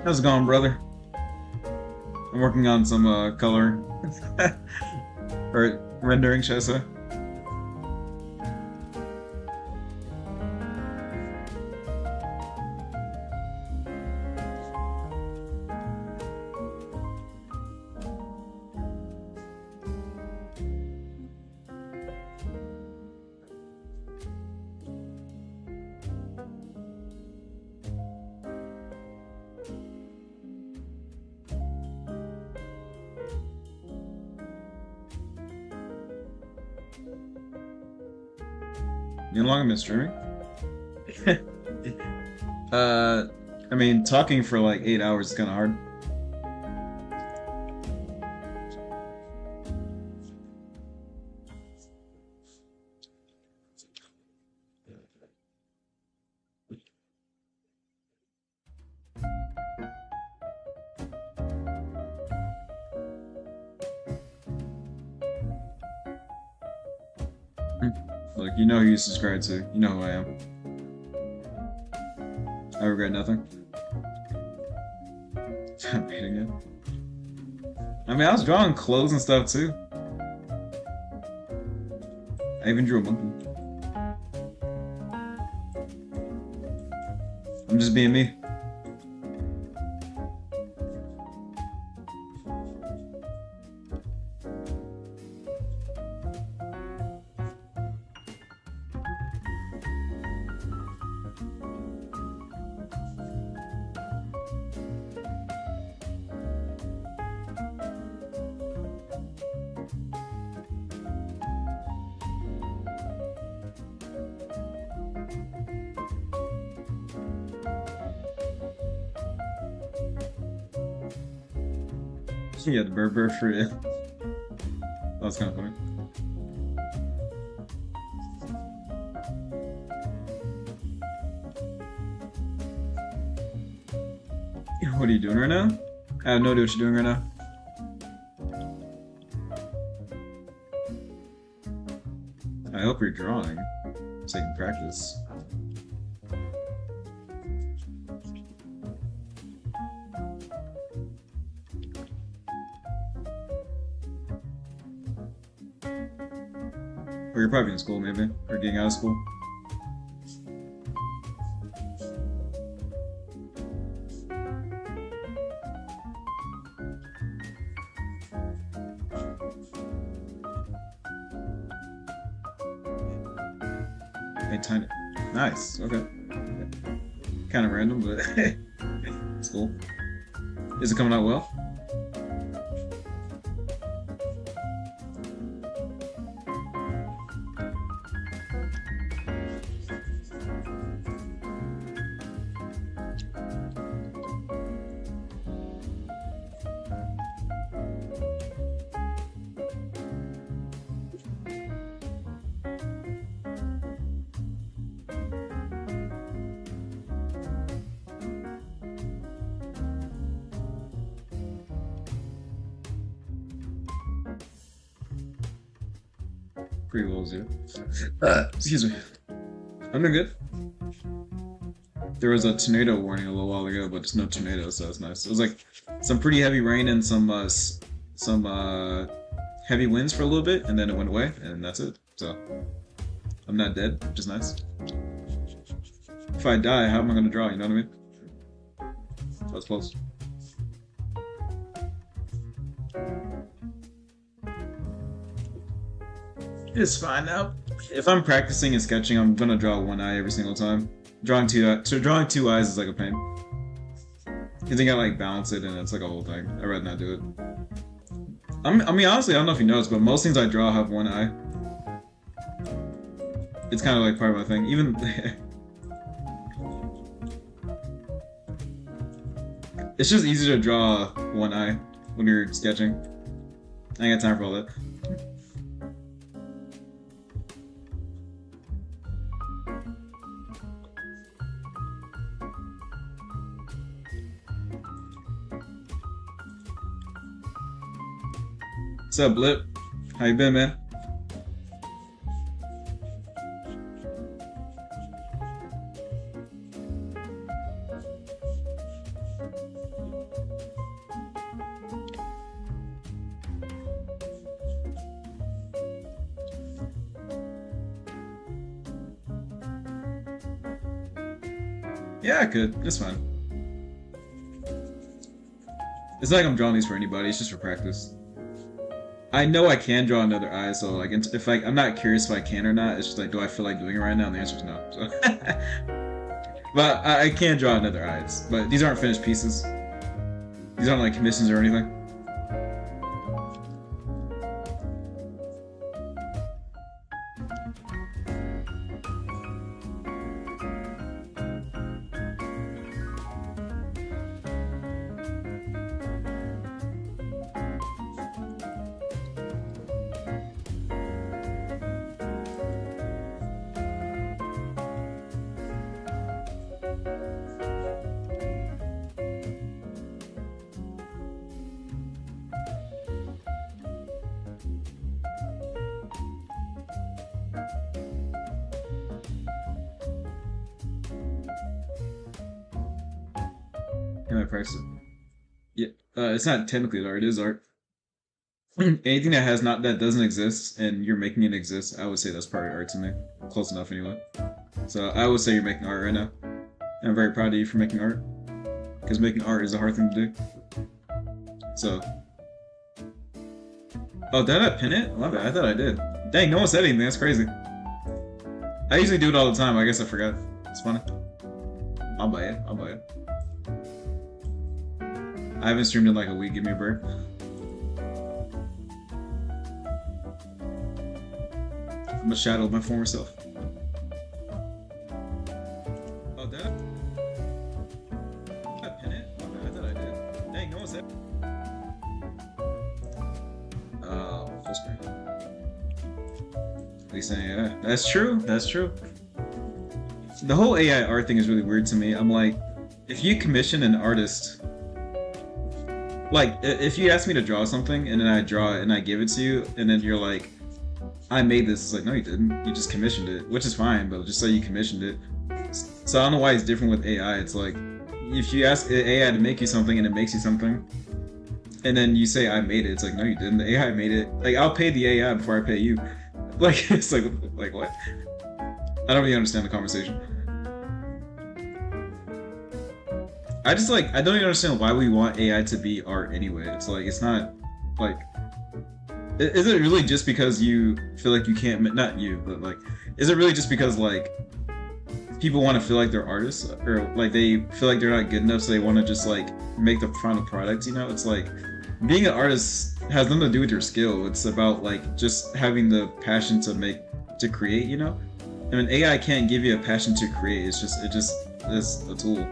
how's it going, brother? I'm working on some color or rendering, should I say? You no longer been streaming? I mean, talking for like 8 hours is kind of hard. Look, you know who you subscribe to. You know who I am. I regret nothing. I'm reading it. I mean, I was drawing clothes and stuff too. I even drew a monkey. I'm just being me. Yeah, the bird for it. That was kind of funny. What are you doing right now? I have no idea what you're doing right now. I hope you're drawing, so you can practice. Or you're probably in school, maybe, or getting out of school. Hey, tiny. Nice. Okay. Kind of random, but it's cool. Is it coming out well? Pretty well, yeah. Excuse me. I'm doing good. There was a tornado warning a little while ago, but there's no tornado, so that's nice. It was like some pretty heavy rain and some heavy winds for a little bit, and then it went away, and that's it. So I'm not dead, which is nice. If I die, how am I gonna draw? You know what I mean? That's close. It's fine now. If I'm practicing and sketching, I'm gonna draw one eye every single time. Drawing two eyes is like a pain. You think I like balance it, and it's like a whole thing. I'd rather not do it. I mean, honestly, I don't know if you noticed, but most things I draw have one eye. It's kind of like part of my thing. Even it's just easier to draw one eye when you're sketching. I ain't got time for all that. What's up, Blip? How you been, man? Yeah, I could. It's fine. It's not like I'm drawing these for anybody. It's just for practice. I know I can draw another eye, so like if I'm not curious if I can or not. It's just like, do I feel like doing it right now? And the answer is no. So. But I can draw another eyes. But these aren't finished pieces. These aren't like commissions or anything. Can I practice it? Yeah, it's not technically art. It is art. Anything that doesn't exist and you're making it exist, I would say that's probably art to me. Close enough anyway. So I would say you're making art right now. And I'm very proud of you for making art, because making art is a hard thing to do. So. Oh, did I pin it? My bad. I thought I did. Dang, no one said anything. That's crazy. I usually do it all the time. I guess I forgot. It's funny. I'll buy it. I'll buy it. I haven't streamed in like a week. Give me a break. I'm a shadow of my former self. Oh, did I pin it? My bad. I thought I did. Dang, no one said. Oh, full screen. What are you saying? Yeah, that's true. That's true. The whole AI art thing is really weird to me. I'm like, if you commission an artist, like, if you ask me to draw something and then I draw it and I give it to you, and then you're like, I made this. It's like, no, you didn't. You just commissioned it, which is fine, but just say you commissioned it. So I don't know why it's different with AI. It's like, if you ask AI to make you something and it makes you something, and then you say I made it, it's like, no, you didn't. The AI made it. Like, I'll pay the AI before I pay you. Like, it's like what? I don't really understand the conversation. I don't even understand why we want AI to be art anyway. It's like, it's not, like, is it really just because you feel like you can't, not you, but like, is it really just because like, people want to feel like they're artists, or like they feel like they're not good enough, so they want to just like make the final product, you know? It's like, being an artist has nothing to do with your skill. It's about like just having the passion to create, you know? I mean, AI can't give you a passion to create. It just is a tool.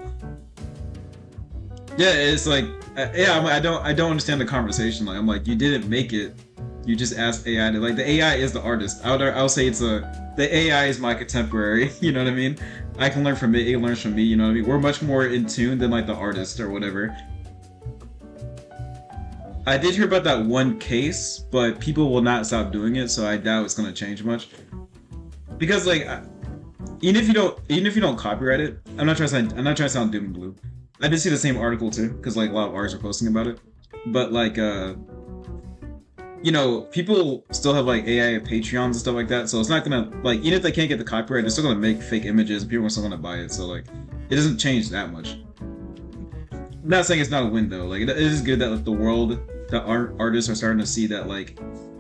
Yeah, it's like, I don't understand the conversation. Like, I'm like, you didn't make it. You just asked AI to, like, the AI is the artist. I'll say the AI is my contemporary. You know what I mean? I can learn from it. It learns from me. You know what I mean? We're much more in tune than like the artist or whatever. I did hear about that one case, but people will not stop doing it, so I doubt it's gonna change much. Because like, even if you don't copyright it, I'm not trying to sound doom and blue. I did see the same article too, because like a lot of artists are posting about it. But like, you know, people still have like AI Patreons and stuff like that, so it's not gonna, like, even if they can't get the copyright, they're still gonna make fake images and people are still gonna buy it. So like, it doesn't change that much. I'm not saying it's not a win though. Like, it is good that like the world, that artists are starting to see that like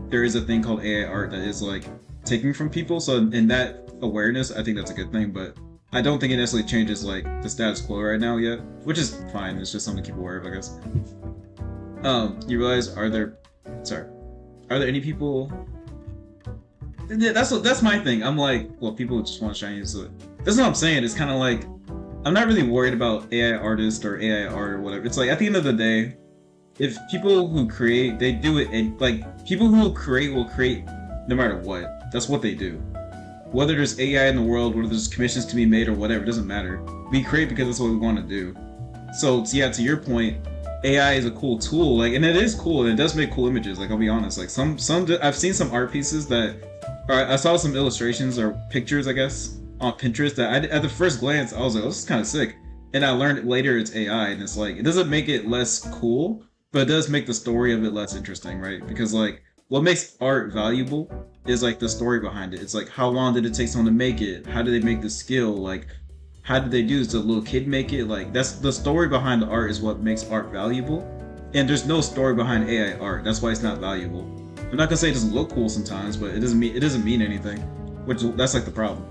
there is a thing called AI art that is like taking from people. So in that awareness, I think that's a good thing. But I don't think it necessarily changes like the status quo right now yet, which is fine. It's just something to keep aware of, I guess. You realize, are there any people? That's my thing. I'm like, well, people just want shiny, so that's what I'm saying. It's kind of like, I'm not really worried about AI artists or AI art or whatever. It's like, at the end of the day, if people who create, they do it, and like, people who will create no matter what. That's what they do. Whether there's AI in the world, whether there's commissions to be made or whatever, it doesn't matter. We create because that's what we want to do. So yeah, to your point, AI is a cool tool, like, and it is cool, and it does make cool images. Like, I'll be honest, like I've seen some art pieces that, or I saw some illustrations or pictures, I guess, on Pinterest that at the first glance I was like, oh, this is kind of sick, and I learned later it's AI, and it's like, it doesn't make it less cool, but it does make the story of it less interesting, right? Because like, what makes art valuable is like the story behind it. It's like, how long did it take someone to make it? How did they make the skill? Like, how did they do this? Did a little kid make it? Like, that's the story behind the art is what makes art valuable. And there's no story behind AI art. That's why it's not valuable. I'm not gonna say it doesn't look cool sometimes, but it doesn't mean anything. Which that's like the problem.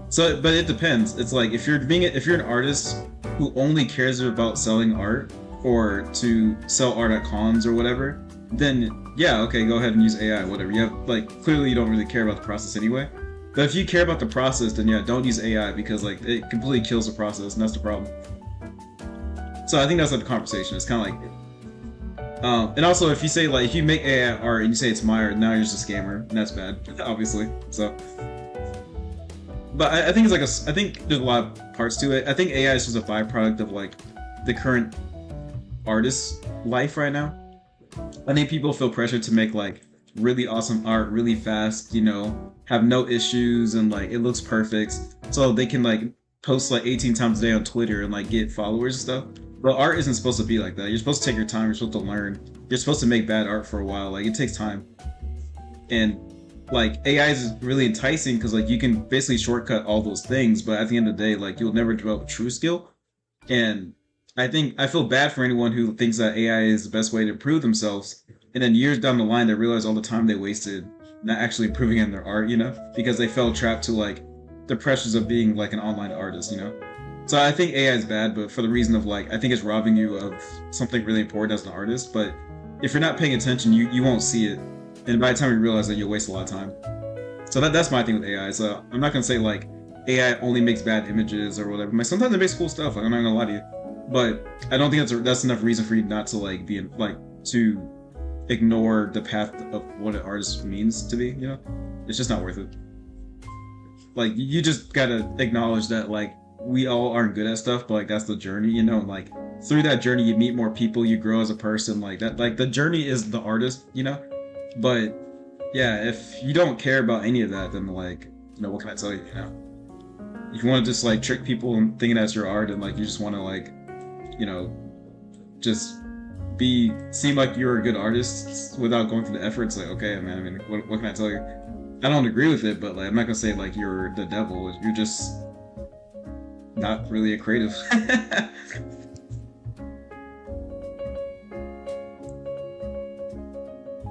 So, but it depends. It's like if you're an artist who only cares about selling art or to sell art at cons or whatever, then yeah, okay, go ahead and use AI, whatever. You have like clearly you don't really care about the process anyway. But if you care about the process, then yeah, don't use AI because like it completely kills the process, and that's the problem. So I think that's like the conversation. It's kind of like, and also if you say like if you make AI art and you say it's my art, now you're just a scammer, and that's bad, obviously. So. But I think it's like I think there's a lot of parts to it. I think AI is just a byproduct of like the current artist life right now. I think people feel pressure to make like really awesome art really fast, you know, have no issues and like it looks perfect. So they can like post like 18 times a day on Twitter and like get followers and stuff. But art isn't supposed to be like that. You're supposed to take your time, you're supposed to learn. You're supposed to make bad art for a while. Like it takes time. And like AI is really enticing because like you can basically shortcut all those things, but at the end of the day, like you'll never develop true skill. And I feel bad for anyone who thinks that AI is the best way to improve themselves, and then years down the line they realize all the time they wasted not actually improving in their art, you know, because they fell trapped to like the pressures of being like an online artist, you know. So I think AI is bad, but for the reason of like I think it's robbing you of something really important as an artist. But if you're not paying attention, you won't see it. And by the time you realize that, you'll waste a lot of time. So that's my thing with AI. So I'm not gonna say like AI only makes bad images or whatever. Like sometimes it makes cool stuff. Like I'm not gonna lie to you, but I don't think that's enough reason for you not to like be like to ignore the path of what an artist means to be. You know, it's just not worth it. Like you just gotta acknowledge that like we all aren't good at stuff, but like that's the journey. You know, like through that journey you meet more people, you grow as a person. Like that. Like the journey is the artist. You know. But yeah, if you don't care about any of that, then like, you know, what can I tell you, you know? If you want to just like trick people and thinking that's your art and like you just want to like, you know, just seem like you're a good artist without going through the effort, it's like, okay, man, I mean, what can I tell you? I don't agree with it, but like I'm not gonna say like you're the devil, you're just not really a creative.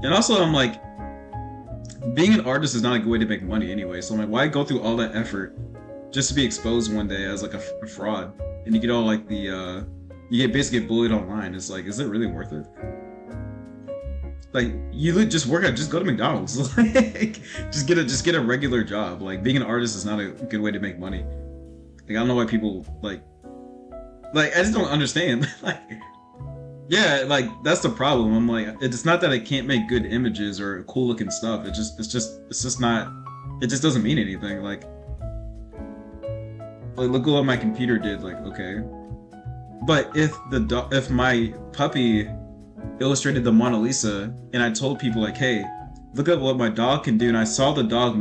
And also, I'm like, being an artist is not a good way to make money anyway. So I'm like, why go through all that effort just to be exposed one day as like a fraud? And you get all like you get basically bullied online. It's like, is it really worth it? Like, you just go to McDonald's. Like, just get a regular job. Like, being an artist is not a good way to make money. Like, I don't know why people like I just don't understand. Like. Yeah, like that's the problem. I'm like, it's not that I can't make good images or cool looking stuff. It's just not. It just doesn't mean anything. Like look at what my computer did. Like, okay, but if my puppy illustrated the Mona Lisa and I told people like, hey, look at what my dog can do, and I saw the dog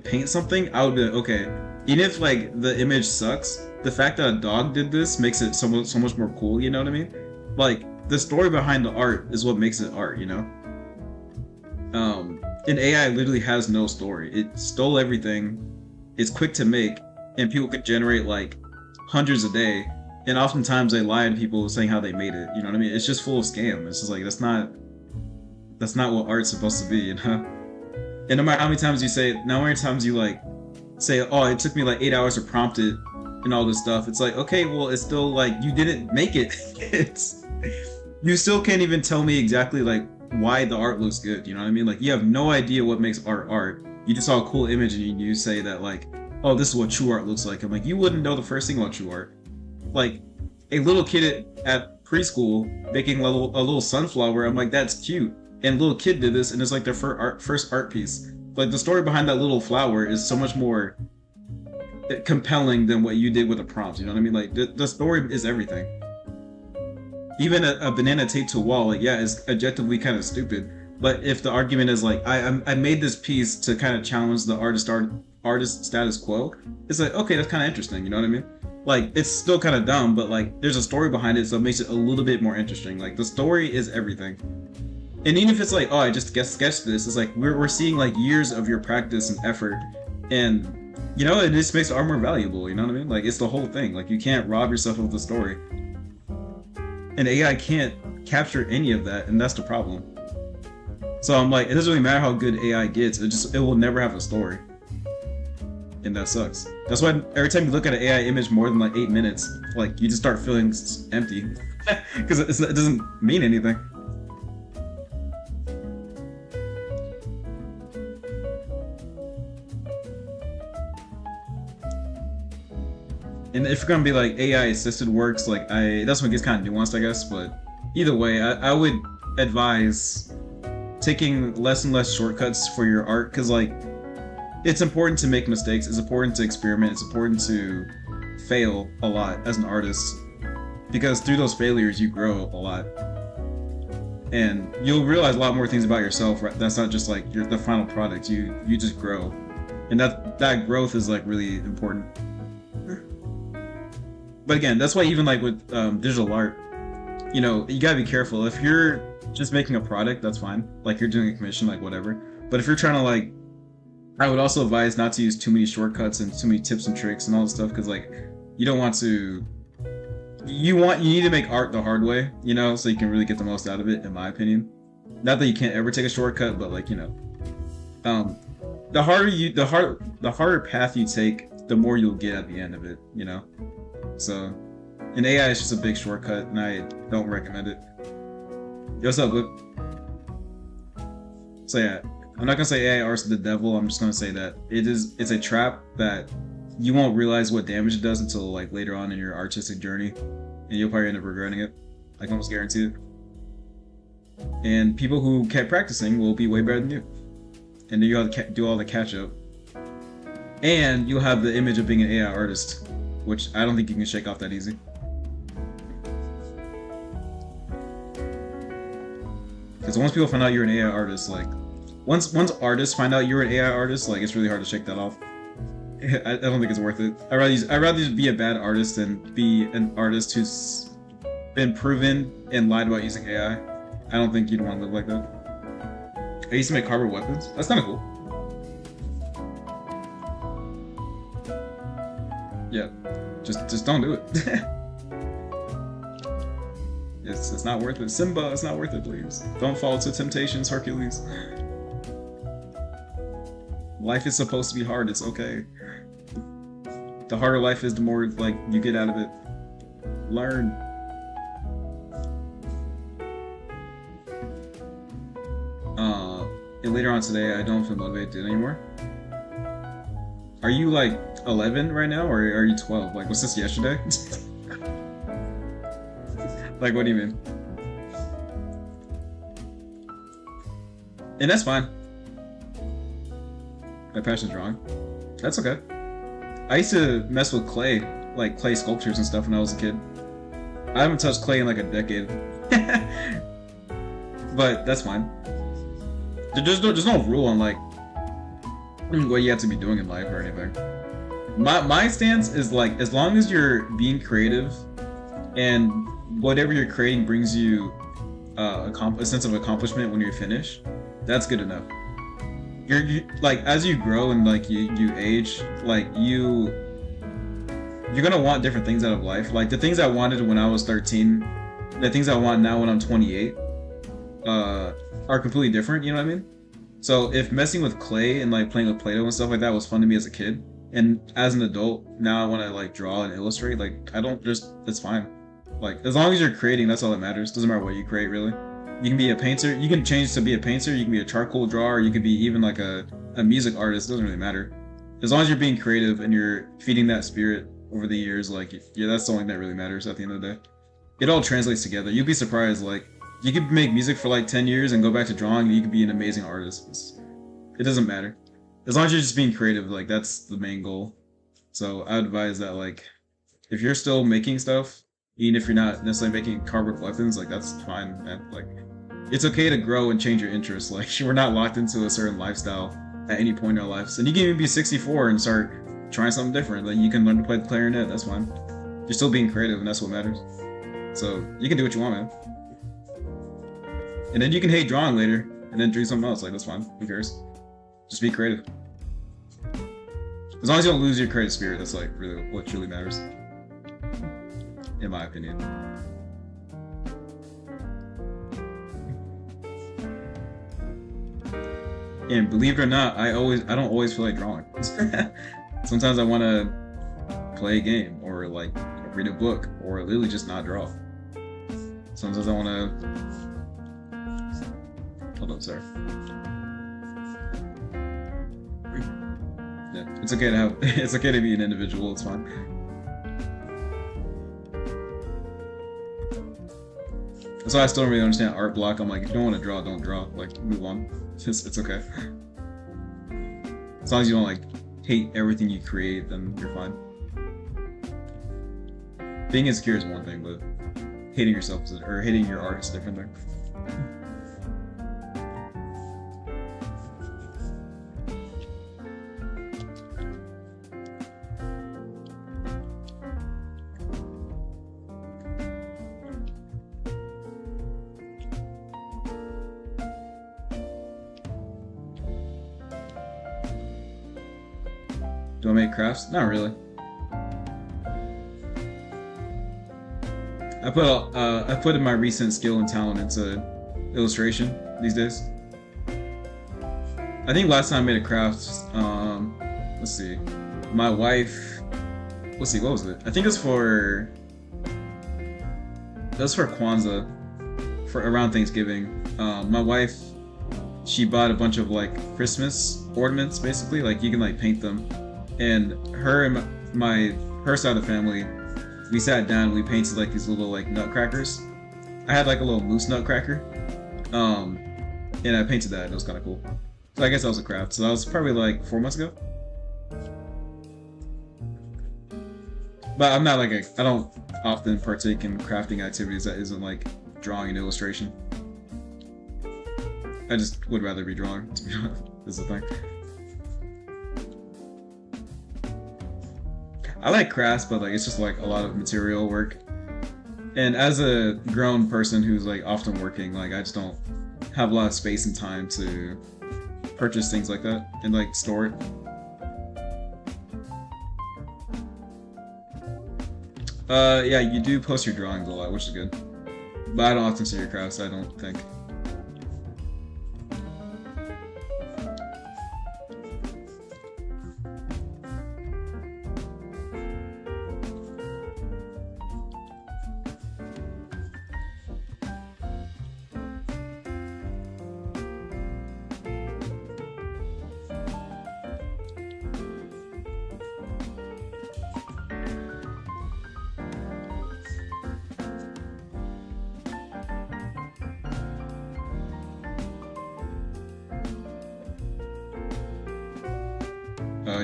paint something, I would be like, okay, even if like the image sucks, the fact that a dog did this makes it so much more cool. You know what I mean? Like, the story behind the art is what makes it art, you know? And AI literally has no story. It stole everything, it's quick to make, and people could generate like hundreds a day, and oftentimes they lie to people saying how they made it, you know what I mean? It's just full of scam. It's just like, that's not what art's supposed to be, you know? And no matter how many times you like say, oh, it took me like 8 hours to prompt it, and all this stuff, it's like, okay, well, it's still like you didn't make it. You still can't even tell me exactly like why the art looks good, you know what I mean? Like, you have no idea what makes art. You just saw a cool image and you say that like, oh, this is what true art looks like. I'm like, you wouldn't know the first thing about true art. Like, a little kid at preschool making a little sunflower, I'm like, that's cute. And a little kid did this and it's like their first art piece. Like, the story behind that little flower is so much more compelling than what you did with a prompt, you know what I mean? Like, the story is everything. Even a banana taped to a wall, like, yeah, is objectively kind of stupid, but if the argument is like, I made this piece to kind of challenge the artist status quo, it's like, okay, that's kind of interesting, you know what I mean? Like, it's still kind of dumb, but like, there's a story behind it, so it makes it a little bit more interesting. Like, the story is everything. And even if it's like, oh, I just sketched this, it's like we're seeing like years of your practice and effort, and You know, it just makes art more valuable, you know what I mean? Like, it's the whole thing. Like, you can't rob yourself of the story. And AI can't capture any of that, and that's the problem. So I'm like, it doesn't really matter how good AI gets, it will never have a story. And that sucks. That's why every time you look at an AI image more than like 8 minutes, like, you just start feeling empty. Because it doesn't mean anything. And if you're gonna be like AI assisted works, like that's when it gets kind of nuanced, I guess. But either way, I would advise taking less and less shortcuts for your art, because like it's important to make mistakes, it's important to experiment, it's important to fail a lot as an artist, because through those failures you grow a lot, and you'll realize a lot more things about yourself. Right? That's not just like the final product. You just grow, and that growth is like really important. But again, that's why even like with digital art, you know, you gotta be careful. If you're just making a product, that's fine. Like, you're doing a commission, like whatever. But if you're trying to like, I would also advise not to use too many shortcuts and too many tips and tricks and all this stuff, because like, you don't want to. You need to make art the hard way, you know, so you can really get the most out of it, in my opinion. Not that you can't ever take a shortcut, but like, you know, the harder path you take, the more you'll get at the end of it, you know. So, and AI is just a big shortcut, and I don't recommend it. Yo, what's up, Luke? So yeah, I'm not gonna say AI art's the devil. I'm just gonna say that it's a trap that you won't realize what damage it does until like later on in your artistic journey, and you'll probably end up regretting it, like almost guaranteed. And people who kept practicing will be way better than you, and then you have to do all the catch up, and you'll have the image of being an AI artist, which I don't think you can shake off that easy. Because once people find out you're an AI artist, like, once artists find out you're an AI artist, like, it's really hard to shake that off. I don't think it's worth it. I'd rather just be a bad artist than be an artist who's been proven and lied about using AI. I don't think you'd want to live like that. I used to make cardboard weapons. That's kind of cool. Yeah, just don't do it. It's not worth it. Simba, it's not worth it, please. Don't fall to temptations, Hercules. Life is supposed to be hard, it's okay. The harder life is, the more like you get out of it. Learn. And later on today, I don't feel motivated anymore. Are you like 11 right now, or are you 12? Like, was this yesterday? Like, what do you mean? And that's fine. My passion's wrong. That's okay. I used to mess with clay, like clay sculptures and stuff when I was a kid. I haven't touched clay in like a decade. But that's fine. There's no rule on like what you have to be doing in life or anything. My stance is like, as long as you're being creative and whatever you're creating brings you a sense of accomplishment when you're finished, that's good enough. You're like, as you grow and like you age, like you're gonna want different things out of life. Like, the things I wanted when I was 13, the things I want now when I'm 28 are completely different, you know what I mean? So if messing with clay and like playing with Play-Doh and stuff like that was fun to me as a kid, and as an adult now I want to like draw and illustrate, like it's fine. Like, as long as you're creating, that's all that matters. Doesn't matter what you create, really. You can be a painter, you can change to be a painter, you can be a charcoal drawer, you could be even like a music artist, it doesn't really matter. As long as you're being creative and you're feeding that spirit over the years, like, yeah, that's the only thing that really matters at the end of the day. It all translates together. You'd be surprised, like, you could make music for like 10 years and go back to drawing and you could be an amazing artist. It doesn't matter. As long as you're just being creative, like, that's the main goal. So I advise that, like, if you're still making stuff, even if you're not necessarily making cardboard weapons, like, that's fine, man. Like, it's okay to grow and change your interests. Like, we're not locked into a certain lifestyle at any point in our lives. And you can even be 64 and start trying something different. Like, you can learn to play the clarinet, that's fine. You're still being creative, and that's what matters. So, you can do what you want, man. And then you can hate drawing later, and then do something else. Like, that's fine. Who cares? Just be creative. As long as you don't lose your creative spirit, that's like really what truly matters, in my opinion. And believe it or not, I don't always feel like drawing. Sometimes I want to play a game or like read a book or literally just not draw. Sometimes I want to. Hold on, sorry. Yeah, it's okay to have. It's okay to be an individual. It's fine. That's why I still don't really understand art block. I'm like, if you don't want to draw, don't draw. Like, move on. It's okay. As long as you don't like hate everything you create, then you're fine. Being insecure is one thing, but hating yourself or hating your art is a different thing. Do I make crafts? Not really. I put in my recent skill and talent into illustration these days. I think last time I made a craft, let's see, my wife, let's see, what was it? I think it's for Kwanzaa, for around Thanksgiving. My wife, she bought a bunch of like Christmas ornaments, basically, like you can like paint them. And her and her side of the family, we sat down and we painted like these little like nutcrackers. I had like a little moose nutcracker, and I painted that and it was kind of cool. So I guess that was a craft. So that was probably like 4 months ago. But I'm not like I don't often partake in crafting activities that isn't like drawing and illustration. I just would rather be drawing, to be honest. Is the thing. I like crafts, but like it's just like a lot of material work. And as a grown person who's like often working, like I just don't have a lot of space and time to purchase things like that and like store it. Yeah, you do post your drawings a lot, which is good. But I don't often see your crafts, I don't think.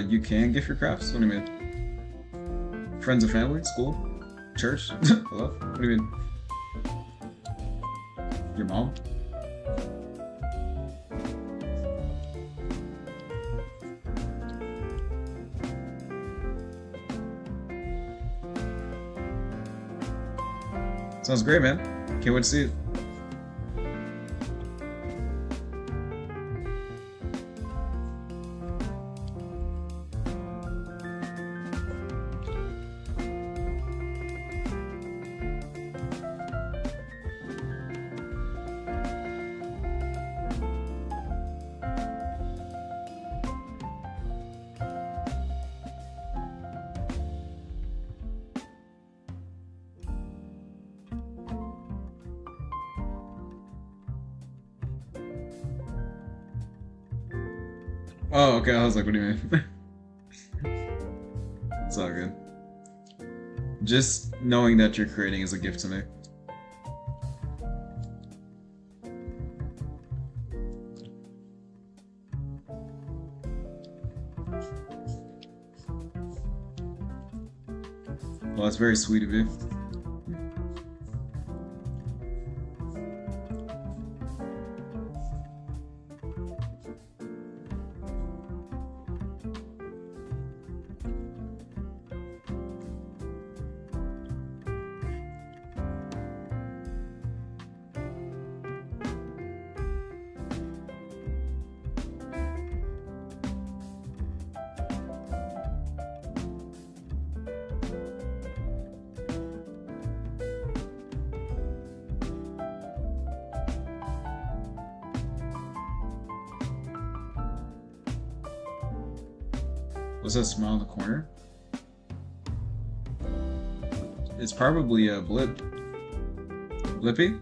You can gift your crafts? What do you mean? Friends and family? School? Church? Hello? What do you mean? Your mom? Sounds great, man. Can't wait to see it. Oh, okay, I was like, what do you mean? It's all good. Just knowing that you're creating is a gift to me. Well, that's very sweet of you. What's that smile in the corner? It's probably a blip. Blippy?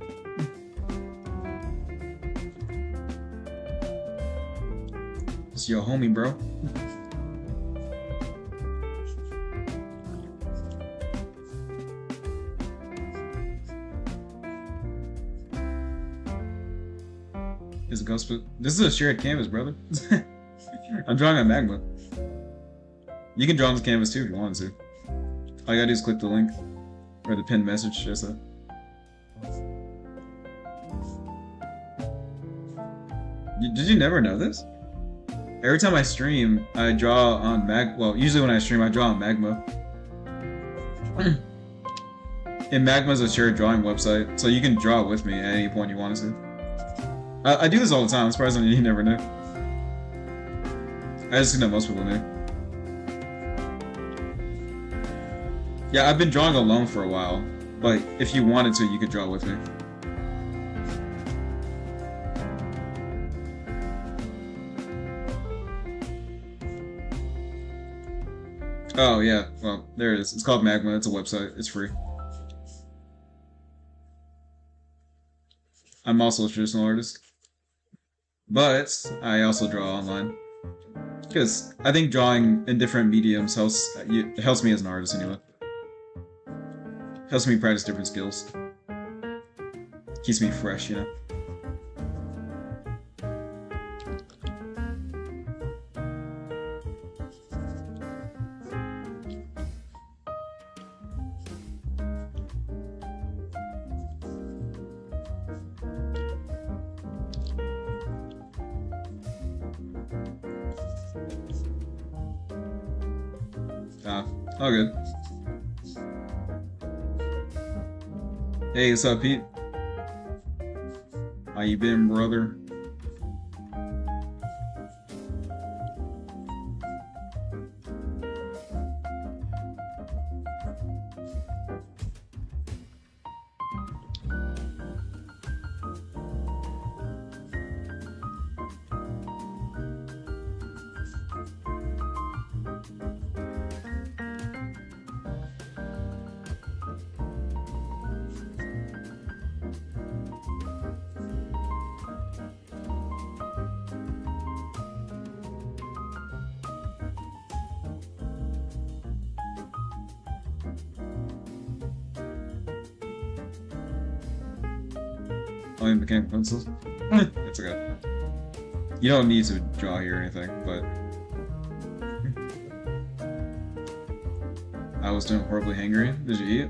It's your homie, bro. Is a ghost? This is a shared canvas, brother. I'm drawing on Magma. You can draw on this canvas too if you want to. All you gotta do is click the link or the pinned message. Just that. Did you never know this? Every time I stream, I draw on Well, usually when I stream, I draw on Magma. And Magma's a shared drawing website, so you can draw with me at any point you want to. I do this all the time. I'm surprised you never knew. I just think that most people knew. Yeah, I've been drawing alone for a while, but if you wanted to, you could draw with me. Oh yeah, well, there it is. It's called Magma. It's a website. It's free. I'm also a traditional artist, but I also draw online because I think drawing in different mediums helps me as an artist anyway. Helps me practice different skills. Keeps me fresh, you know. All good. Hey, what's up, Pete? How you been, brother? Only mechanical pencils? It's okay. You don't need to draw here or anything, but... I was doing horribly hangry. Did you eat?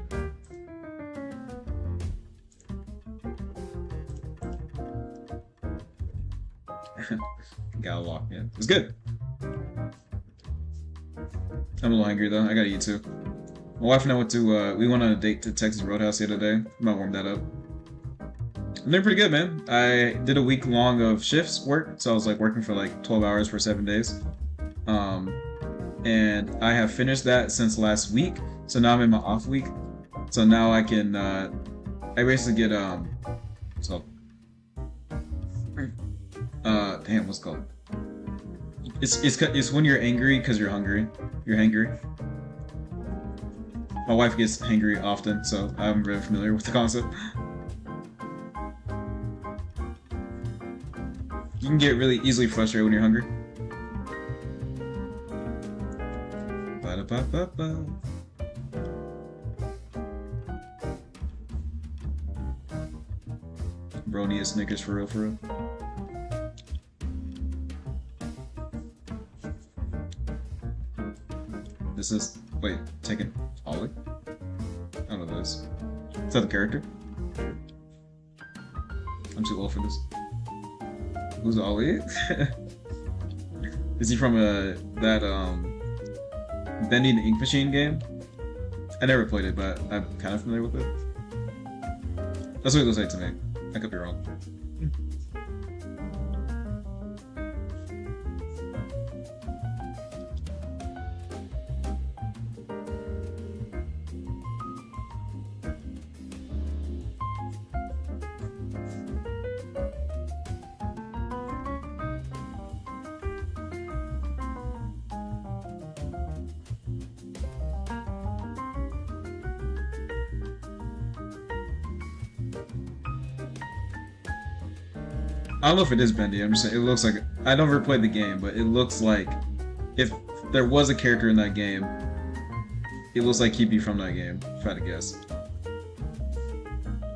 Got a lock, yeah. It was good. I'm a little hungry though. I gotta eat too. My wife and I we went on a date to Texas Roadhouse the other day. I'm gonna warm that up. And they're pretty good, man. I did a week long of shifts work, so I was like working for like 12 hours for 7 days. And I have finished that since last week, so now I'm in my off week. So now I can, I basically get, what's it called? Damn, what's it called? It's when you're angry because you're hungry. You're hangry. My wife gets hangry often, so I'm really familiar with the concept. You can get really easily frustrated when you're hungry. Ba-da-ba-ba-ba. Bro need a Snickers for real, for real. This is... wait, taking Ollie? I don't know what this is. Is that the character? I'm too old for this. Who's Ollie? Is he from that Bending the Ink Machine game? I never played it, but I'm kind of familiar with it. That's what it looks like to me. I could be wrong. I don't know if it is Bendy. I'm just saying it looks like I never played the game, but it looks like if there was a character in that game, it looks like he'd be from that game. If I had to guess,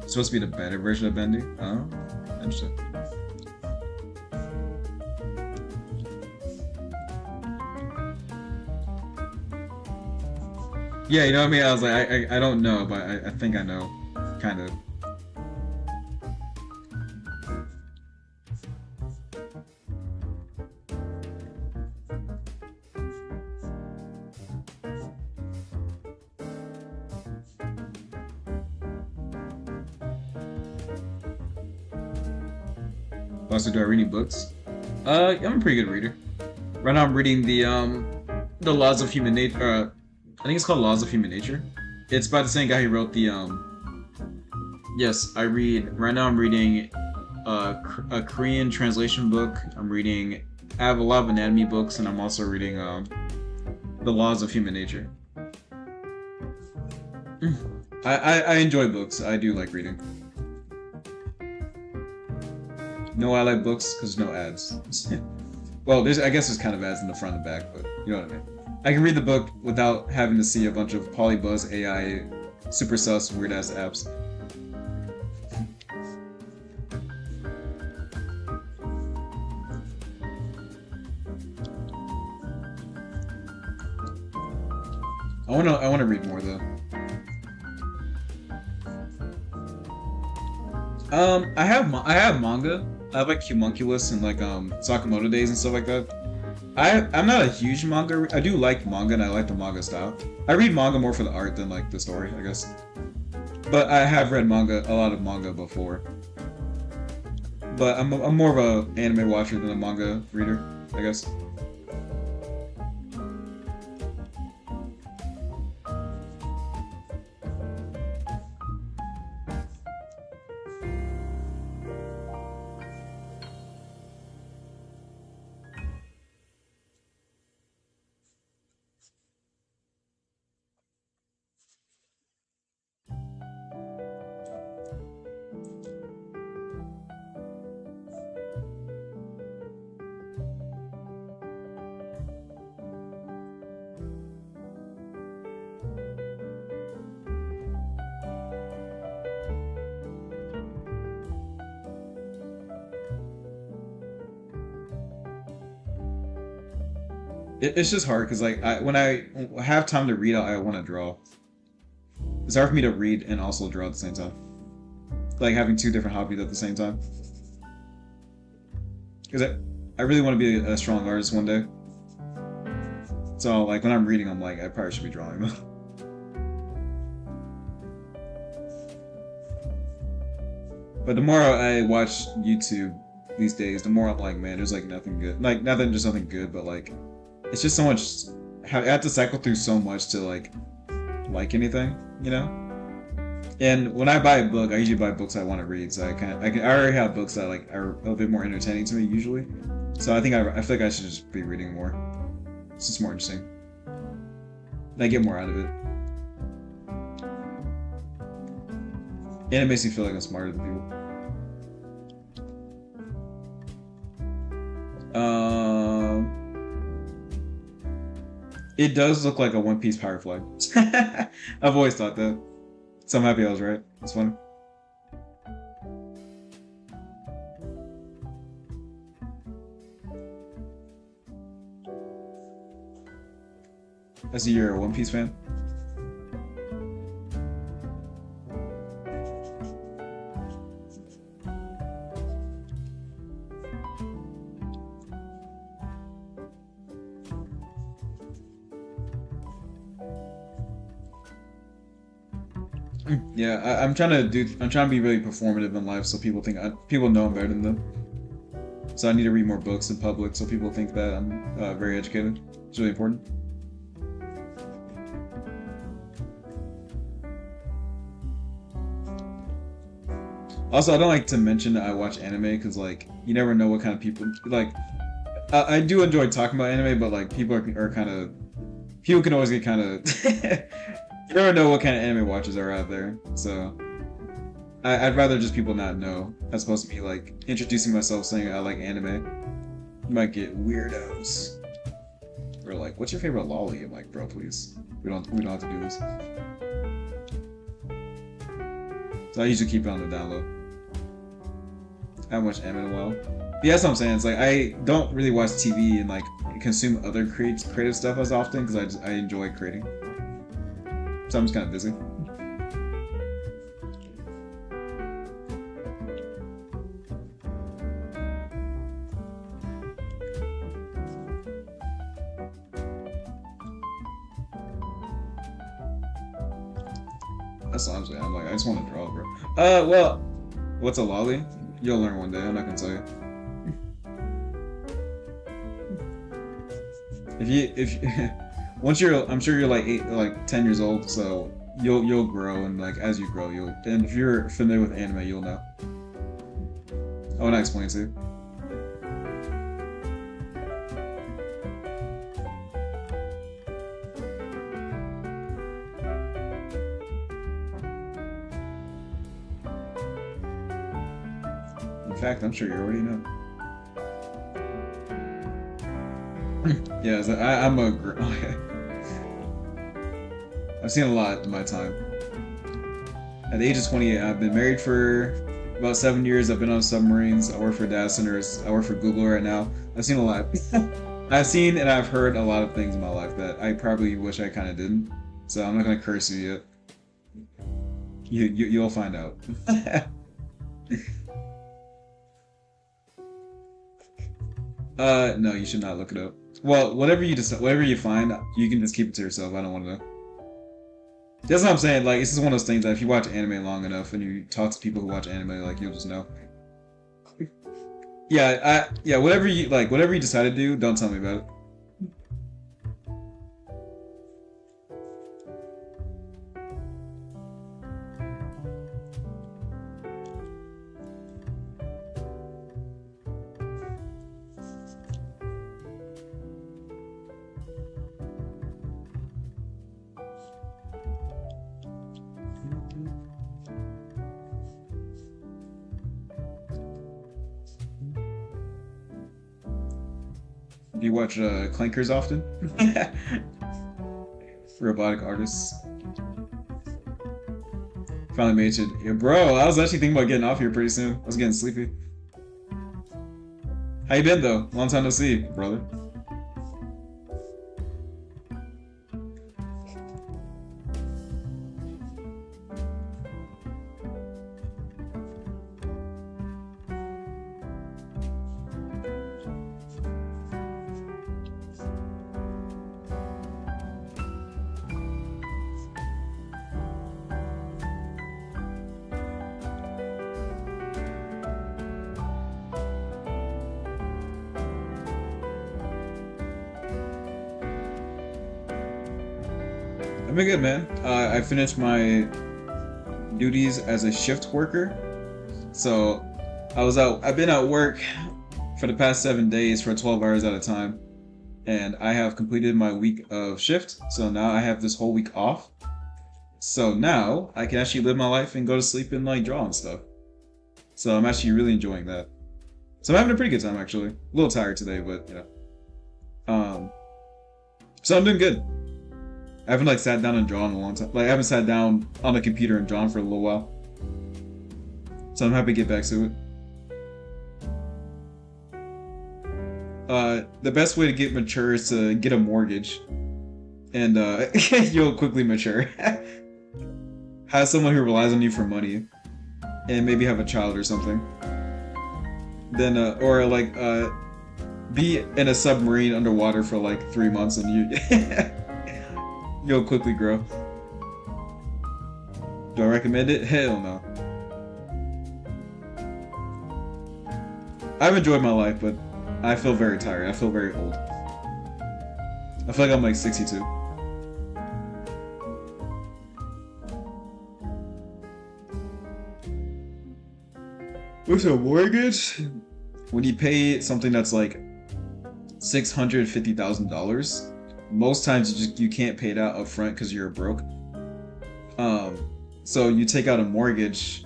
it's supposed to be the better version of Bendy. Oh, interesting. Yeah, you know what I mean? I was like, I don't know, but I think I know, kind of. Also, do I read any books? I'm a pretty good reader. Right now, I'm reading the Laws of Human Nature. I think it's called Laws of Human Nature. It's by the same guy who wrote the Yes, I read. Right now, I'm reading a Korean translation book. I have a lot of anatomy books, and I'm also reading the Laws of Human Nature. I enjoy books. I do like reading. No, I like books because no ads. Well, I guess there's kind of ads in the front and back, but you know what I mean. I can read the book without having to see a bunch of Polybuzz AI, super sus, weird ass apps. I wanna read more though. I have manga. I have like Homunculus and like Sakamoto Days and stuff like that. I'm not a huge manga. I do like manga and I like the manga style. I read manga more for the art than like the story, I guess. But I have read a lot of manga before. But I'm more of a anime watcher than a manga reader, I guess. It's just hard because like when I have time to read, I want to draw. It's hard for me to read and also draw at the same time. Like having two different hobbies at the same time. Because I really want to be a strong artist one day. So like when I'm reading, I'm like I probably should be drawing though. But the more I watch YouTube these days, the more I'm like, man, there's like nothing good. Like nothing, just nothing good, but like. It's just so much. I have to cycle through so much to like anything, you know. And when I buy a book, I usually buy books I want to read. So I already have books that like are a bit more entertaining to me usually. So I feel like I should just be reading more. It's just more interesting. And I get more out of it. And it makes me feel like I'm smarter than people. It does look like a One Piece power flag. I've always thought that. So I'm happy I was right. It's fun. I see you're a One Piece fan. Yeah, I'm trying to be really performative in life so people know I'm better than them. So I need to read more books in public so people think that I'm very educated. It's really important. Also, I don't like to mention that I watch anime because like you never know what kind of people like. I do enjoy talking about anime, but like people are kind of people can always get kind of. You never know what kind of anime watchers are out there, so I'd rather just people not know as opposed to me like introducing myself saying I like anime. You might get weirdos. Or like, what's your favorite lolly? I'm like, bro, please. We don't have to do this. So I usually keep it on the down low. I haven't watched anime in a while. Yeah, that's what I'm saying. It's like I don't really watch TV and like consume other creative stuff as often because I enjoy creating. So I'm just kind of busy. That's what I'm saying. I'm like, I just want to draw, bro. Well, what's a lolly? You'll learn one day. I'm not gonna tell you. If once you're, I'm sure you're like 10 years old, so you'll grow, and like as you grow, and if you're familiar with anime, you'll know. I want to explain to you. In fact, I'm sure you already know. Yeah, I'm a I've seen a lot in my time. At the age of 28, I've been married for about 7 years. I've been on submarines. I work for data centers. I work for Google right now. I've seen a lot. I've seen and I've heard a lot of things in my life that I probably wish I kind of didn't. So I'm not gonna curse you yet. You'll find out. No, you should not look it up. Well, whatever you find, you can just keep it to yourself. I don't want to know. That's what I'm saying. Like, it's just one of those things that if you watch anime long enough and you talk to people who watch anime, like, you'll just know. Yeah, whatever you decide to do, don't tell me about it. Do you watch Clankers often? Robotic artists. Finally made it. Yeah, bro, I was actually thinking about getting off here pretty soon. I was getting sleepy. How you been though? Long time no see, brother. I've been good, man. I finished my duties as a shift worker. So I've been at work for the past 7 days for 12 hours at a time. And I have completed my week of shift. So now I have this whole week off. So now I can actually live my life and go to sleep and like draw and stuff. So I'm actually really enjoying that. So I'm having a pretty good time actually. A little tired today, but you know. So I'm doing good. I haven't like sat down and drawn in a long time. Like I haven't sat down on a computer and drawn for a little while. So I'm happy to get back to it. The best way to get mature is to get a mortgage. And you'll quickly mature. Have someone who relies on you for money. And maybe have a child or something. Then or like be in a submarine underwater for like 3 months and you you'll quickly grow. Do I recommend it? Hell no. I've enjoyed my life, but I feel very tired. I feel very old. I feel like I'm like 62. With a mortgage, when you pay something that's like $650,000, most times you can't pay it out up front because you're broke. So you take out a mortgage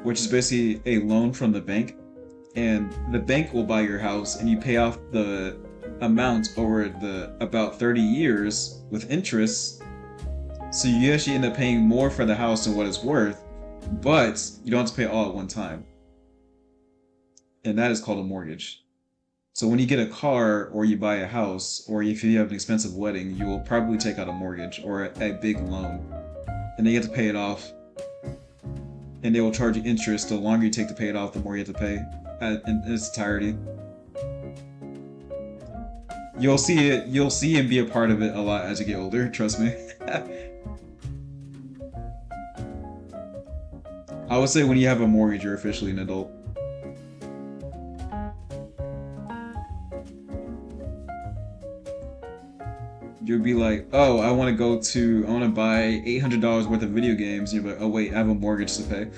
which is basically a loan from the bank, and the bank will buy your house, and you pay off the amount over the about 30 years with interest. So you actually end up paying more for the house than what it's worth, but you don't have to pay it all at one time. And that is called a mortgage. So when you get a car or you buy a house, or if you have an expensive wedding, you will probably take out a mortgage or a big loan. And then you have to pay it off. And they will charge you interest. The longer you take to pay it off, the more you have to pay in its entirety. You'll see and be a part of it a lot as you get older, trust me. I would say when you have a mortgage, you're officially an adult. You'll be like, oh, I want to buy $800 worth of video games. And you're like, oh wait, I have a mortgage to pay.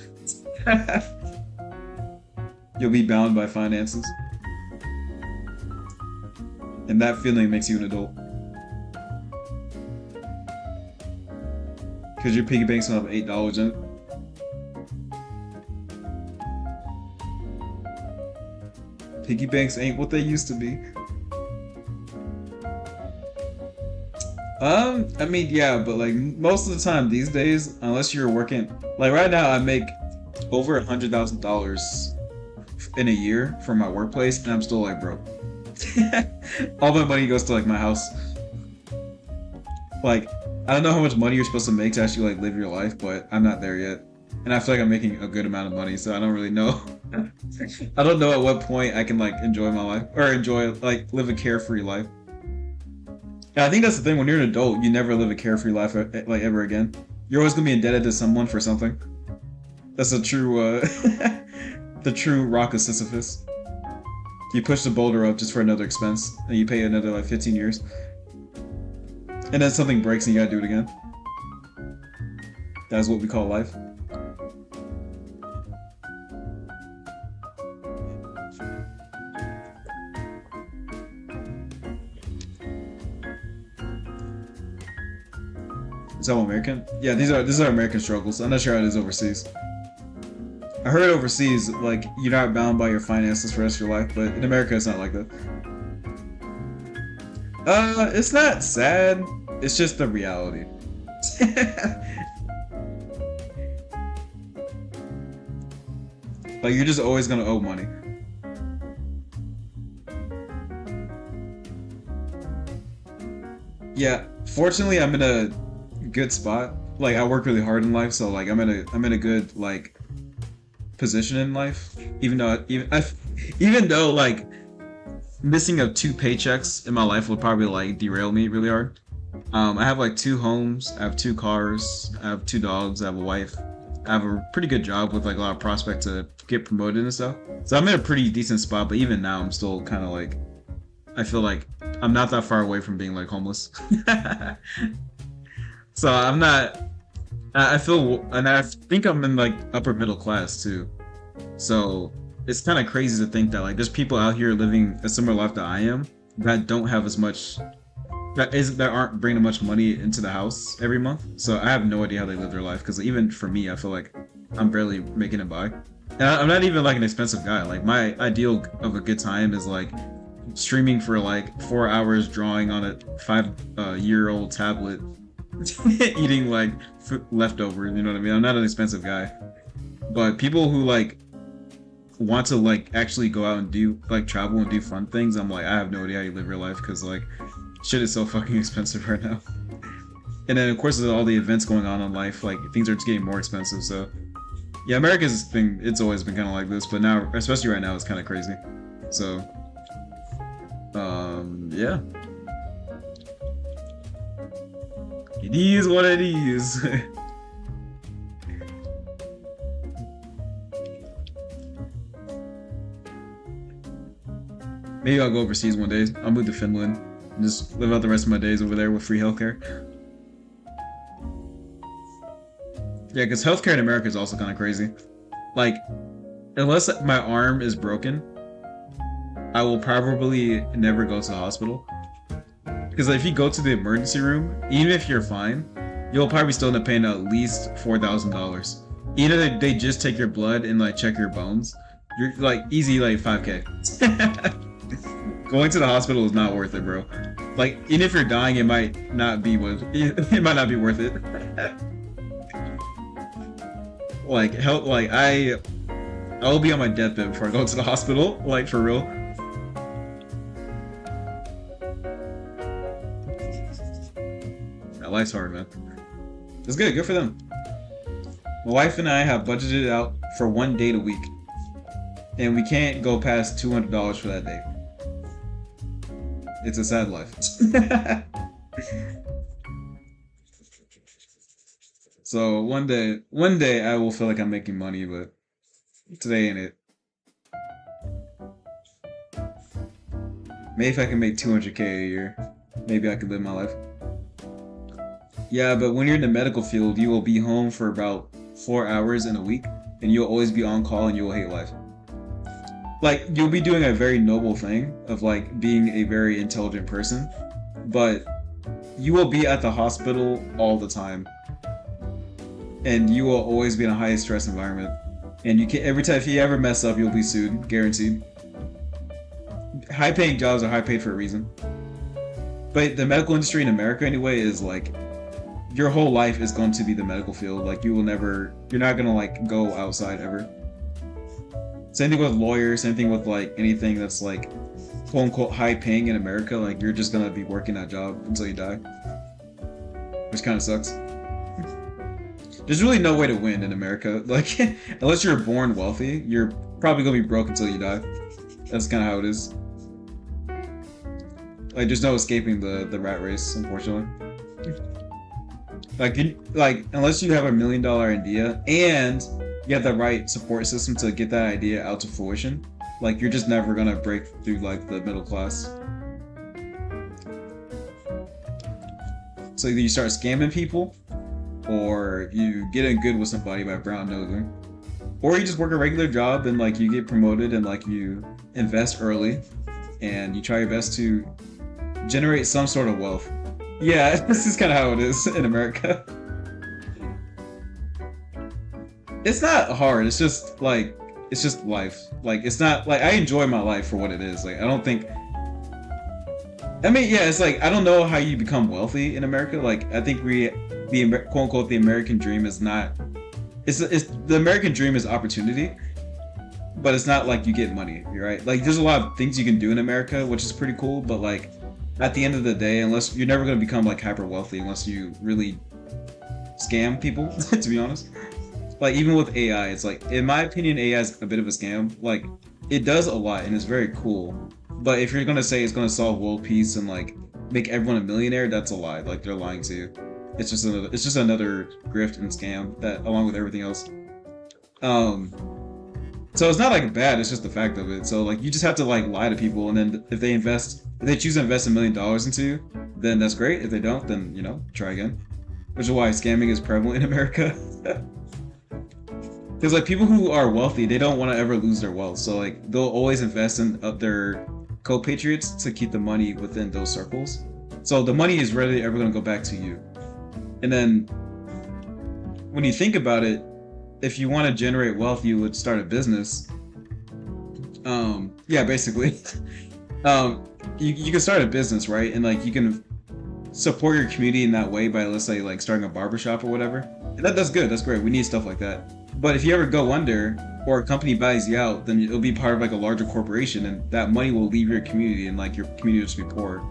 You'll be bound by finances. And that feeling makes you an adult. Because your piggy banks will have $8 in it. Piggy banks ain't what they used to be. I mean, yeah, but like most of the time these days, unless you're working, like right now, I make over $100,000 in a year from my workplace, and I'm still like broke. All my money goes to like my house. Like, I don't know how much money you're supposed to make to actually like live your life, but I'm not there yet, and I feel like I'm making a good amount of money, so I don't really know. I don't know at what point I can like enjoy my life or live a carefree life. Yeah, I think that's the thing. When you're an adult, you never live a carefree life like ever again. You're always gonna be indebted to someone for something. That's a true, the true rock of Sisyphus. You push the boulder up just for another expense, and you pay another like 15 years, and then something breaks and you gotta do it again. That's what we call life. Is that American? Yeah, these are American struggles. I'm not sure how it is overseas. I heard overseas, like, you're not bound by your finances for the rest of your life, but in America it's not like that. It's not sad, it's just the reality. Like, you're just always gonna owe money. Yeah, fortunately I'm in a good spot. Like, I work really hard in life, so like I'm in a good like position in life. Even though like missing of 2 paychecks in my life would probably like derail me really hard. I have like 2 homes, I have 2 cars, I have 2 dogs, I have a wife. I have a pretty good job with like a lot of prospect to get promoted and stuff. So I'm in a pretty decent spot, but even now I'm still kind of like, I feel like I'm not that far away from being like homeless. So I'm not, I think I'm in like upper middle class too. So it's kind of crazy to think that like there's people out here living a similar life that I am that don't have as much, that aren't bringing much money into the house every month. So I have no idea how they live their life, because even for me, I feel like I'm barely making it by. And I'm not even like an expensive guy. Like my ideal of a good time is like streaming for like 4 hours, drawing on a 5-year-old tablet, eating like leftovers, you know what I mean? I'm not an expensive guy. But people who like want to like actually go out and do like travel and do fun things, I'm like, I have no idea how you live your life, because like shit is so fucking expensive right now. And then of course with all the events going on in life, like things are just getting more expensive. So yeah, America's thing, it's always been kind of like this, but now, especially right now, it's kind of crazy. So yeah, it is what it is. Maybe I'll go overseas one day. I'll move to Finland and just live out the rest of my days over there with free healthcare. Yeah, because healthcare in America is also kind of crazy. Like, unless my arm is broken, I will probably never go to the hospital. Because if you go to the emergency room, even if you're fine, you'll probably still end up paying at least $4,000. either they just take your blood and like check your bones, you're like easy like 5K. Going to the hospital is not worth it, bro. Like even if you're dying, it might not be worth it. Like help, like I will be on my deathbed before I go to the hospital, like for real. That life's hard, man. It's good for them. My wife and I have budgeted out for one date a week, and we can't go past $200 for that date. It's a sad life. So one day I will feel like I'm making money, but today ain't it. Maybe if I can make 200K a year, maybe I could live my life. Yeah, but when you're in the medical field, you will be home for about 4 hours in a week, and you'll always be on call, and you will hate life. Like, you'll be doing a very noble thing of like being a very intelligent person, but you will be at the hospital all the time. And you will always be in a high stress environment. And you can every time if you ever mess up, you'll be sued, guaranteed. High paying jobs are high paid for a reason. But the medical industry in America anyway is like your whole life is going to be the medical field. Like you're not gonna like go outside ever. Same thing with lawyers, same thing with like anything that's like quote unquote high paying in America, like you're just gonna be working that job until you die. Which kinda sucks. There's really no way to win in America. Like, unless you're born wealthy, you're probably gonna be broke until you die. That's kind of how it is. Like, there's no escaping the rat race, unfortunately. Like, unless you have $1 million idea and you have the right support system to get that idea out to fruition, like, you're just never gonna break through like the middle class. So either you start scamming people, or you get in good with somebody by brown nosing, or you just work a regular job and like you get promoted and like you invest early and you try your best to generate some sort of wealth. Yeah, this is kind of how it is in America. It's not hard, it's just life. Like, it's not like I enjoy my life for what it is. Like, I don't think, I mean, yeah, it's like I don't know how you become wealthy in America. Like, I think the quote unquote the American dream is not. It's the American dream is opportunity, but it's not like you get money, right? Like, there's a lot of things you can do in America, which is pretty cool. But like, at the end of the day, unless you're never gonna become like hyper wealthy unless you really scam people. To be honest, like even with AI, it's like in my opinion, AI is a bit of a scam. Like, it does a lot and it's very cool. But if you're gonna say it's gonna solve world peace and like make everyone a millionaire, that's a lie. Like, they're lying to you. It's just another grift and scam that along with everything else. So it's not like bad, it's just the fact of it. So like you just have to like lie to people, and then if they choose to invest $1 million into you, then that's great. If they don't, then you know, try again. Which is why scamming is prevalent in America. Because like people who are wealthy, they don't want to ever lose their wealth. So like they'll always invest in their compatriots to keep the money within those circles. So the money is rarely ever going to go back to you. And then when you think about it, if you want to generate wealth, you would start a business. Yeah, basically. You can start a business, right? And like you can support your community in that way by, let's say, like starting a barbershop or whatever. And that's good. That's great. We need stuff like that. But if you ever go under or a company buys you out, then it'll be part of like a larger corporation, and that money will leave your community, and like your community will just be poor.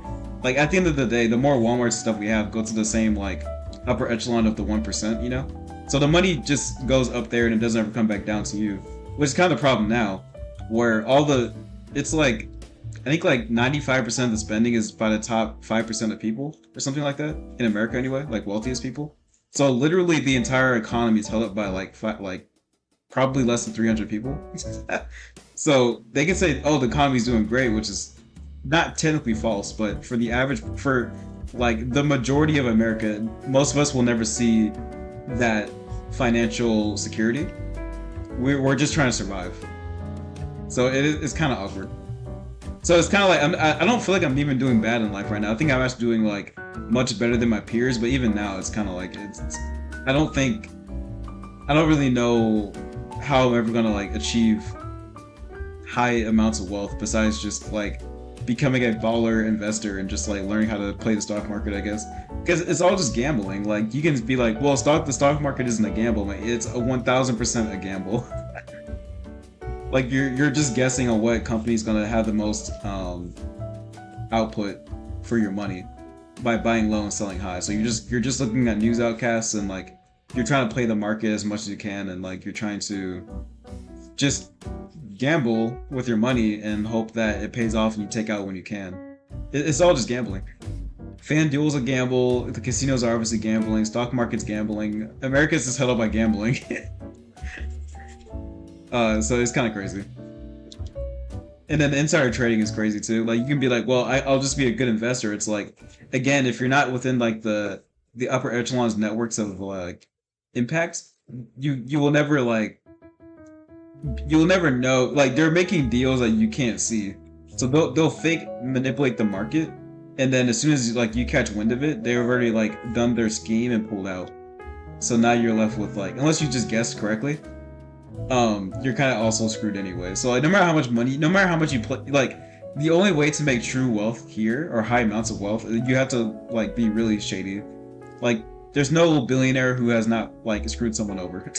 Like at the end of the day, the more Walmart stuff we have go to the same like upper echelon of the 1%, you know? So the money just goes up there and it doesn't ever come back down to you, which is kind of the problem now, where it's like, I think like 95% of the spending is by the top 5% of people or something like that in America anyway, like wealthiest people. So literally the entire economy is held up by like probably less than 300 people. So they can say, oh, the economy's doing great, which is not technically false, but for like the majority of America, most of us will never see that financial security. We're just trying to survive. So it's kind of awkward. So it's kind of like I don't feel like I'm even doing bad in life right now. I think I'm actually doing like much better than my peers, but even now it's kind of like I don't think I don't really know how I'm ever gonna like achieve high amounts of wealth besides just like becoming a baller investor and just like learning how to play the stock market, I guess. Because it's all just gambling. Like you can be like, well, the stock market isn't a gamble, man. It's a 1000% a gamble. Like you're just guessing on what company's gonna have the most output for your money by buying low and selling high. So you're just looking at news outcasts and like you're trying to play the market as much as you can, and like you're trying to just gamble with your money and hope that it pays off and you take out when you can. It's all just gambling. FanDuel's a gamble, the casinos are obviously gambling, stock market's gambling, America's just held up by gambling. So it's kind of crazy. And then insider trading is crazy too. Like you can be like, well, I'll just be a good investor. It's like, again, if you're not within like the upper echelons networks of like impact, you will never like, you'll never know. Like they're making deals that you can't see, so they'll fake manipulate the market, and then as soon as like you catch wind of it, they've already like done their scheme and pulled out. So now you're left with like, unless you just guessed correctly, you're kind of also screwed anyway. So like no matter how much money, no matter how much you play, like the only way to make true wealth here or high amounts of wealth, you have to like be really shady. Like there's no billionaire who has not like screwed someone over.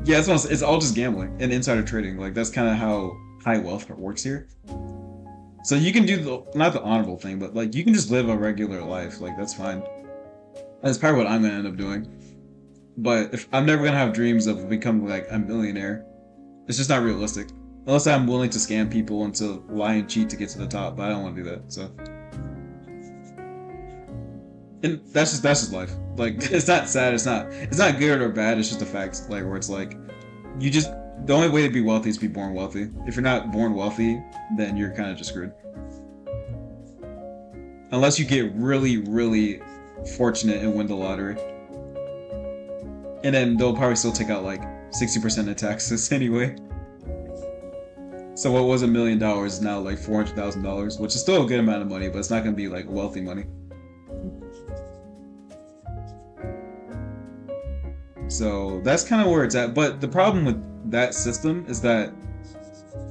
Yeah, it's all just gambling and insider trading. Like that's kind of how high wealth works here. So you can do not the honorable thing, but like you can just live a regular life. Like that's fine. That's probably what I'm gonna end up doing. But if I'm never gonna have dreams of becoming like a millionaire, it's just not realistic. Unless I'm willing to scam people and to lie and cheat to get to the top, but I don't want to do that. So, and that's just life. Like it's not sad. It's not good or bad. It's just a fact. Like where it's like, the only way to be wealthy is to be born wealthy. If you're not born wealthy, then you're kind of just screwed. Unless you get really, really fortunate and win the lottery. And then they'll probably still take out like 60% of taxes anyway. So what was $1 million is now like $400,000, which is still a good amount of money, but it's not going to be like wealthy money. So that's kind of where it's at. But the problem with that system is that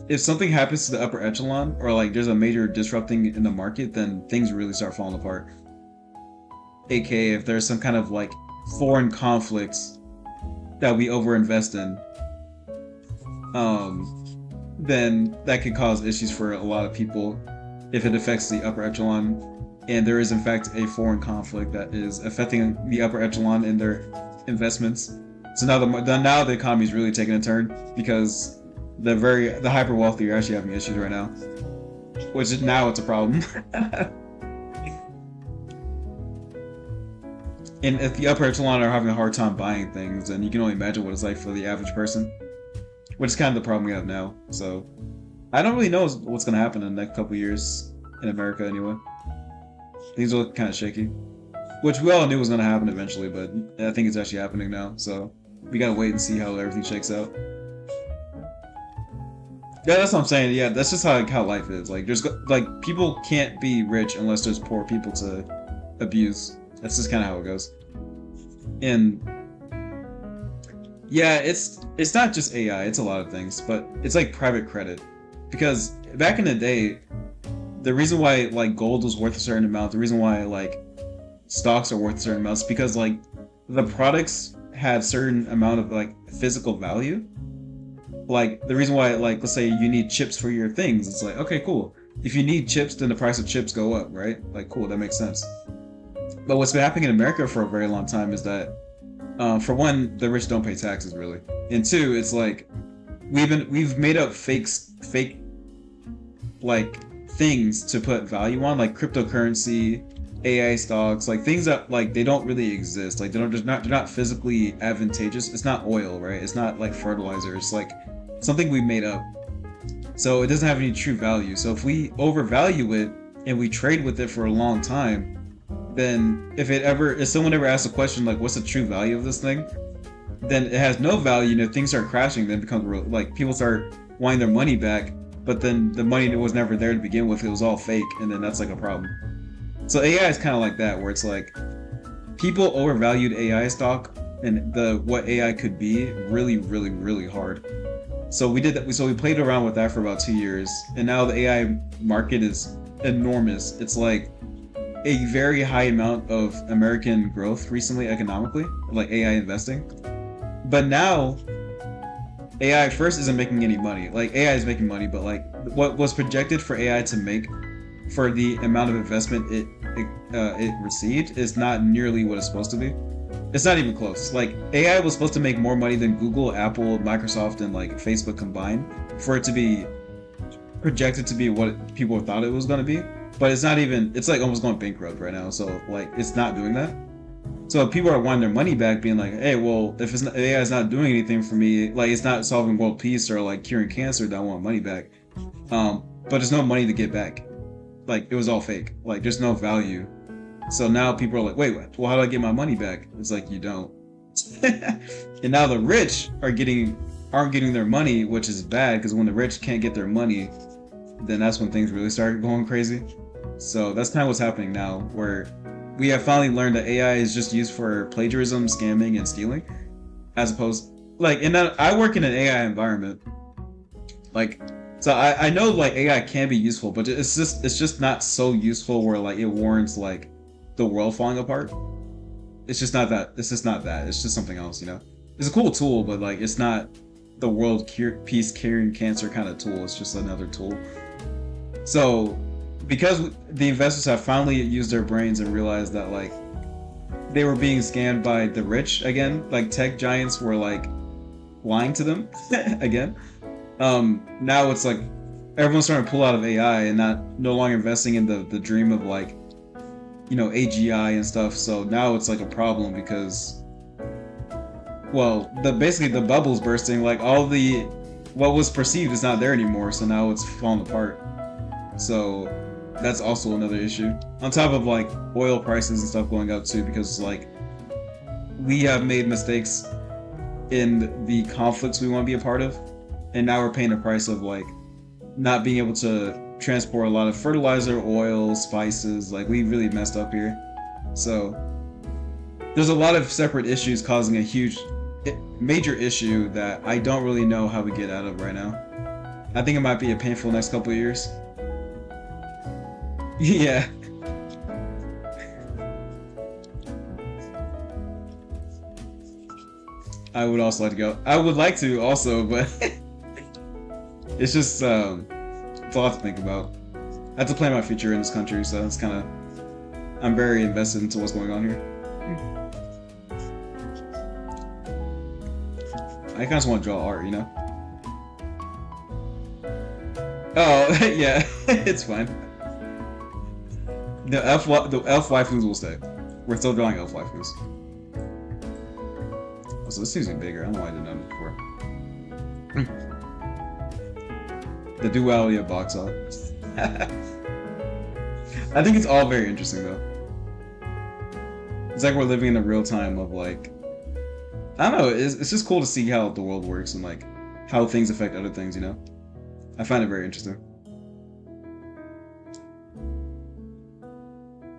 if something happens to the upper echelon, or like there's a major disrupting in the market, then things really start falling apart. AKA if there's some kind of like foreign conflicts that we overinvest in, then that could cause issues for a lot of people if it affects the upper echelon. And there is in fact a foreign conflict that is affecting the upper echelon in their investments. So now the economy is really taking a turn because the hyper wealthy are actually having issues right now, which is now it's a problem. And if the upper echelon are having a hard time buying things, then you can only imagine what it's like for the average person, which is kind of the problem we have now. So I don't really know what's going to happen in the next couple of years in America anyway. Things look kind of shaky, which we all knew was going to happen eventually, but I think it's actually happening now. So we got to wait and see how everything shakes out. Yeah, that's what I'm saying. Yeah, that's just how life is. Like there's like people can't be rich unless there's poor people to abuse. That's just kind of how it goes. And yeah, it's not just AI, it's a lot of things, but it's like private credit. Because back in the day, the reason why like gold was worth a certain amount, the reason why like stocks are worth a certain amount is because like the products had certain amount of like physical value. Like the reason why like let's say you need chips for your things, it's like okay, cool. If you need chips, then the price of chips go up, right? Like cool, that makes sense. But what's been happening in America for a very long time is that, for one, the rich don't pay taxes really, and two, it's like we've made up fake like things to put value on, like cryptocurrency, AI stocks, like things that like they don't really exist. Like they're not physically advantageous. It's not oil, right? It's not like fertilizer. It's like something we made up, so it doesn't have any true value. So if we overvalue it and we trade with it for a long time, then if someone ever asks a question like what's the true value of this thing, then it has no value. And if things start crashing, then it becomes real, like people start wanting their money back, but then the money was never there to begin with, it was all fake, and then that's like a problem. So AI is kind of like that, where it's like people overvalued AI stock and what AI could be really, really, really hard. So we did that. So we played around with that for about 2 years, and now the AI market is enormous. It's like a very high amount of American growth recently economically, like AI investing. But now AI at first isn't making any money. Like AI is making money, but like what was projected for AI to make for the amount of investment it received is not nearly what it's supposed to be. It's not even close. Like AI was supposed to make more money than Google, Apple, Microsoft, and like Facebook combined for it to be projected to be what people thought it was going to be. But it's not even. It's like almost going bankrupt right now. So like it's not doing that. So people are wanting their money back, being like, "Hey, well, if it's not, AI is not doing anything for me, like it's not solving world peace or like curing cancer, then I want money back." But there's no money to get back. Like it was all fake. Like there's no value. So now people are like, "Wait, what? Well, how do I get my money back?" It's like you don't. And now the rich aren't getting their money, which is bad because when the rich can't get their money, then that's when things really start going crazy. So that's kind of what's happening now, where we have finally learned that AI is just used for plagiarism, scamming, and stealing, as opposed like I work in an AI environment, like so I know like AI can be useful, but it's just not so useful where like it warrants like the world falling apart. It's just not that. It's just not that. It's just something else, you know. It's a cool tool, but like it's not the world peace curing cancer kind of tool. It's just another tool. So because the investors have finally used their brains and realized that like they were being scammed by the rich again, like tech giants were like lying to them again. Now it's like everyone's starting to pull out of AI and no longer investing in the dream of like, you know, AGI and stuff. So now it's like a problem because, well, basically the bubble's bursting. Like what was perceived is not there anymore. So now it's falling apart. So that's also another issue. On top of like oil prices and stuff going up too, because like we have made mistakes in the conflicts we want to be a part of, and now we're paying the price of like not being able to transport a lot of fertilizer, oil, spices. Like we really messed up here. So there's a lot of separate issues causing a huge major issue that I don't really know how we get out of right now. I think it might be a painful next couple of years. Yeah. I would also like to go. I would like to also, but it's just it's a lot to think about. I have to plan my future in this country, so it's kind of I'm very invested into what's going on here. I kind of just want to draw art, you know. Oh yeah, it's fine. The elf waifus will stay. We're still drawing elf waifus. Oh, so this seems to be bigger. I don't know why I didn't know before. The duality of box art. I think it's all very interesting though. It's like we're living in the real time of like, I don't know. It's just cool to see how the world works and like how things affect other things. You know, I find it very interesting.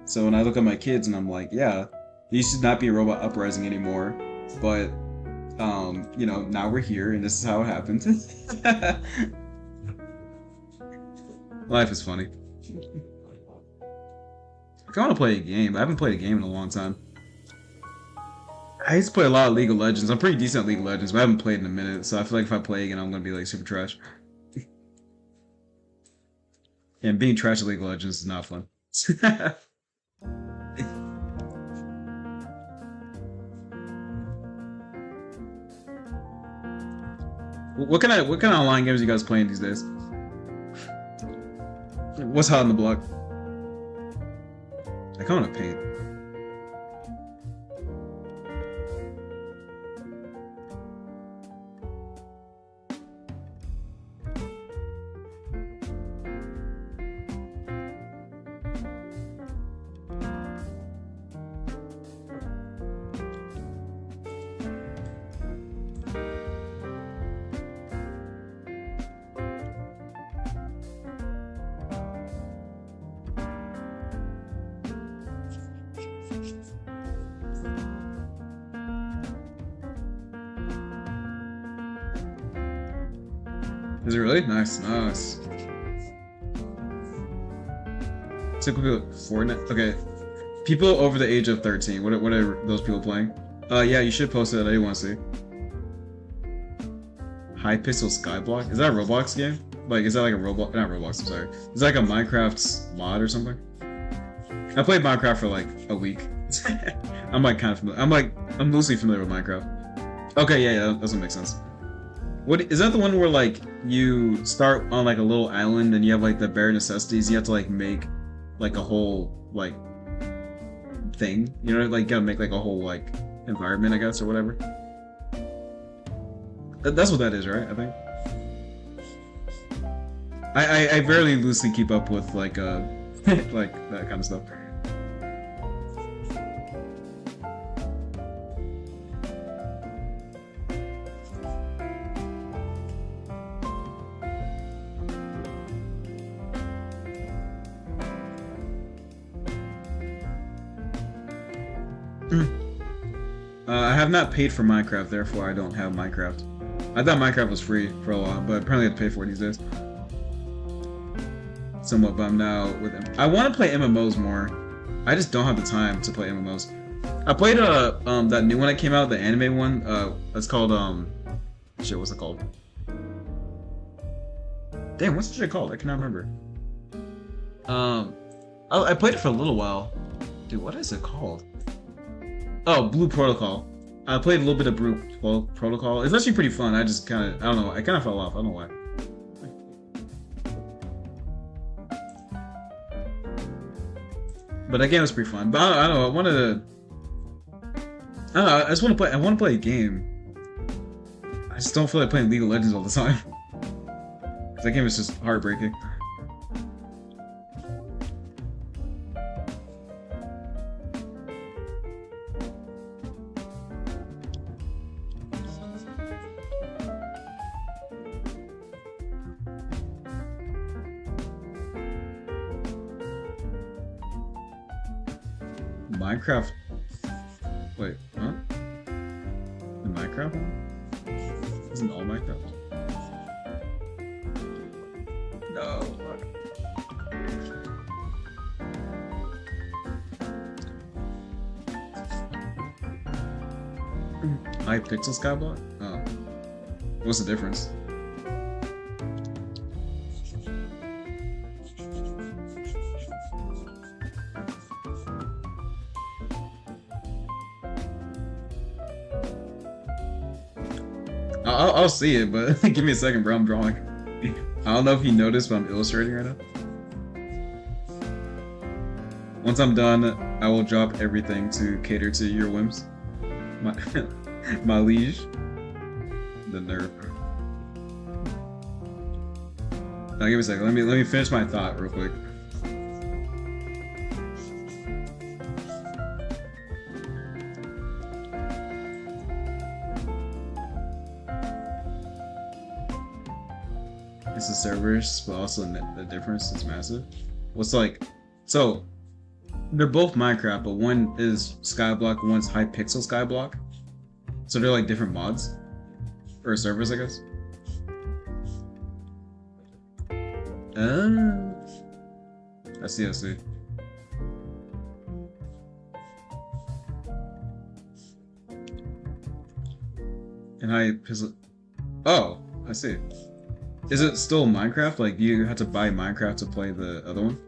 So when I look at my kids and I'm like, yeah, you should not be a robot uprising anymore, but you know, now we're here and this is how it happened. Life is funny. I want to play a game. I haven't played a game in a long time. I used to play a lot of League of Legends. I'm pretty decent at League of Legends, but I haven't played in a minute, so I feel like if I play again, I'm gonna be like super trash. And being trash at League of Legends is not fun. What kind of online games are you guys playing these days? What's hot on the block? I kind of want to paint. Is it really? Nice, nice. Typical Fortnite. Okay, people over the age of 13. What are those people playing? Yeah, you should post it. I do want to see. Hypixel Skyblock. Is that a Roblox game? Like, is that like a Roblox? Not Roblox. I'm sorry. Is that like a Minecraft mod or something? I played Minecraft for like a week. I'm like kind of familiar. I'm loosely familiar with Minecraft. Okay, yeah, that doesn't make sense. What is that? The one where like you start on like a little island and you have like the bare necessities. You have to like make like a whole like thing. You know, like you gotta make like a whole like environment, I guess, or whatever. That's what that is, right? I think. I barely loosely keep up with like like that kind of stuff. I have not paid for Minecraft, therefore I don't have Minecraft. I thought Minecraft was free for a while, but apparently I have to pay for it these days. Somewhat bummed out with it. I want to play MMOs more. I just don't have the time to play MMOs. I played that new one that came out, the anime one. It's called shit. What's it called? Damn, what's the shit called? I cannot remember. I played it for a little while. Dude, what is it called? Oh, Blue Protocol. I played a little bit of Blue Protocol. It's actually pretty fun. I just kind of, I don't know. I kind of fell off. I don't know why. But that game was pretty fun. But I don't know. I wanted to. I don't know. I just want to play. I want to play a game. I just don't feel like playing League of Legends all the time. That game is just heartbreaking. Minecraft. Wait, huh? The Minecraft one? Isn't all Minecraft? No. Hypixel Skyblock? Oh. What's the difference? I'll see it, but give me a second, bro. I'm drawing. I don't know if you noticed, but I'm illustrating right now. Once I'm done, I will drop everything to cater to your whims. My liege. The nerve. Now give me a second. Let me finish my thought real quick. It's the servers, but also the difference is massive. What's like, so they're both Minecraft, but one is Skyblock, one's Hypixel Skyblock. So they're like different mods or servers, I guess. I see. And Hypixel. Oh, I see. Is it still Minecraft? Like, you have to buy Minecraft to play the other one?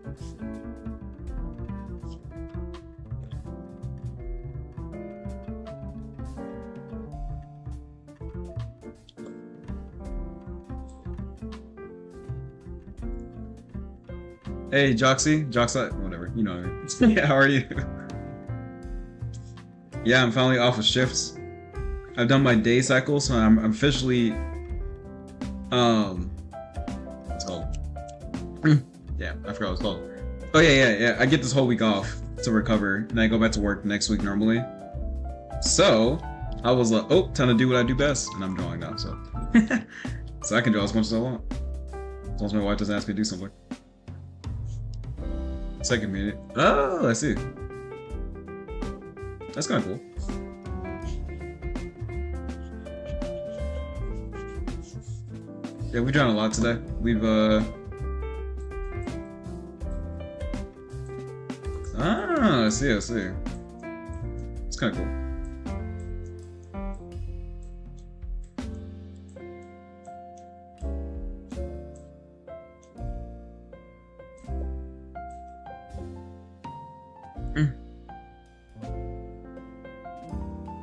Hey, Joxy, whatever, you know what I mean. Yeah, how are you? Yeah, I'm finally off of shifts. I've done my day cycle, so I'm officially what's it called? Yeah, I forgot what it's called. Oh yeah. I get this whole week off to recover, and I go back to work next week normally. So I was like, oh, time to do what I do best, and I'm drawing now. So so I can draw as much as I want, as long as my wife doesn't ask me to do something. Second minute. Oh, I see. That's kind of cool. Yeah, we've done a lot today. We've I see. It's kind of cool.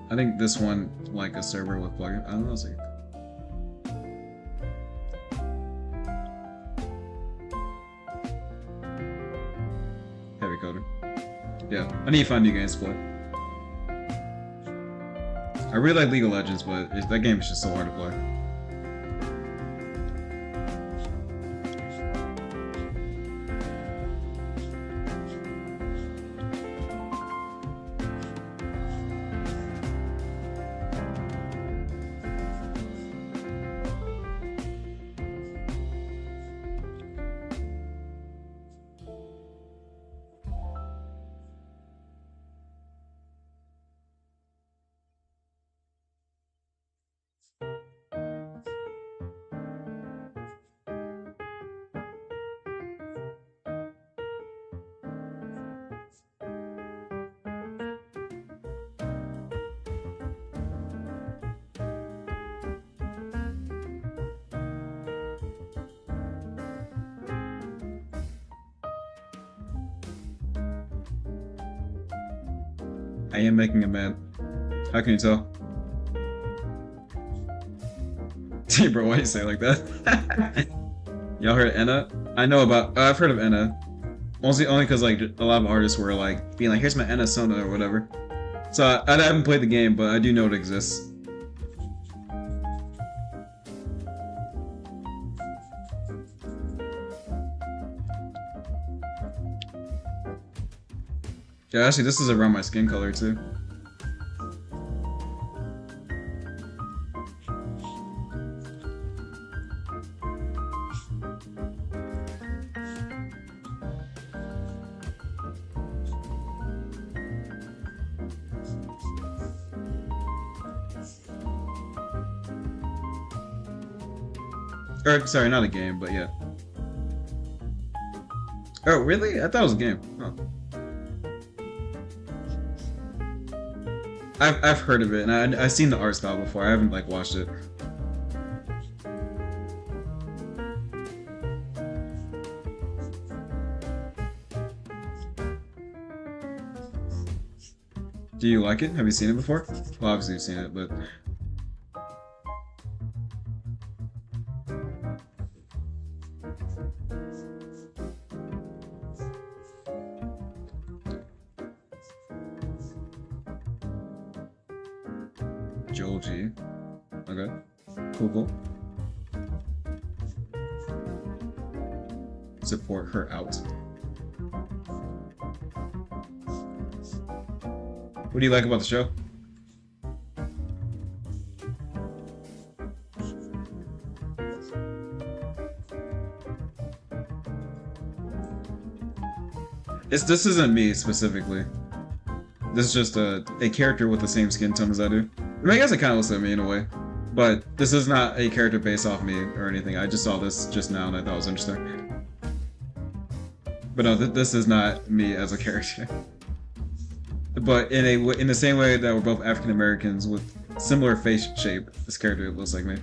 I think this one, like a server with plugin. I don't know. See. Heavy coder. Yeah, I need to find new games to play. I really like League of Legends, but that game is just so hard to play. I am making a man. How can you tell? Bro, why do you say it like that? Y'all heard of Enna? I know about. I've heard of Enna. Only because like a lot of artists were like being like, "Here's my Enna Sona" or whatever. So I haven't played the game, but I do know it exists. Yeah, actually, this is around my skin color too. Or, sorry, not a game, but yeah. Oh, really? I thought it was a game. Oh. I've heard of it, and I've seen the art style before. I haven't, like, watched it. Do you like it? Have you seen it before? Well, obviously you've seen it, but... Joel G. Okay. Cool. Support her out. What do you like about the show? This isn't me specifically. This is just a character with the same skin tone as I do. I mean, I guess it kind of looks like me in a way, but this is not a character based off me or anything. I just saw this just now and I thought it was interesting. But no, this is not me as a character. But in the same way that we're both African Americans with similar face shape, this character looks like me.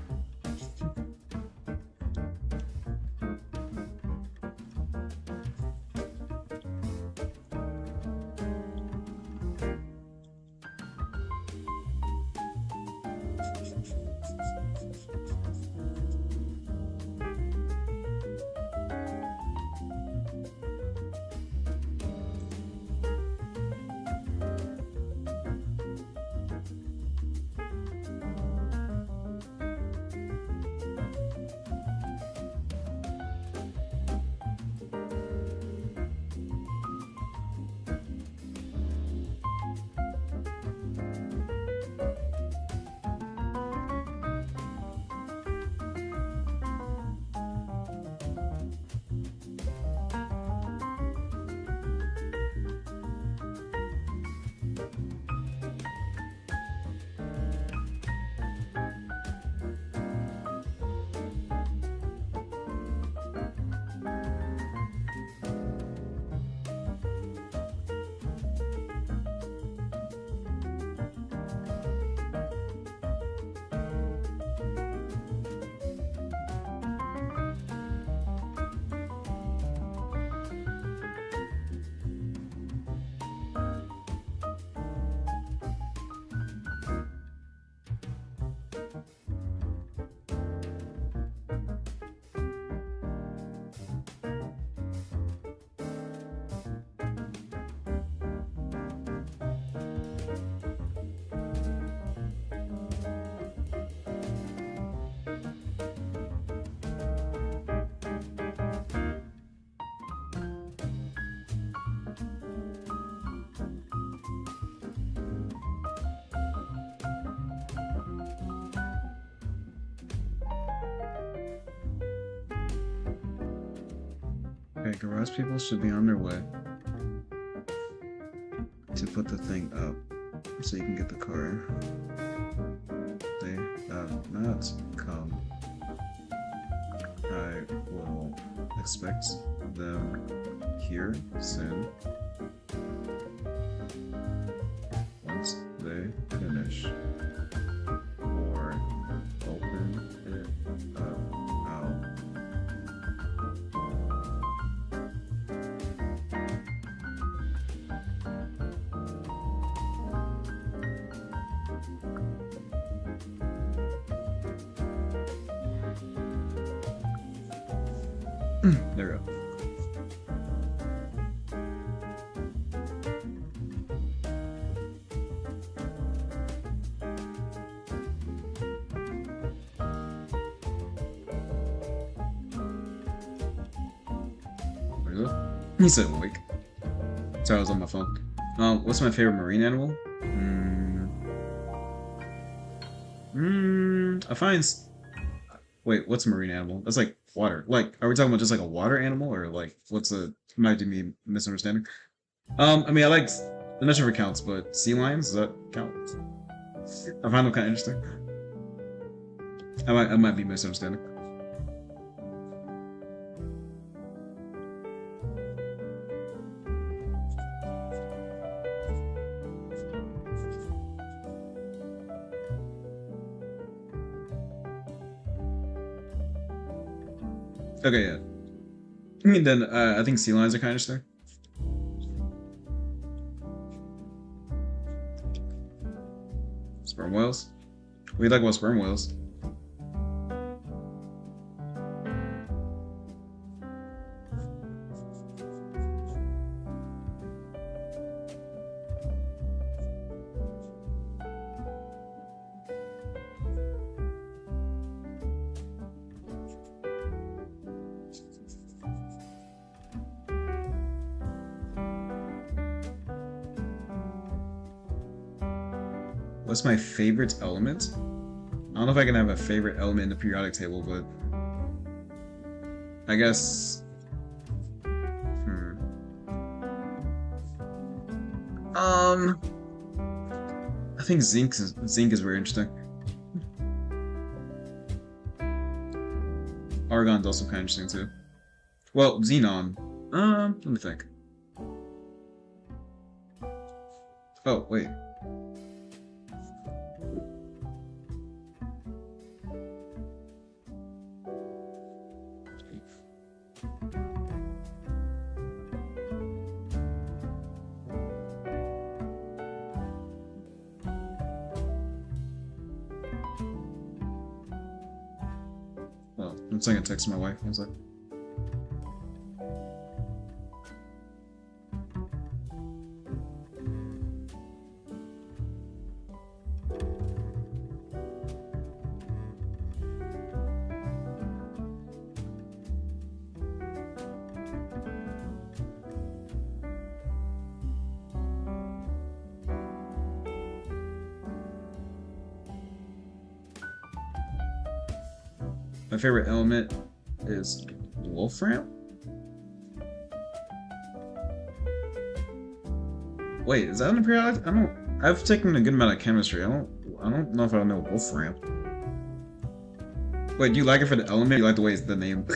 Okay, garage people should be on their way to put the thing up so you can get the car. They have not come. I will expect them here soon. Once they finish or open it up, I'll there we go. Where is it? He said wake. Sorry, I was on my phone. What's my favorite marine animal? I find. Wait, what's a marine animal? That's like water. Like, are we talking about just like a water animal, or like what's a? Might be me misunderstanding. I mean, I like. I'm not sure if it counts, but sea lions, does that count? I find them kind of interesting. I might be misunderstanding. Okay, yeah. And then I think sea lions are kind of interesting. Sperm whales? What do you like about sperm whales? What's my favorite element? I don't know if I can have a favorite element in the periodic table, but I guess. I think zinc is very interesting. Argon's also kind of interesting too. Well, xenon. Let me think. Oh wait. I'm sending a text to my wife. I was like, my favorite element is wolfram. Wait, is that in the periodic? I've taken a good amount of chemistry. I don't know if I know wolfram. Wait, do you like it for the element? Or you like the way it's the name?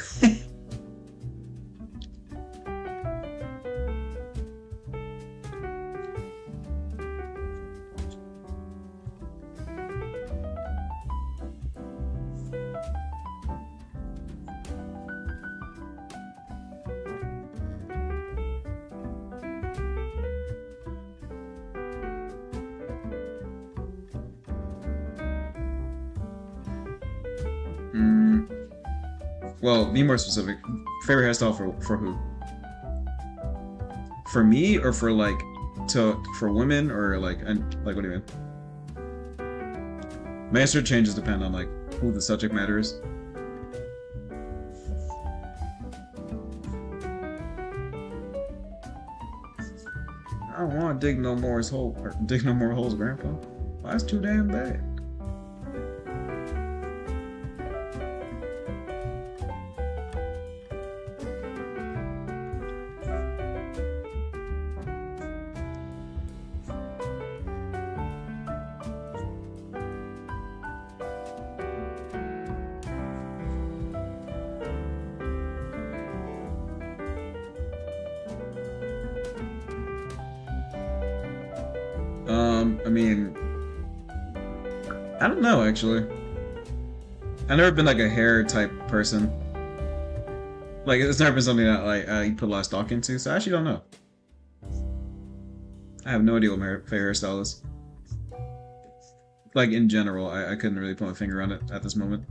Well, be more specific. Favorite hairstyle for who? For me, or for like for women, or like what do you mean? My answer changes depend on like who the subject matter is. I don't want to dig no more holes, Grandpa. Why it's too damn bad? I mean, I don't know actually. I've never been like a hair type person. Like it's never been something that like I put a lot of stock into, so I actually don't know. I have no idea what my favorite hairstyle is. Like in general, I couldn't really put my finger on it at this moment.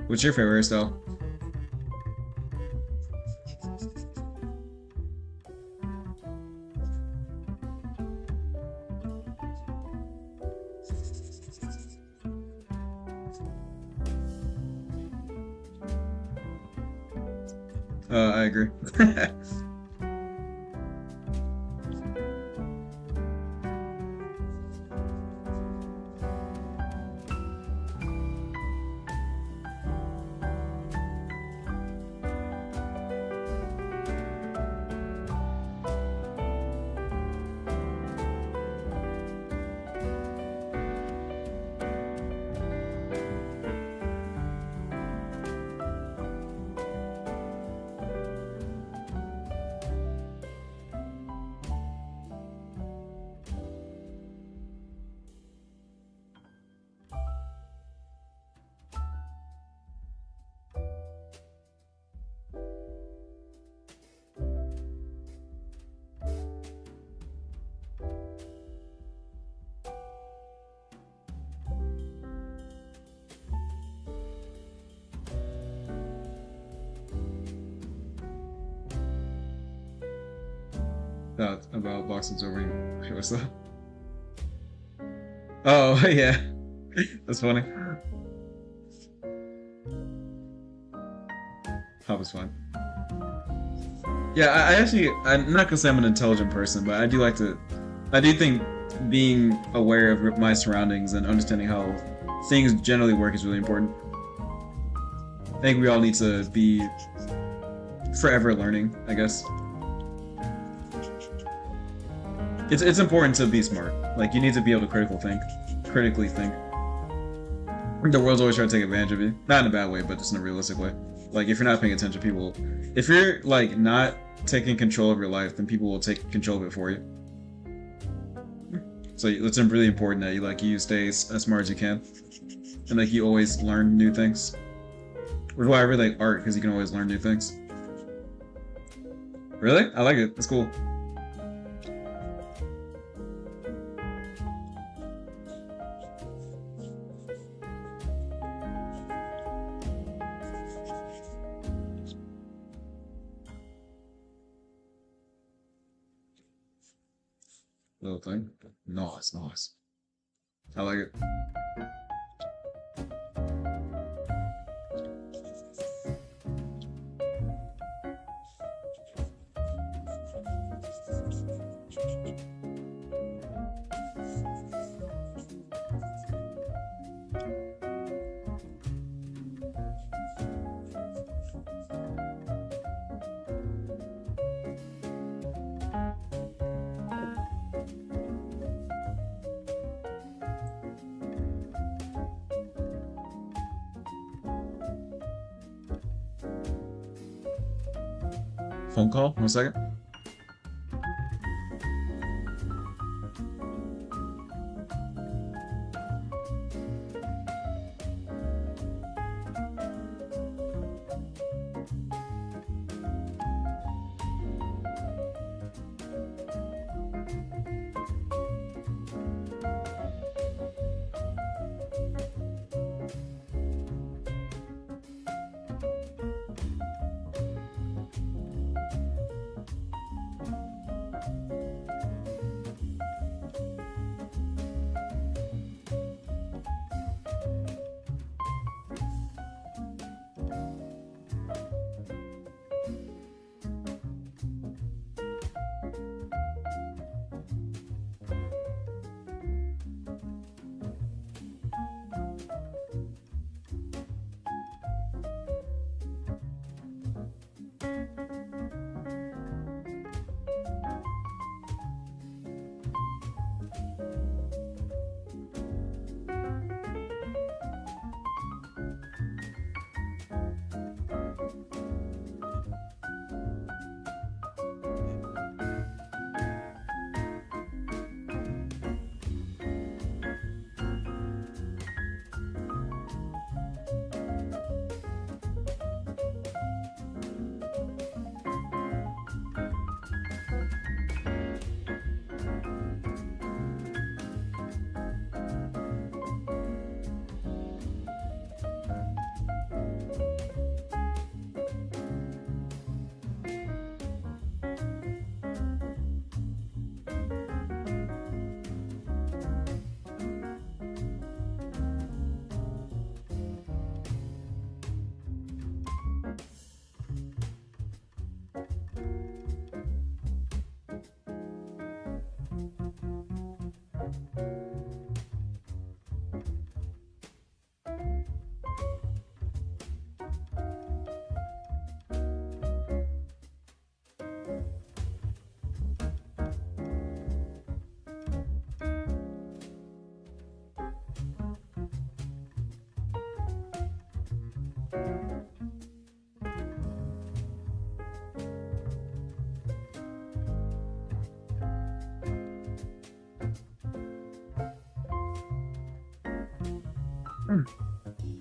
What's your favorite hairstyle? I agree. About boxing over. What's that? Oh yeah, that's funny. That was fun. Yeah, I'm not gonna say I'm an intelligent person, but I do think being aware of my surroundings and understanding how things generally work is really important. I think we all need to be forever learning, I guess. It's important to be smart. Like, you need to be able to critically think. The world's always trying to take advantage of you. Not in a bad way, but just in a realistic way. Like, if you're not paying attention, if you're, like, not taking control of your life, then people will take control of it for you. So it's really important that you stay as smart as you can. And, like, you always learn new things. Which is why I really like art, because you can always learn new things. Really? I like it. It's cool. Little thing. Nice. I like it. Phone call? 1 second.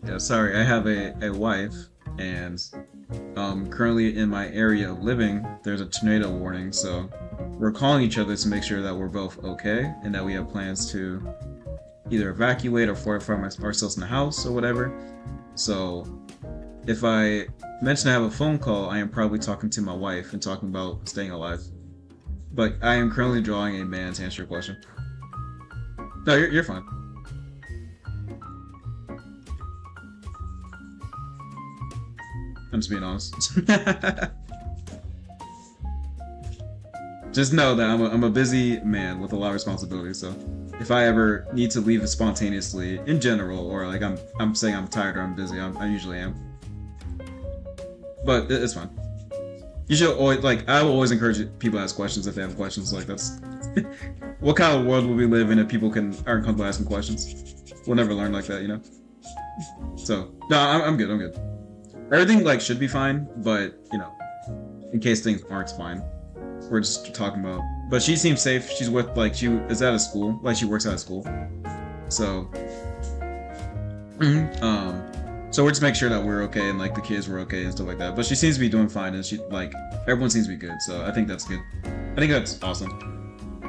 Yeah, sorry, I have a wife, and currently in my area of living, there's a tornado warning, so we're calling each other to make sure that we're both okay, and that we have plans to either evacuate or fortify ourselves in the house or whatever. So if I mention I have a phone call, I am probably talking to my wife and talking about staying alive. But I am currently drawing a man to answer your question. No, you're fine. I'm just being honest. Just know that I'm a busy man with a lot of responsibilities, so if I ever need to leave spontaneously in general, or like I'm saying I'm tired or I'm busy, I usually am. But it's fine. You should always, like, I will always encourage people to ask questions if they have questions. Like, that's what kind of world will we live in if people aren't comfortable asking questions? We'll never learn like that, you know. So no, I'm good. I'm good. Everything like should be fine, but you know, in case things aren't fine, we're just talking about. But she seems safe. She's with like she is out of school, like she works out of school. So, so we're just making sure that we're okay and like the kids were okay and stuff like that. But she seems to be doing fine, and she like everyone seems to be good. So I think that's good. I think that's awesome.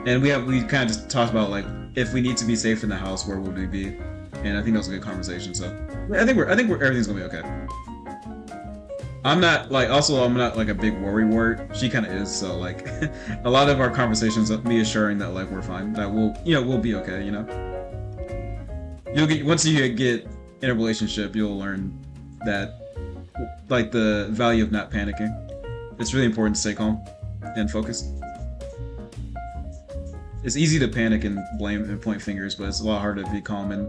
And we kind of just talked about like if we need to be safe in the house, where would we be? And I think that was a good conversation. So I think everything's gonna be okay. I'm not like a big worry wart. She kind of is, so like a lot of our conversations of me assuring that like we're fine, that we'll be okay, you know. Once you get in a relationship, you'll learn that like the value of not panicking. It's really important to stay calm and focused. It's easy to panic and blame and point fingers, but it's a lot harder to be calm and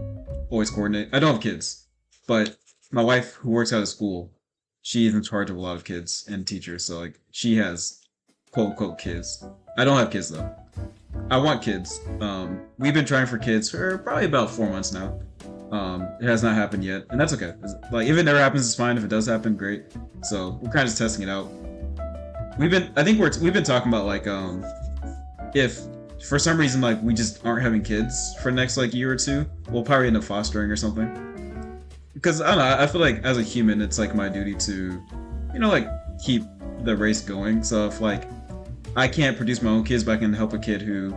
always coordinate. I don't have kids, but my wife, who works out of school, she is in charge of a lot of kids and teachers, so like she has quote unquote kids. I don't have kids though. I want kids. We've been trying for kids for probably about 4 months now. It has not happened yet, and that's okay. Like if it never happens, it's fine. If it does happen, great. So we're kind of just testing it out. We've been talking about like if for some reason like we just aren't having kids for the next like year or two, we'll probably end up fostering or something. Because I don't know, I feel like as a human, it's like my duty to, you know, like keep the race going. So if like I can't produce my own kids, but I can help a kid who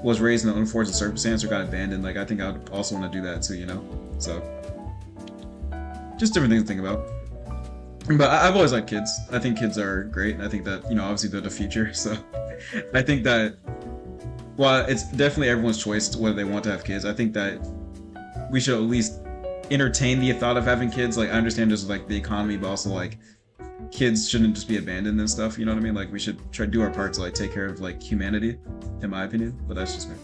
was raised in an unfortunate circumstance or got abandoned, like I think I would also want to do that too, you know. So just different things to think about. But I've always liked kids. I think kids are great. I think that, you know, obviously they're the future. So I think that while it's definitely everyone's choice whether they want to have kids, I think that we should at least entertain the thought of having kids. Like I understand just like the economy, but also like kids shouldn't just be abandoned and stuff, you know what I mean? Like we should try to do our part to like take care of like humanity, in my opinion, but that's just me.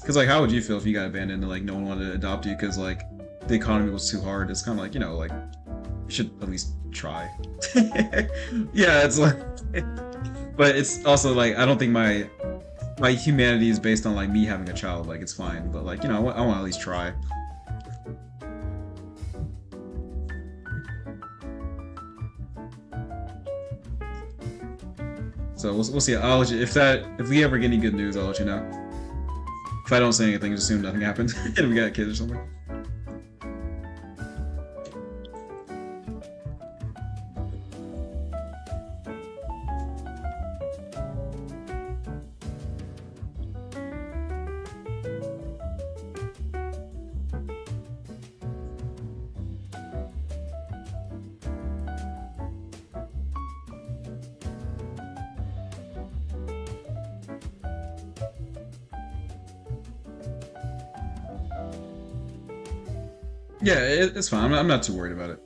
Because like how would you feel if you got abandoned and like no one wanted to adopt you because like the economy was too hard? It's kind of like, you know, like you should at least try. Yeah, it's like but it's also like I don't think my humanity is based on like me having a child. Like it's fine, but like, you know, I want to at least try. So we'll see. I'll let you, if we ever get any good news, I'll let you know. If I don't say anything, just assume nothing happened and we got kids or something. Yeah, it's fine. I'm not too worried about it.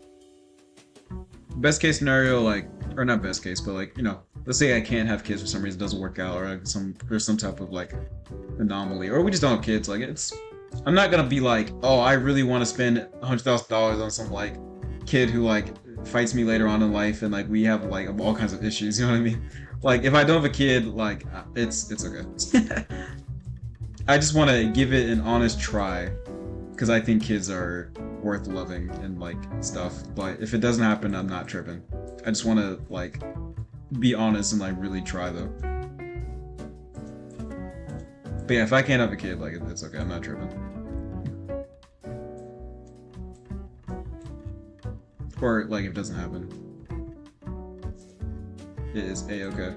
Best case scenario, like, or not best case, but like, you know, let's say I can't have kids for some reason, it doesn't work out, or like there's some type of like anomaly, or we just don't have kids. Like I'm not gonna be like, oh, I really want to spend $100,000 on some like kid who like fights me later on in life, and like we have like all kinds of issues. You know what I mean? Like if I don't have a kid, like it's okay. I just want to give it an honest try, because I think kids are worth loving and like stuff. But if it doesn't happen, I'm not tripping. I just want to like be honest and like really try though. But yeah, if I can't have a kid, like it's okay. I'm not tripping. Or like if it doesn't happen, it is a-okay.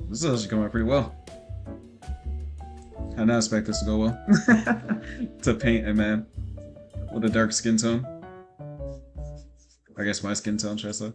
This is actually going out pretty well. I did not expect this to go well. To paint a man with a dark skin tone. I guess my skin tone, should I say?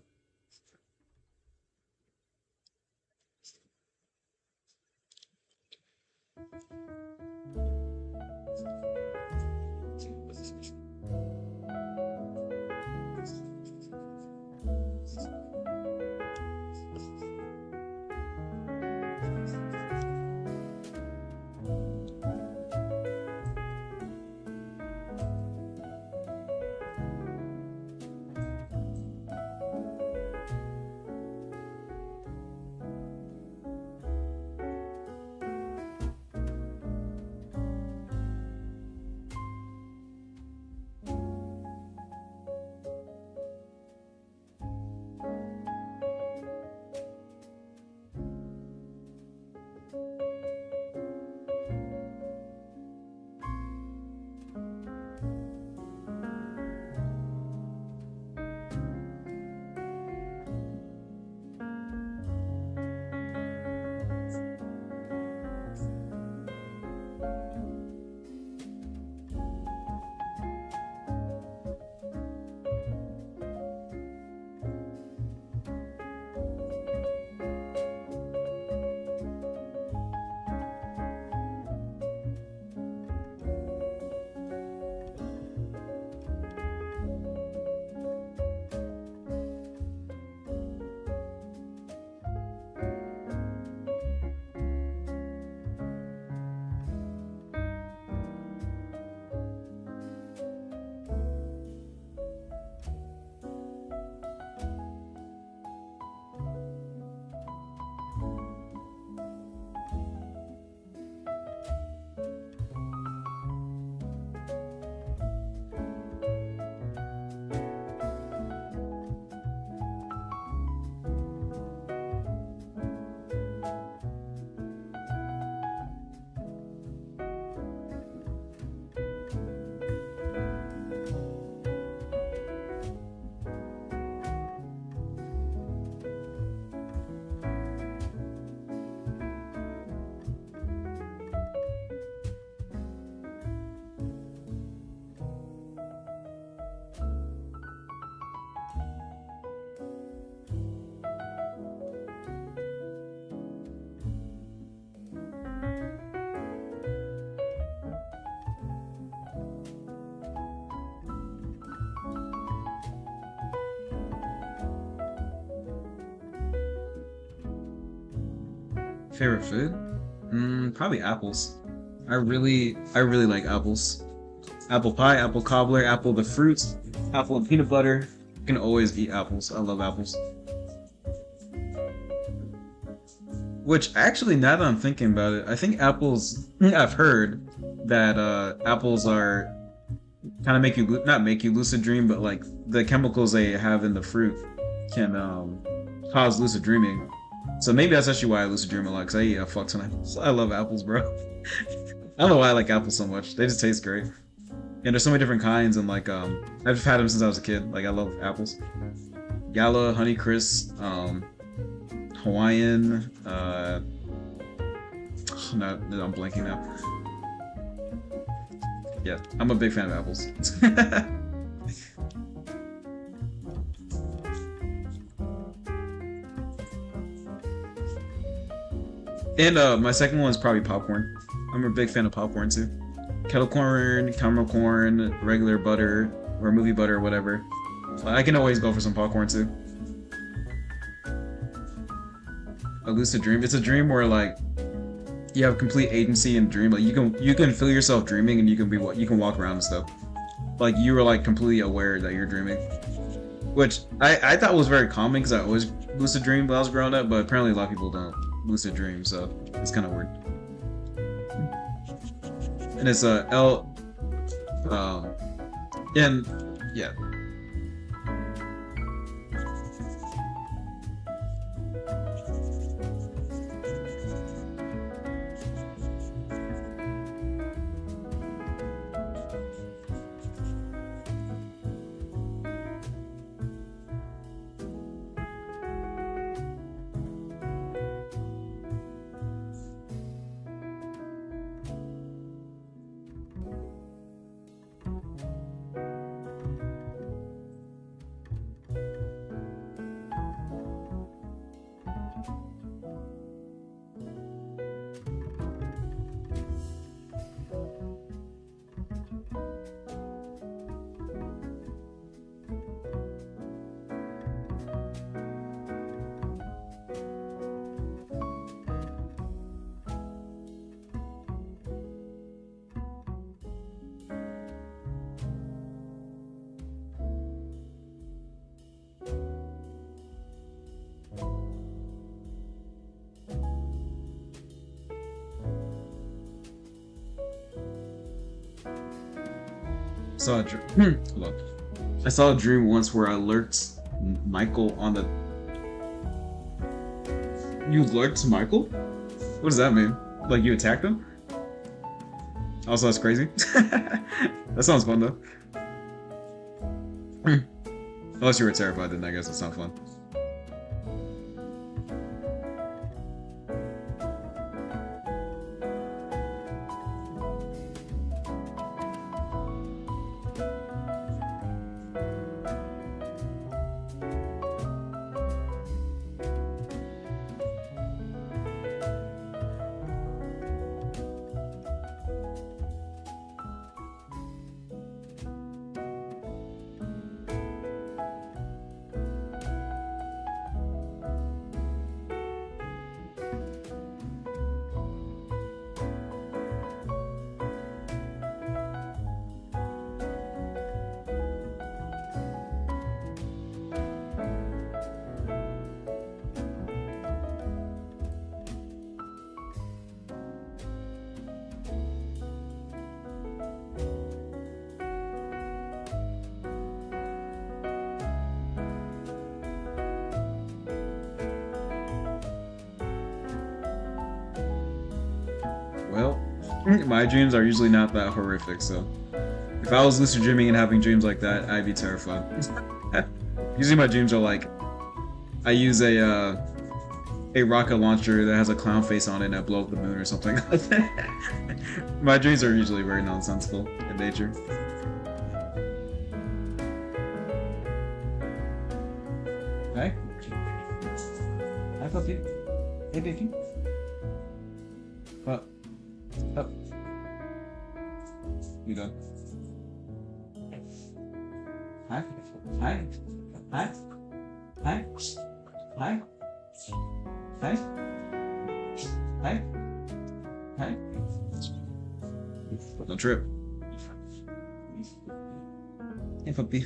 Favorite food? Probably apples. I really like apples. Apple pie, apple cobbler, apple the fruits, apple and peanut butter. You can always eat apples. I love apples. Which actually, now that I'm thinking about it, I think apples. I've heard that apples are kind of make you not make you lucid dream, but like the chemicals they have in the fruit can cause lucid dreaming. So maybe that's actually why I lucid dream a lot, because I eat a fuck ton of apples. I love apples, bro. I don't know why I like apples so much. They just taste great. And there's so many different kinds, and like I've had them since I was a kid. Like I love apples. Gala, Honeycrisp, Hawaiian. No, I'm blanking now. Yeah, I'm a big fan of apples. And my second one is probably popcorn. I'm a big fan of popcorn too. Kettle corn, caramel corn, regular butter, or movie butter, or whatever. I can always go for some popcorn too. A lucid dream. It's a dream where like you have complete agency in dream. Like you can feel yourself dreaming, and you can walk around and stuff. Like you were like completely aware that you're dreaming. Which I thought was very common, because I always lucid dream when I was growing up, but apparently a lot of people don't lucid dream, so it's kind of weird. And it's and yeah. Hold on. I saw a dream once where I lurked Michael on the. You lurked Michael? What does that mean? Like you attacked him? Also, that's crazy. That sounds fun though. Unless you were terrified, then I guess it's not fun. Well, my dreams are usually not that horrific, so if I was lucid dreaming and having dreams like that, I'd be terrified. Usually my dreams are like, I use a rocket launcher that has a clown face on it and I blow up the moon or something like that. My dreams are usually very nonsensical in nature. Hi. Hi, puppy. Hey, baby. Up. Up. You done? Hi. Hi. Hi. Hi. Hi. Hi. Hi. Hi. Don't trip. Hey, puppy.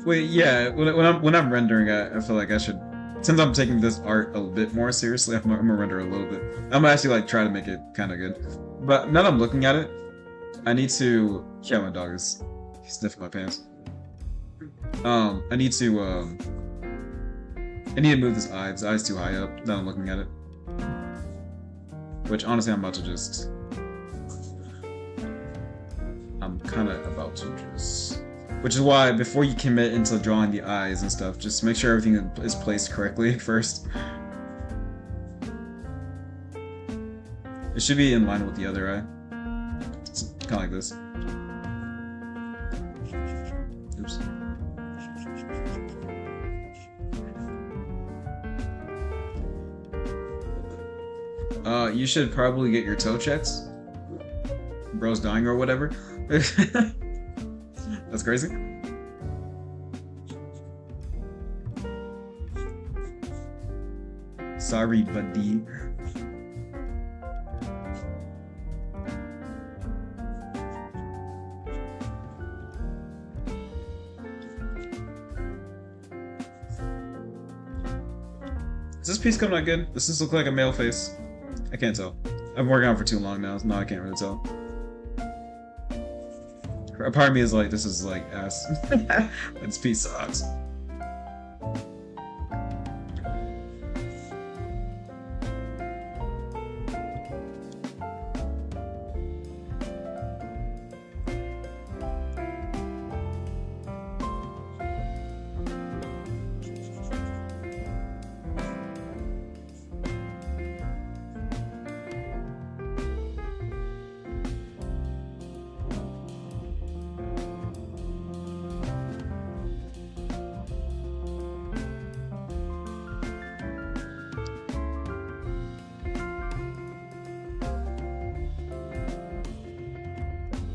Wait, yeah. When I'm rendering, I feel like I should, since I'm taking this art a bit more seriously, I'm gonna render a little bit. I'm gonna actually like try to make it kind of good. But now that I'm looking at it, I need to. Yeah, my dog is sniffing my pants. I need to move this eye. This eye's too high up. Now I'm looking at it. Which honestly, I'm kind of about to just. Which is why, before you commit into drawing the eyes and stuff, just make sure everything is placed correctly first. It should be in line with the other eye. It's kind of like this. Oops. You should probably get your toe checks. Bro's dying or whatever. That's crazy. Sorry, buddy. Is this piece coming out good? Does this look like a male face? I can't tell. I've been working on it for too long now. No, I can't really tell. A part of me is like, this is like ass. This piece sucks.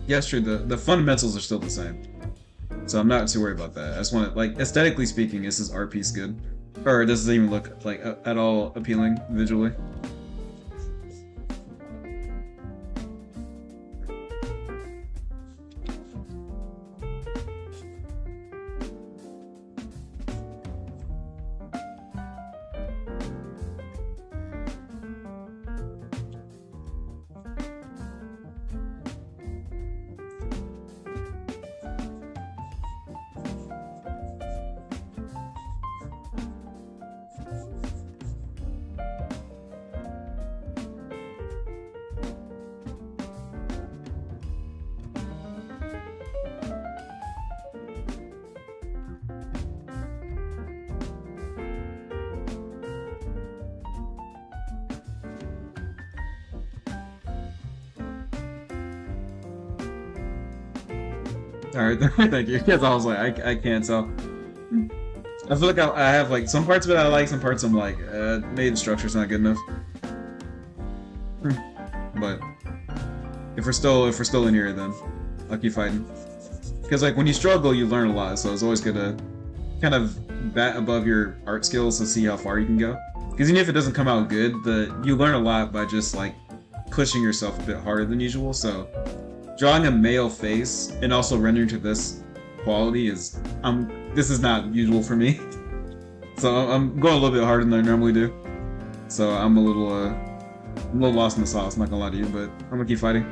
Yeah, sure. The fundamentals are still the same, so I'm not too worried about that. I just want to, like, aesthetically speaking, is this art piece good, or does it even look like at all appealing visually? Alright, thank you. Because I was like, I can't tell. I feel like I have like some parts of it I like, some parts I'm like, maybe the structure's not good enough. But if we're still in here, then I'll keep fighting. Because like when you struggle, you learn a lot, so it's always good to kind of bat above your art skills to see how far you can go. Because even if it doesn't come out good, you learn a lot by just like pushing yourself a bit harder than usual. So drawing a male face and also rendering to this quality is this is not usual for me. So I'm going a little bit harder than I normally do. So I'm a little lost in the sauce, not gonna lie to you, but I'm gonna keep fighting.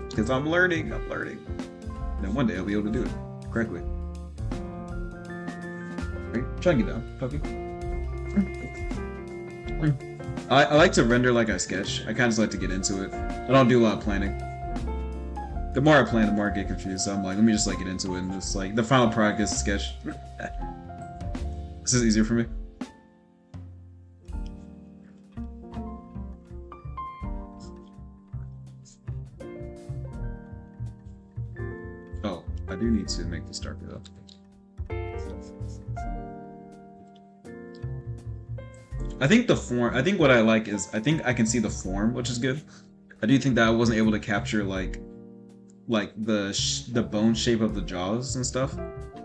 Because I'm learning. Then one day I'll be able to do it correctly. Right, try and get down, puppy. I like to render like I sketch. I kind of just like to get into it. I don't do a lot of planning. The more I plan, the more I get confused. So I'm like, let me just like get into it and just like the final product is a sketch. This is easier for me. darker though. I think the form. I think what I like is I think I can see the form, which is good. I do think that I wasn't able to capture like the bone shape of the jaws and stuff.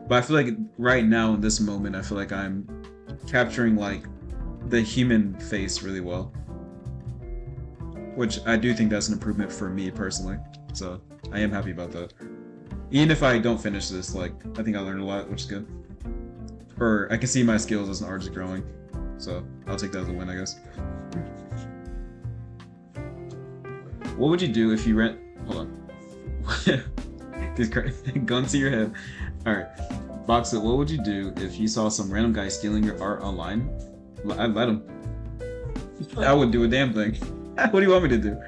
But I feel like right now in this moment, I feel like I'm capturing like the human face really well, which I do think that's an improvement for me personally. So I am happy about that. Even if I don't finish this, like I think I learned a lot, which is good. Or I can see my skills as an artist growing. So I'll take that as a win, I guess. What would you do if you rent? Hold on. These guns to your head. All right, Box It. What would you do if you saw some random guy stealing your art online? I'd let him. I wouldn't do a damn thing. What do you want me to do?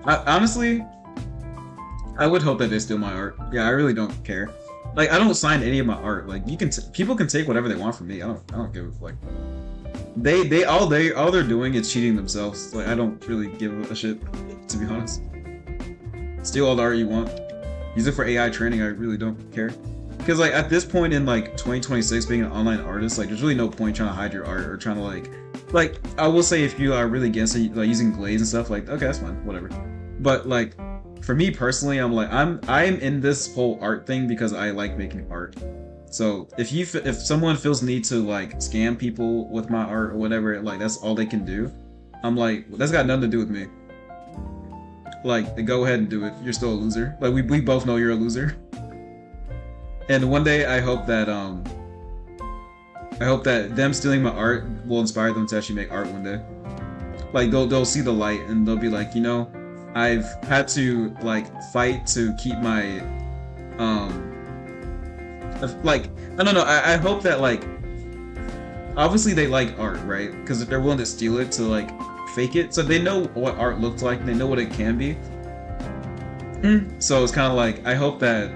Honestly, I would hope that they steal my art. Yeah, I really don't care. Like, I don't sign any of my art. Like, you can people can take whatever they want from me. I don't give like. All they're doing is cheating themselves. Like, I don't really give a shit, to be honest. Steal all the art you want. Use it for AI training. I really don't care. Because like at this point in like 2026, being an online artist, like there's really no point trying to hide your art or trying to like I will say if you are really against it, like using glaze and stuff, like okay, that's fine, whatever. But like for me personally, I'm in this whole art thing because I like making art. So if someone feels the need to like scam people with my art or whatever, like that's all they can do, I'm like, that's got nothing to do with me. Like, go ahead and do it. You're still a loser. Like we both know you're a loser. And one day I hope that them stealing my art will inspire them to actually make art one day. Like they'll see the light and they'll be like, you know, I've had to like fight to keep my like I don't know. I hope that like obviously they like art, right? Because they're willing to steal it to like fake it, so they know what art looks like. They know what it can be. So it's kind of like I hope that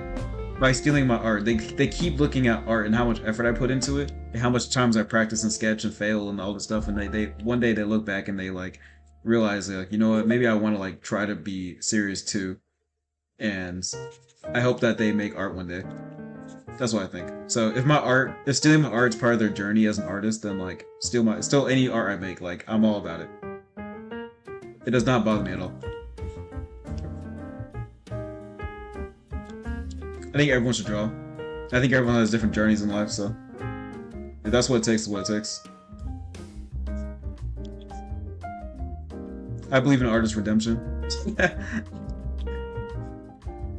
by stealing my art, they keep looking at art and how much effort I put into it, and how much times I practice and sketch and fail and all this stuff, and they one day they look back and they like realize like, you know what, maybe I want to like try to be serious too, and I hope that they make art one day. That's what I think. So if stealing my art is part of their journey as an artist, then like steal any art I make, like I'm all about it. It does not bother me at all. I think everyone should draw. I think everyone has different journeys in life, so if that's what it takes, it's what it takes. I believe in artist redemption.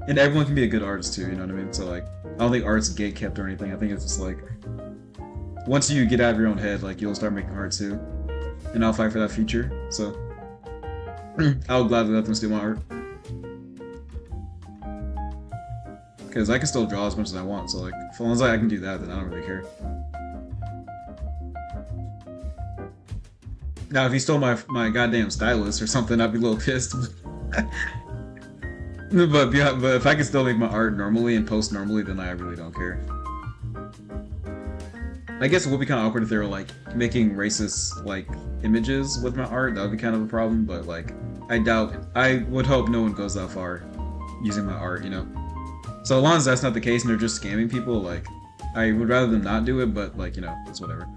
And everyone can be a good artist too, you know what I mean? So like, I don't think art's gatekept or anything. I think it's just like, once you get out of your own head, like you'll start making art too. And I'll fight for that future, so I'll gladly let them steal my art. Because I can still draw as much as I want, so like, as long as I can do that, then I don't really care. Now, if he stole my goddamn stylus or something, I'd be a little pissed. But if I can still make my art normally and post normally, then I really don't care. I guess it would be kind of awkward if they were like making racist like images with my art. That would be kind of a problem, but like I would hope no one goes that far using my art, you know? So as long as that's not the case and they're just scamming people, like I would rather them not do it, but like, you know, it's whatever.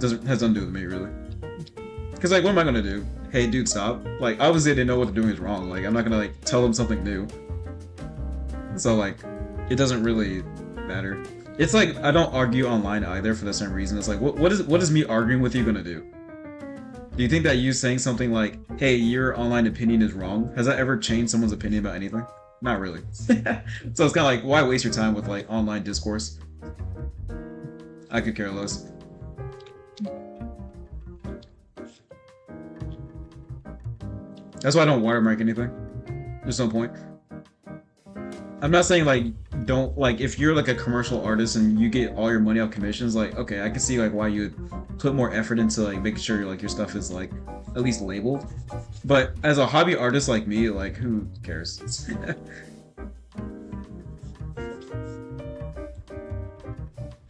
Has nothing to do with me really. Cause like, what am I gonna do? Hey dude, stop. Like obviously they know what they're doing is wrong. Like I'm not gonna like tell them something new. So like, it doesn't really matter. It's like, I don't argue online either for the same reason. It's like, what is me arguing with you gonna do? Do you think that you saying something like, hey, your online opinion is wrong, has that ever changed someone's opinion about anything? Not really. So it's kind of like, why waste your time with like online discourse? I could care less. That's why I don't watermark anything. There's no point. I'm not saying like, don't like, if you're like a commercial artist and you get all your money off commissions, like, okay, I can see like why you would put more effort into like making sure like your stuff is like at least labeled. But as a hobby artist like me, like who cares?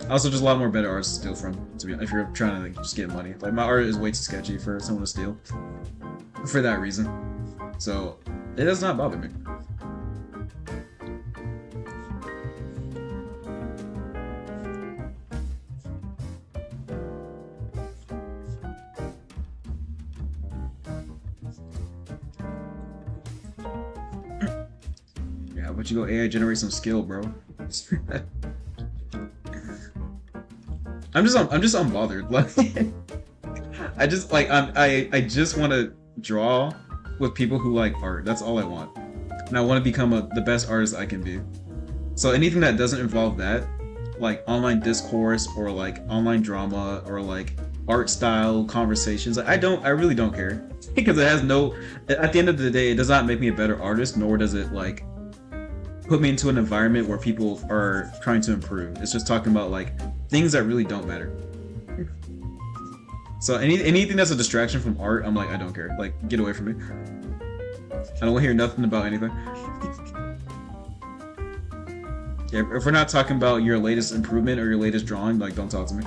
Also, just a lot more better artists to steal from, to be, if you're trying to like, just get money. Like my art is way too sketchy for someone to steal. For that reason. So it does not bother me. But you go AI generate some skill, bro. I'm just unbothered. Like I just like I just want to draw with people who like art. That's all I want. And I want to become the best artist I can be. So anything that doesn't involve that, like online discourse or like online drama or like art style conversations, I really don't care. Because it has no, at the end of the day, it does not make me a better artist, nor does it like put me into an environment where people are trying to improve. It's just talking about like things that really don't matter. So anything that's a distraction from art, I'm like, I don't care. Like, get away from me. I don't want to hear nothing about anything. Yeah, if we're not talking about your latest improvement or your latest drawing, like, don't talk to me.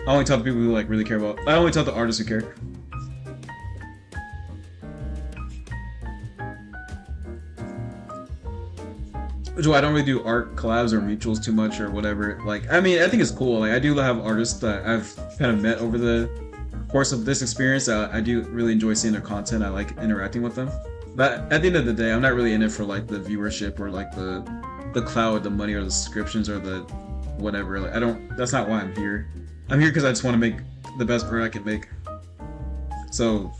I only talk to people who like really care about. I only talk to artists who care. Which is why I don't really do art collabs or mutuals too much or whatever. Like, I mean, I think it's cool. Like, I do have artists that I've kind of met over the course of this experience. I do really enjoy seeing their content. I like interacting with them. But at the end of the day, I'm not really in it for like the viewership or like the clout, the money or the subscriptions or the whatever. Like, that's not why I'm here. I'm here because I just want to make the best art I can make. So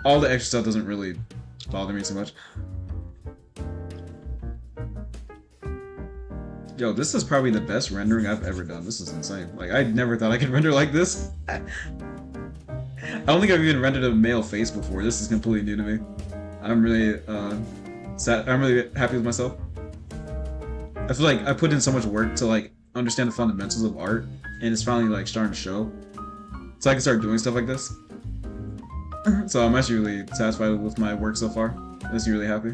all the extra stuff doesn't really bother me so much. Yo, this is probably the best rendering I've ever done. This is insane. Like, I never thought I could render like this. I don't think I've even rendered a male face before. This is completely new to me. I'm really sad. I'm really happy with myself. I feel like I put in so much work to like understand the fundamentals of art, and it's finally like starting to show. So I can start doing stuff like this. So I'm actually really satisfied with my work so far. I'm just really happy.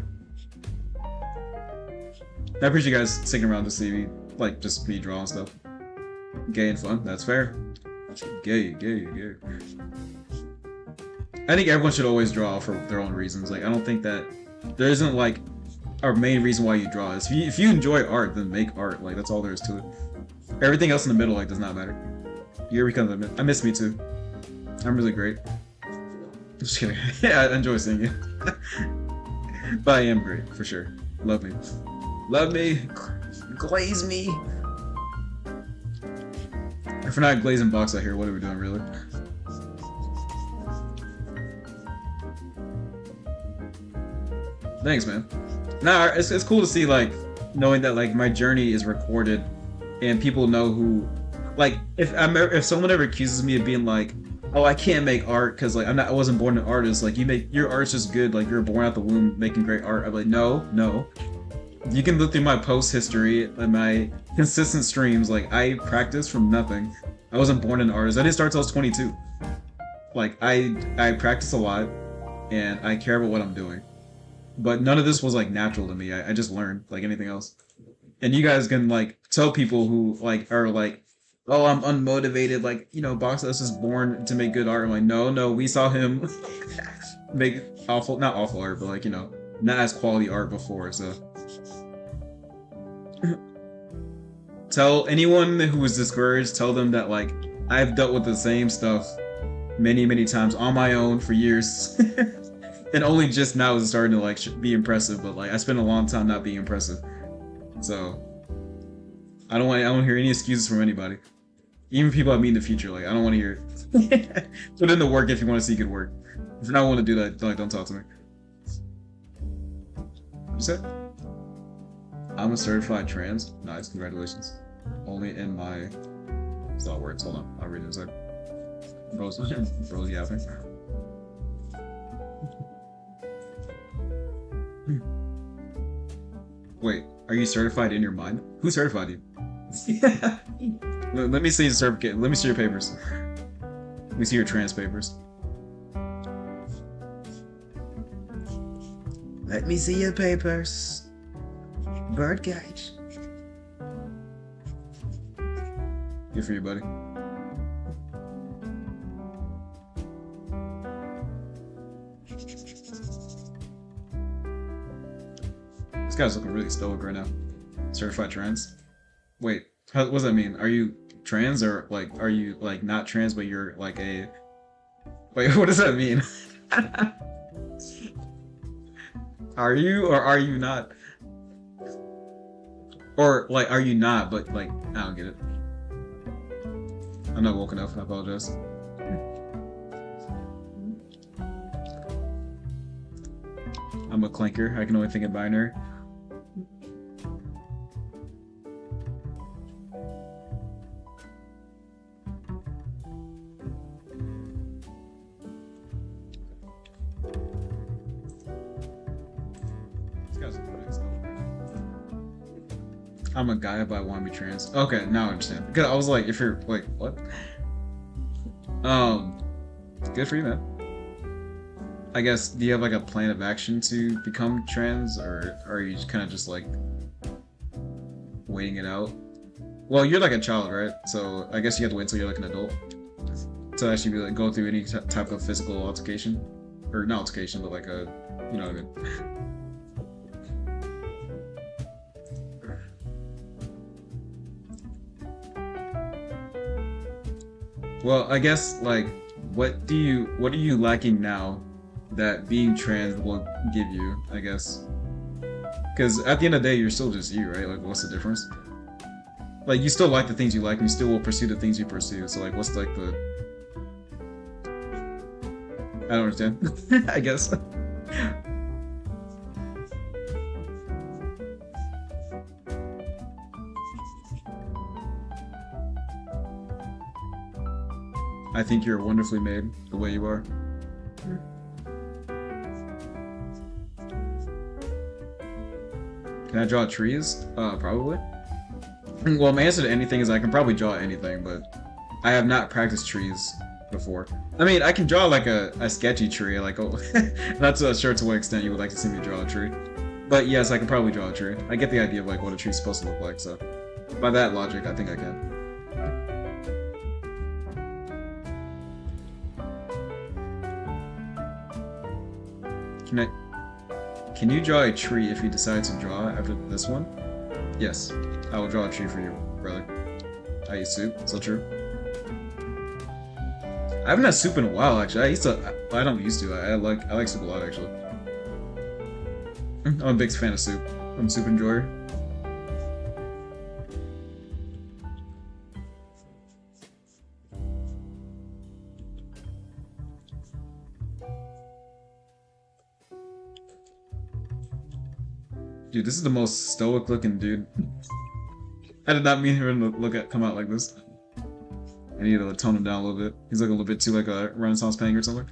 I appreciate you guys sticking around to see me, like, just me draw and stuff. Gay and fun, that's fair. Gay. I think everyone should always draw for their own reasons. Like, I don't think that there isn't, like, our main reason why you draw. If you enjoy art, then make art. Like, that's all there is to it. Everything else in the middle, like, does not matter. Here we come. I miss me too. I'm really great. Just kidding. Yeah, I enjoy seeing you. But I am great, for sure. Love me. Love me. Glaze me. If we're not glazing box out here, what are we doing, really? Thanks, man. Nah, it's cool to see, like, knowing that, like, my journey is recorded and people know who, like, if someone ever accuses me of being like, oh, I can't make art because like I wasn't born an artist, like your art's just good, like you're born out the womb making great art. I'm like, no. You can look through my post history and my consistent streams, like I practiced from nothing. I wasn't born an artist. I didn't start till I was 22. Like I practice a lot and I care about what I'm doing. But none of this was like natural to me. I just learned like anything else. And you guys can like tell people who like are like, oh, I'm unmotivated, like, you know, Box Us is born to make good art. I'm like, no, we saw him make not awful art, but like, you know, not as quality art before, so. Tell anyone who is discouraged, tell them that like, I've dealt with the same stuff many times on my own for years. And only just now is it starting to like be impressive, but like, I spent a long time not being impressive. So, I don't want to hear any excuses from anybody. Even people I meet in the future, like, I don't want to hear it. Put in the work if you want to see good work. If you not want to do that, don't talk to me. What you said? I'm a certified trans. Nice, congratulations. Only in my... It's not words, hold on. I'll read it in a second. Bro's yapping. Wait, are you certified in your mind? Who certified you? Let me see your certificate. Let me see your papers. Let me see your trans papers. Let me see your papers. Birdcage. Good for you, buddy. This guy's looking really stoic right now. Certified trans. Wait, what does that mean? Are you trans or like are you like not trans but you're like a... Wait, what does that mean? Are you or are you not? Or like, are you not? But like, I don't get it. I'm not woke enough. I apologize. I'm a clanker. I can only think in binary. This guy's a fucking stuff. I'm a guy, but I want to be trans. Okay, now I understand. Because I was like, if you're like, what? Good for you, man. I guess, do you have like a plan of action to become trans, or are you kind of just like waiting it out? Well, you're like a child, right? So I guess you have to wait until you're like an adult to actually be like go through any type of physical altercation, or not altercation, but like a, you know what I mean. Well, I guess like, what are you lacking now that being trans will give you? I guess, because at the end of the day, you're still just you, right? Like, what's the difference? Like, you still like the things you like, and you still will pursue the things you pursue. So like, what's like the? I don't understand. I guess. I think you're wonderfully made the way you are. Can I draw trees? Probably. Well, my answer to anything is I can probably draw anything, but I have not practiced trees before. I mean, I can draw like a sketchy tree, like, oh, not sure to what extent you would like to see me draw a tree. But yes, I can probably draw a tree. I get the idea of like what a tree's supposed to look like, so by that logic, I think I can. Can you draw a tree if you decide to draw after this one? Yes, I will draw a tree for you, brother. I eat soup, so true. I haven't had soup in a while, actually. I don't used to. I like soup a lot, actually. I'm a big fan of soup. I'm a soup enjoyer. Dude, this is the most stoic looking dude. I did not mean him to come out like this. I need to tone him down a little bit. He's looking a little bit too like a Renaissance painting or something.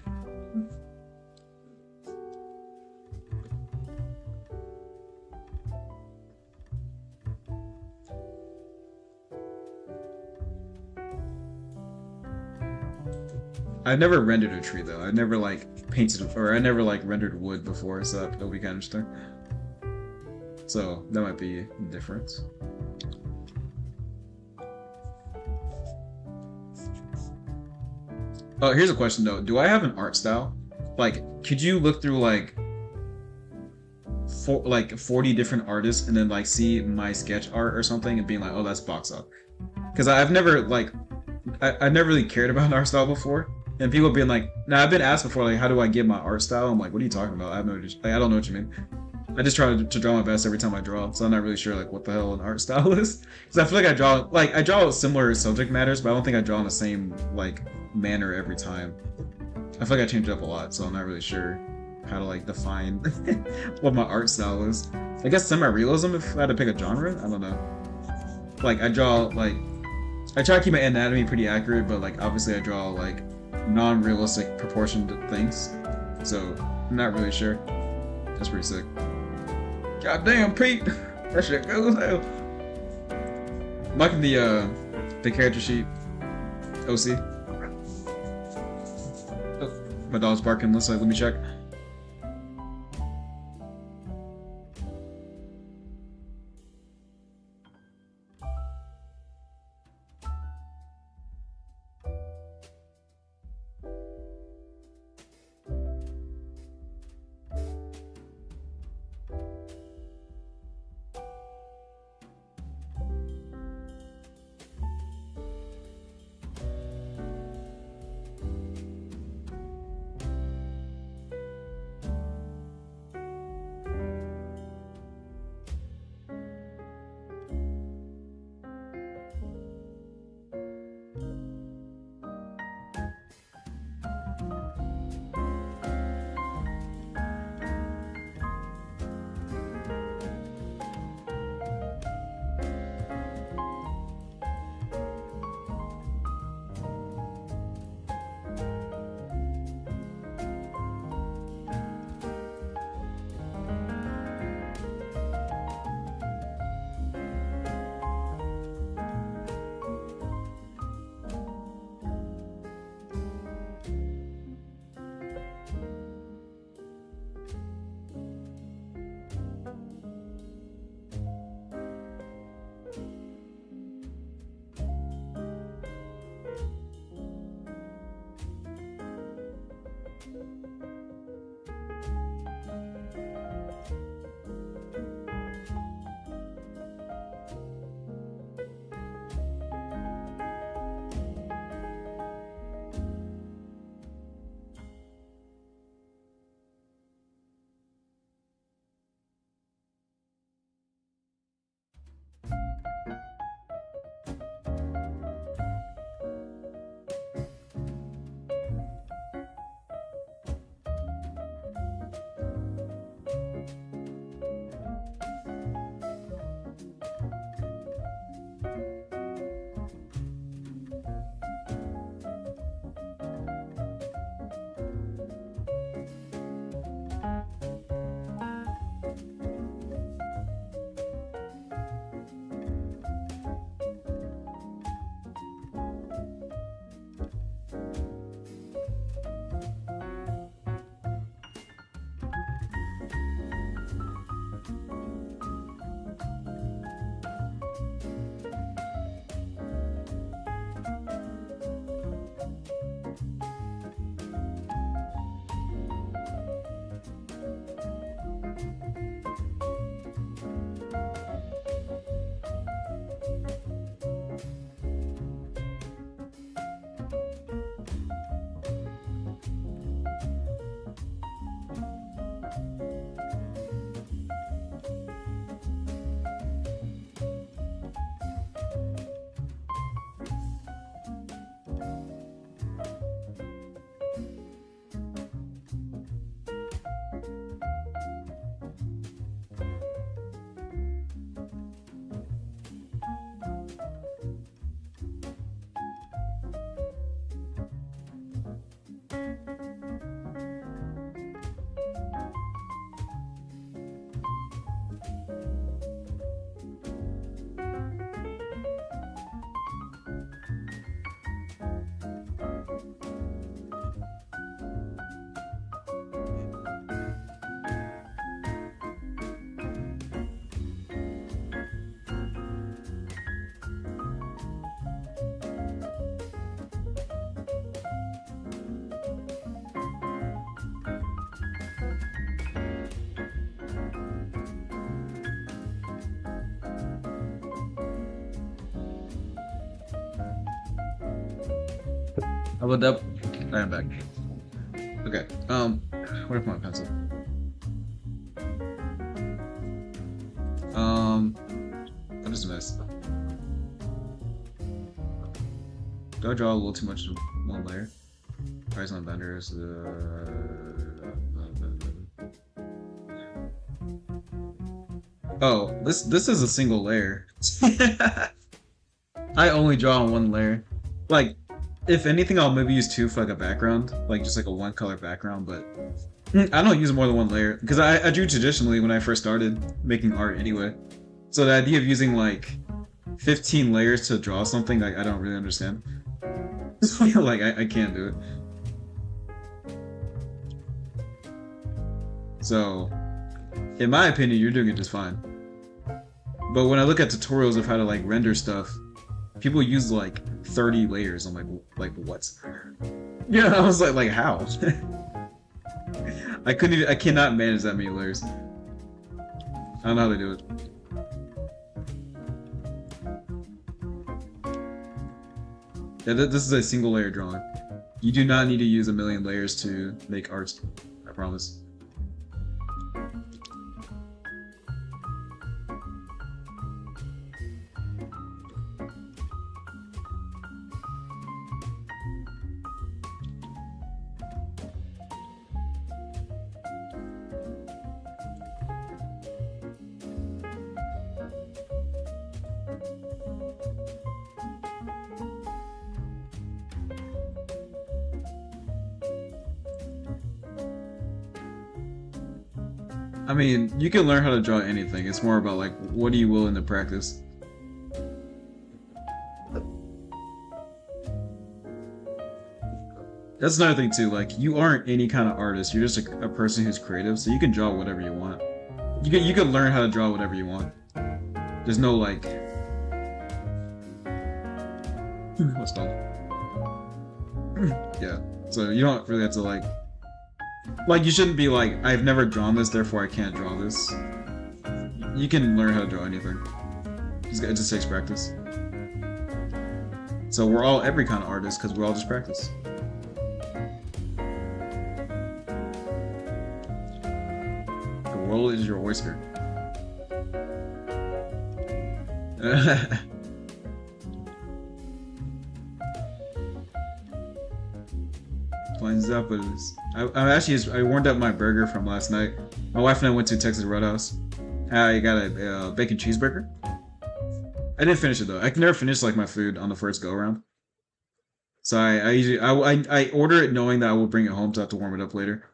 I've never rendered a tree though. I've never like painted or I never like rendered wood before, so that'll be kind of interesting. So that might be the difference. Oh, here's a question though. Do I have an art style? Like, could you look through like 40 different artists and then like see my sketch art or something and being like, oh, that's box art? Because I've never like, I've never really cared about an art style before. And people being like, now I've been asked before, like, how do I get my art style? I'm like, what are you talking about? I don't know what you mean. I just try to draw my best every time I draw, so I'm not really sure like what the hell an art style is. Because I feel like I draw similar subject matters, but I don't think I draw in the same like manner every time. I feel like I change it up a lot, so I'm not really sure how to like define what my art style is. I guess semi-realism if I had to pick a genre. I don't know. Like I try to keep my anatomy pretty accurate, but like obviously I draw like non-realistic proportioned things, so I'm not really sure. That's pretty sick. God damn, Pete! That shit goes hell. I'm liking the character sheet. OC. Oh, my dog's barking. Let me check. How about that? I am back. Okay. Where's my pencil? I just missed. Do I draw a little too much in one layer? Price on vendors. Oh, this is a single layer. I only draw on one layer. Like, if anything, I'll maybe use two for like a background, like just like a one color background. But I don't use more than one layer because I drew traditionally when I first started making art anyway. So the idea of using like 15 layers to draw something, like I don't really understand. Like I can't do it. So, in my opinion, you're doing it just fine. But when I look at tutorials of how to like render stuff, people use like 30 layers. I'm like what? Yeah, I was like how? I cannot manage that many layers. I don't know how to do it. Yeah, this is a single layer drawing. You do not need to use a million layers to make art. I promise. I mean, you can learn how to draw anything. It's more about like, what are you willing to practice? That's another thing too, like, you aren't any kind of artist, you're just a person who's creative, so you can draw whatever you want. You can learn how to draw whatever you want. There's no like... What's that? Yeah, so you don't really have to like... Like, you shouldn't be like, I've never drawn this, therefore I can't draw this. You can learn how to draw anything. It just takes practice. So we're all every kind of artist, because we all just practice. The world is your oyster. Finds up is I warmed up my burger from last night. My wife and I went to Texas Roadhouse. I got a bacon cheeseburger. I didn't finish it though. I can never finish like my food on the first go around. So I usually order it knowing that I will bring it home, so I have to warm it up later.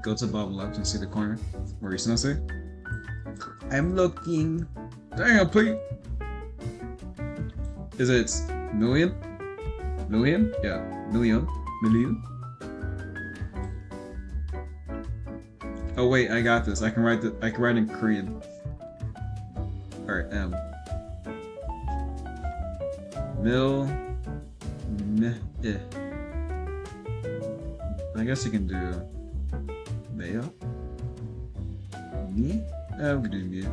Go to the bottom left and see the corner where you see. I'm looking. Damn, Pete. Is it million? Million? Yeah, million. Million. Oh wait, I got this. I can write in Korean. All right, M. I guess you can do Mayo. Me? We can do me.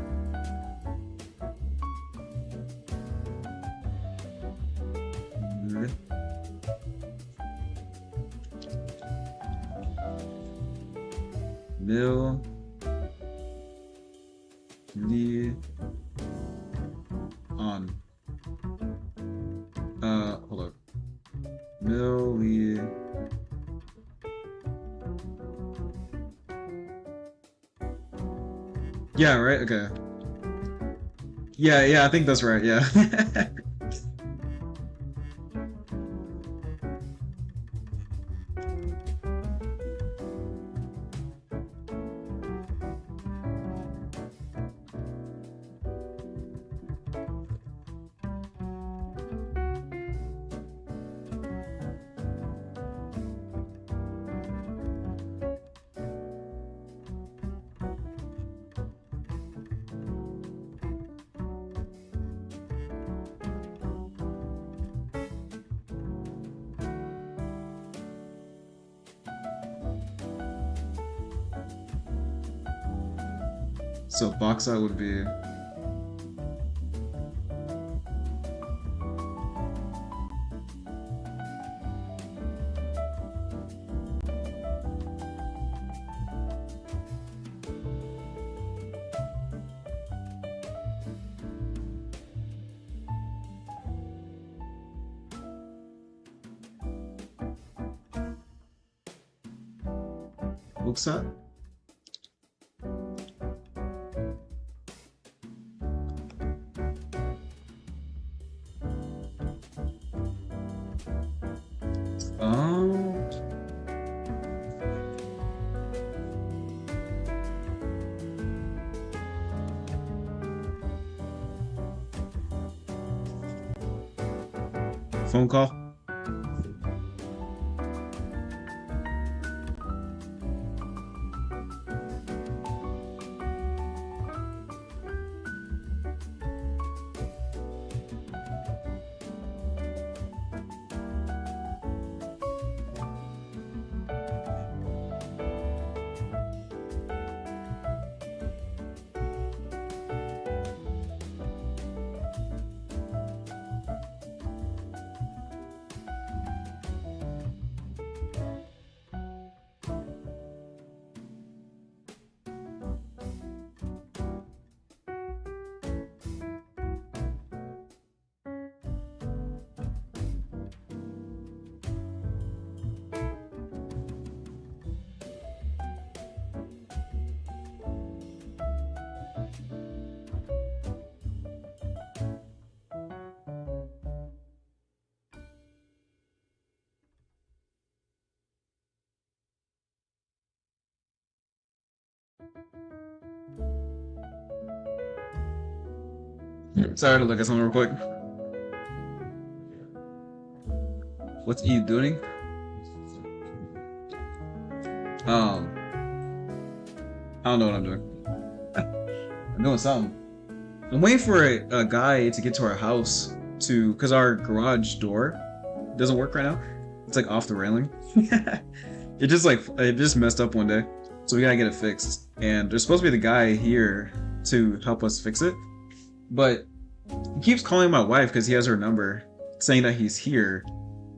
Mill. Lee. On. Hold up. Mill, Lee. Yeah, right? Okay. Yeah, I think that's right, yeah. So box out would be box out. Phone call. Sorry to look at something real quick. What's E doing? I don't know what I'm doing. I'm doing something. I'm waiting for a guy to get to our house cause our garage door doesn't work right now. It's like off the railing. It just messed up one day. So we gotta get it fixed. And there's supposed to be the guy here to help us fix it. But he keeps calling my wife because he has her number, saying that he's here,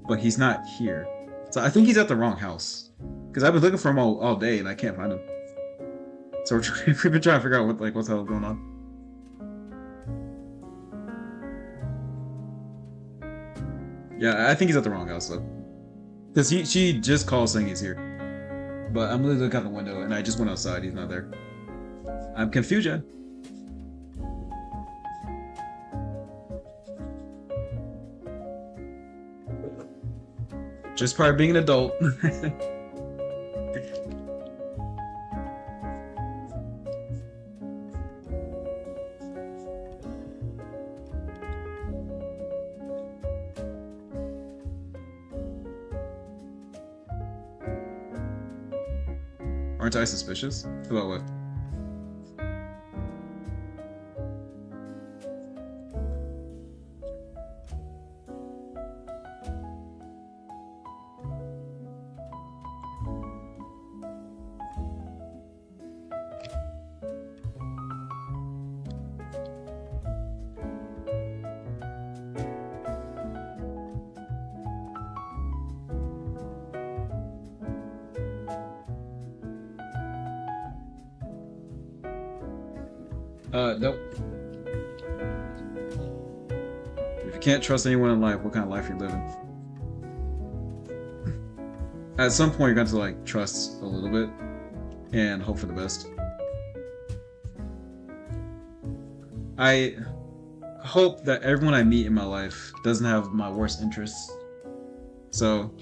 but he's not here. So I think he's at the wrong house. Because I've been looking for him all day and I can't find him. So we've been trying to figure out what the hell is going on. Yeah, I think he's at the wrong house though. Because she just called saying he's here. But I'm literally looking out the window and I just went outside, he's not there. I'm confused, yeah. Just part of being an adult. Aren't I suspicious? About what? Nope. If you can't trust anyone in life, what kind of life are you living? At some point, you're going to like trust a little bit and hope for the best. I hope that everyone I meet in my life doesn't have my worst interests. So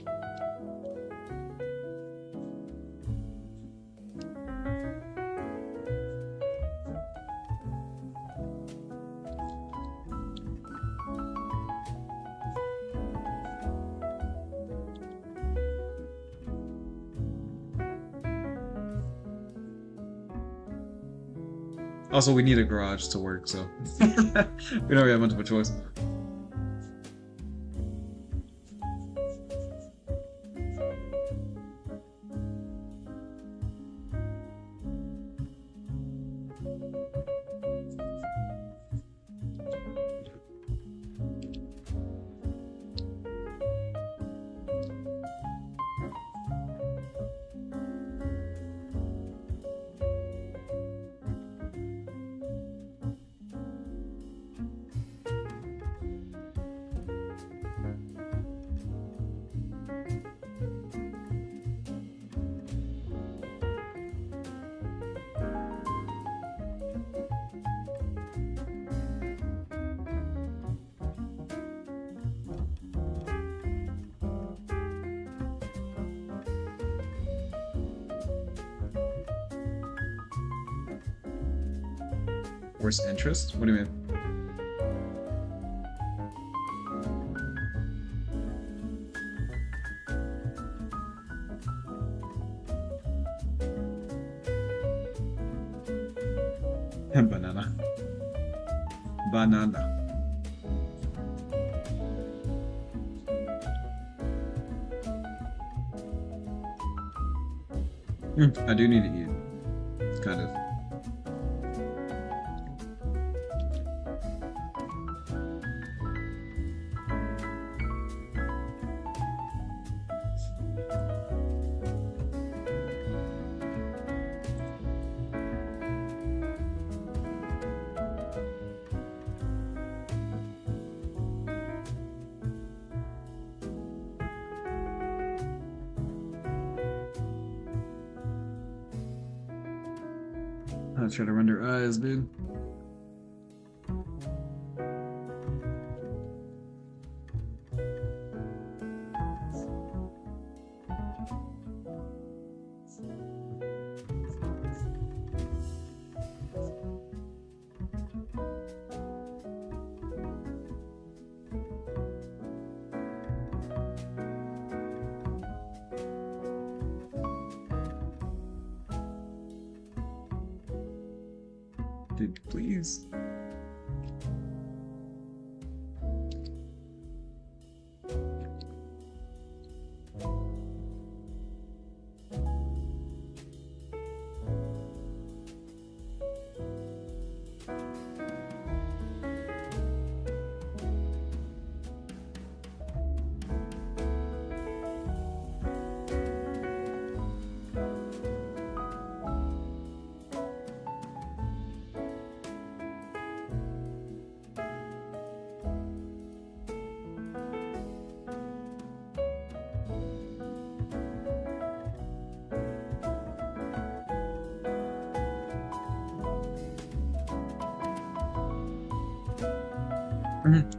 also, we need a garage to work, so we don't really have much of a choice. Worst interest? What do you mean? Banana. Banana. I do need to eat. Kind of. I try to render eyes, dude. Dude, please.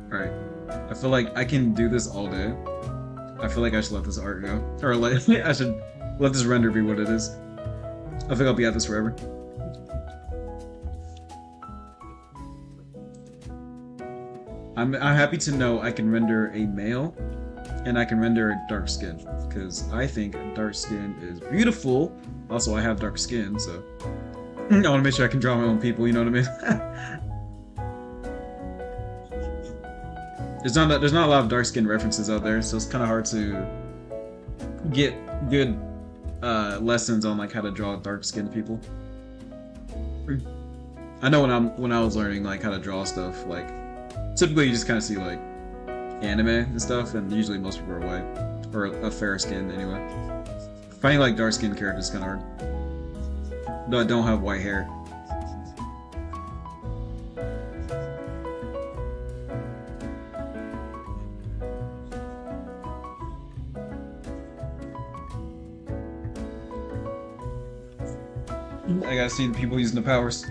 Alright. I feel like I can do this all day. I feel like I should let this art go. Or like, I should let this render be what it is. I think I'll be at this forever. I'm happy to know I can render a male and I can render a dark skin. Because I think dark skin is beautiful. Also, I have dark skin, so I want to make sure I can draw my own people, you know what I mean? There's not a lot of dark skin references out there, so it's kind of hard to get good lessons on like how to draw dark skinned people. I know when I was learning like how to draw stuff, like typically you just kind of see like anime and stuff, and usually most people are white or a fair skin anyway. Finding like dark skinned characters is kind of hard. No, I don't have white hair. I gotta see the people using the powers.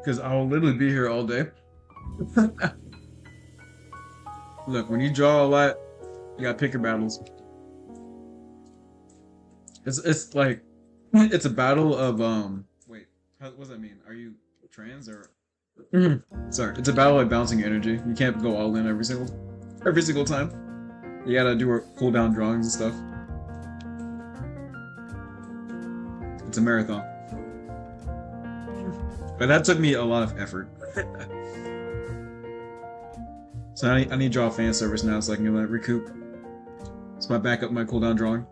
Because I will literally be here all day. Look, when you draw a lot, you gotta pick your battles. It's like it's a battle of wait, what does that mean? Are you trans or sorry, it's a battle of balancing your energy. You can't go all in every single time. You gotta do cooldown drawings and stuff. It's a marathon. But that took me a lot of effort. So I need to draw a fan service now so I can recoup. It's my backup, my cooldown drawing.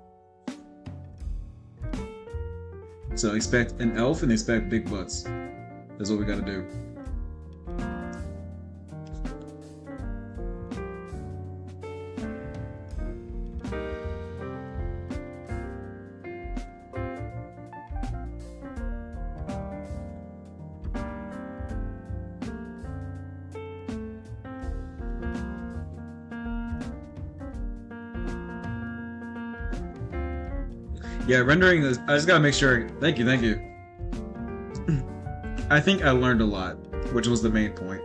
So expect an elf and expect big butts. That's what we gotta do. Yeah, rendering this, I just gotta make sure. Thank you. I think I learned a lot, which was the main point.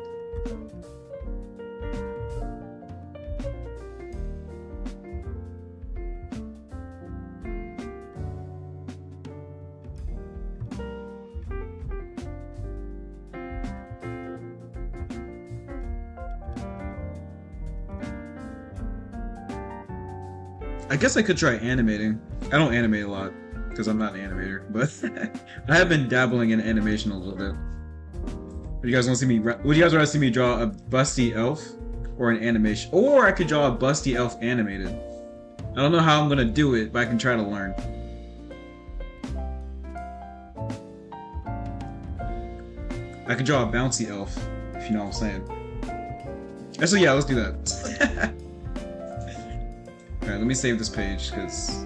I guess I could try animating. I don't animate a lot because I'm not an animator, but I have been dabbling in animation a little bit. Would you guys want to see me? Would you guys rather see me draw a busty elf or an animation? Or I could draw a busty elf animated. I don't know how I'm gonna do it, but I can try to learn. I could draw a bouncy elf, if you know what I'm saying. Actually, yeah, let's do that. Alright, let me save this page, because...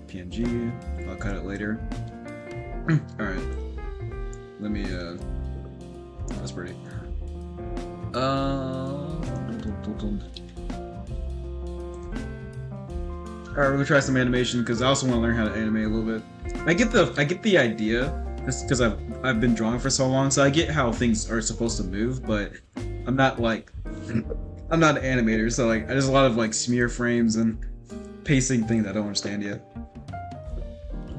PNG, I'll cut it later. Alright. Let me, that's pretty. Alright, we're gonna try some animation, because I also want to learn how to animate a little bit. I get the idea, because I've been drawing for so long, so I get how things are supposed to move, but I'm not like I'm not an animator, so like there's a lot of like smear frames and pacing things I don't understand yet.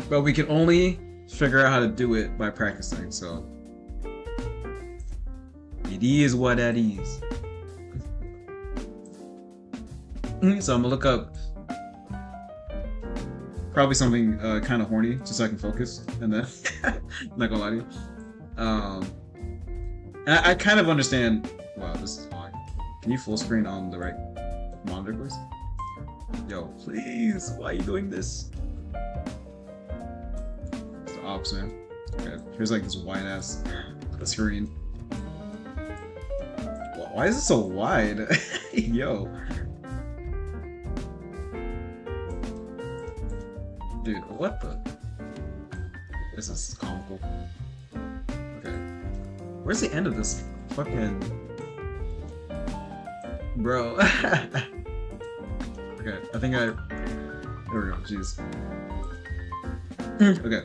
But we can only figure out how to do it by practicing, so it is what that is. So I'm gonna look up probably something kind of horny, just so I can focus, and then I'm not gonna lie to you. And I kind of understand. Wow, this is fine. Can you full screen on the right monitor, please? Yo, please. Why are you doing this? It's the ops, man. Okay, here's like this wide ass screen. Why is it so wide? Yo. Dude, what the? This is comical. Okay. Where's the end of this fucking... Bro. Okay, I think I... There we go, jeez. Okay.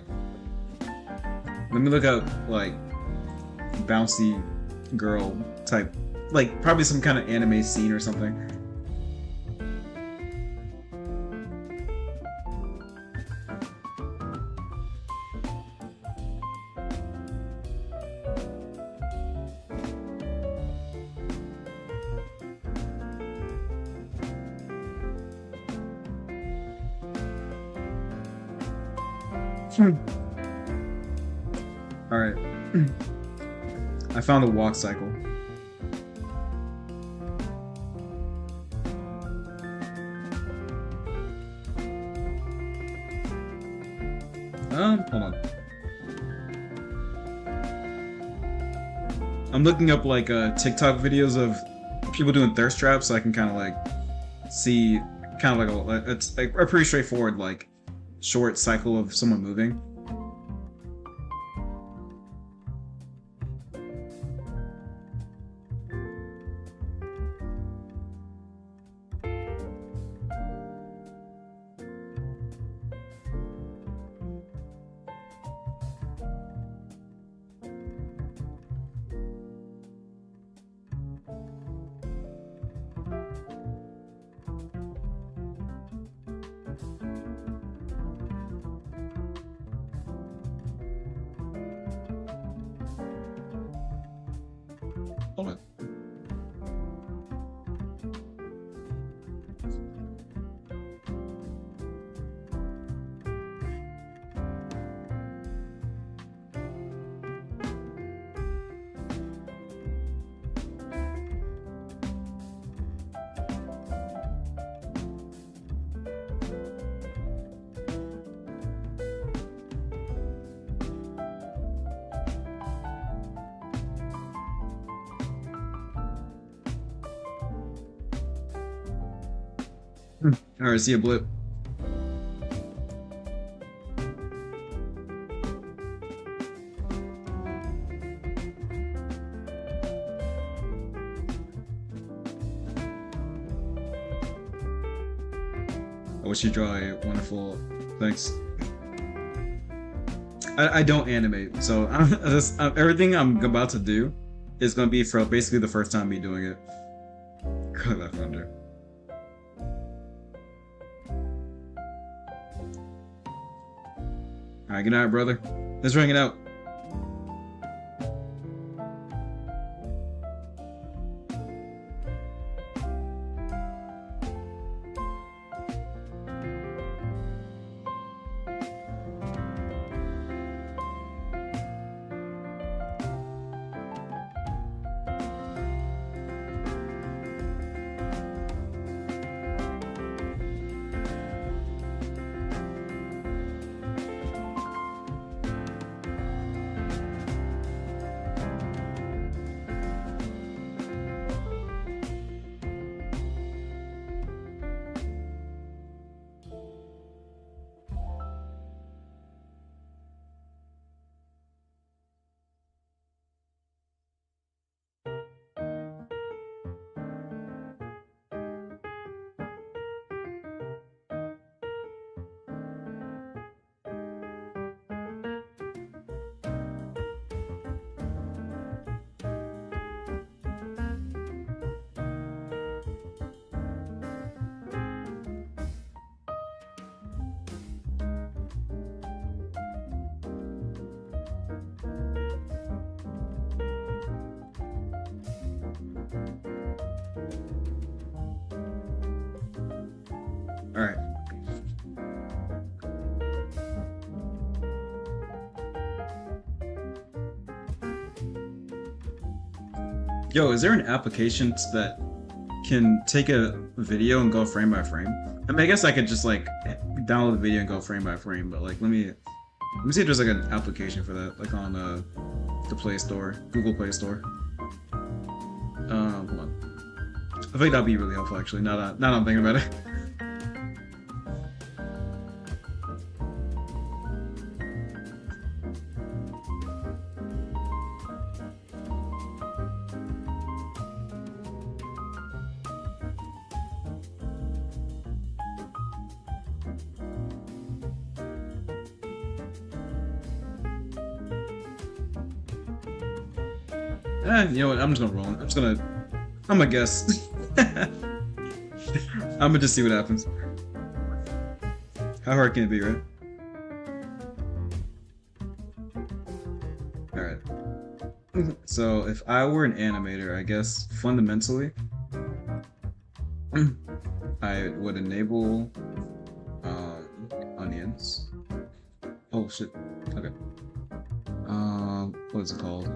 Let me look up, like, bouncy girl type. Like, probably some kind of anime scene or something. Alright. I found a walk cycle. I'm looking up like TikTok videos of people doing thirst traps, so I can kind of like see kind of like it's like a pretty straightforward like short cycle of someone moving. Hold on. Alright, see a blip. I wish you draw a wonderful. Thanks. I don't animate, so everything I'm about to do is going to be for basically the first time me doing it. God, that thunder. Alright, good night, brother. Let's ring it out. Alright. Yo, is there an application that can take a video and go frame by frame? I mean, I guess I could just like download the video and go frame by frame, but like let me see if there's like an application for that, like on the Play Store, Google Play Store. Hold on. I think that'd be really helpful actually. Now that I'm thinking about it. You know what? I'm just gonna roll it. I'm gonna guess. I'm gonna just see what happens. How hard can it be, right? Alright. So, if I were an animator, I guess fundamentally, I would enable onions. Oh shit. Okay. What is it called?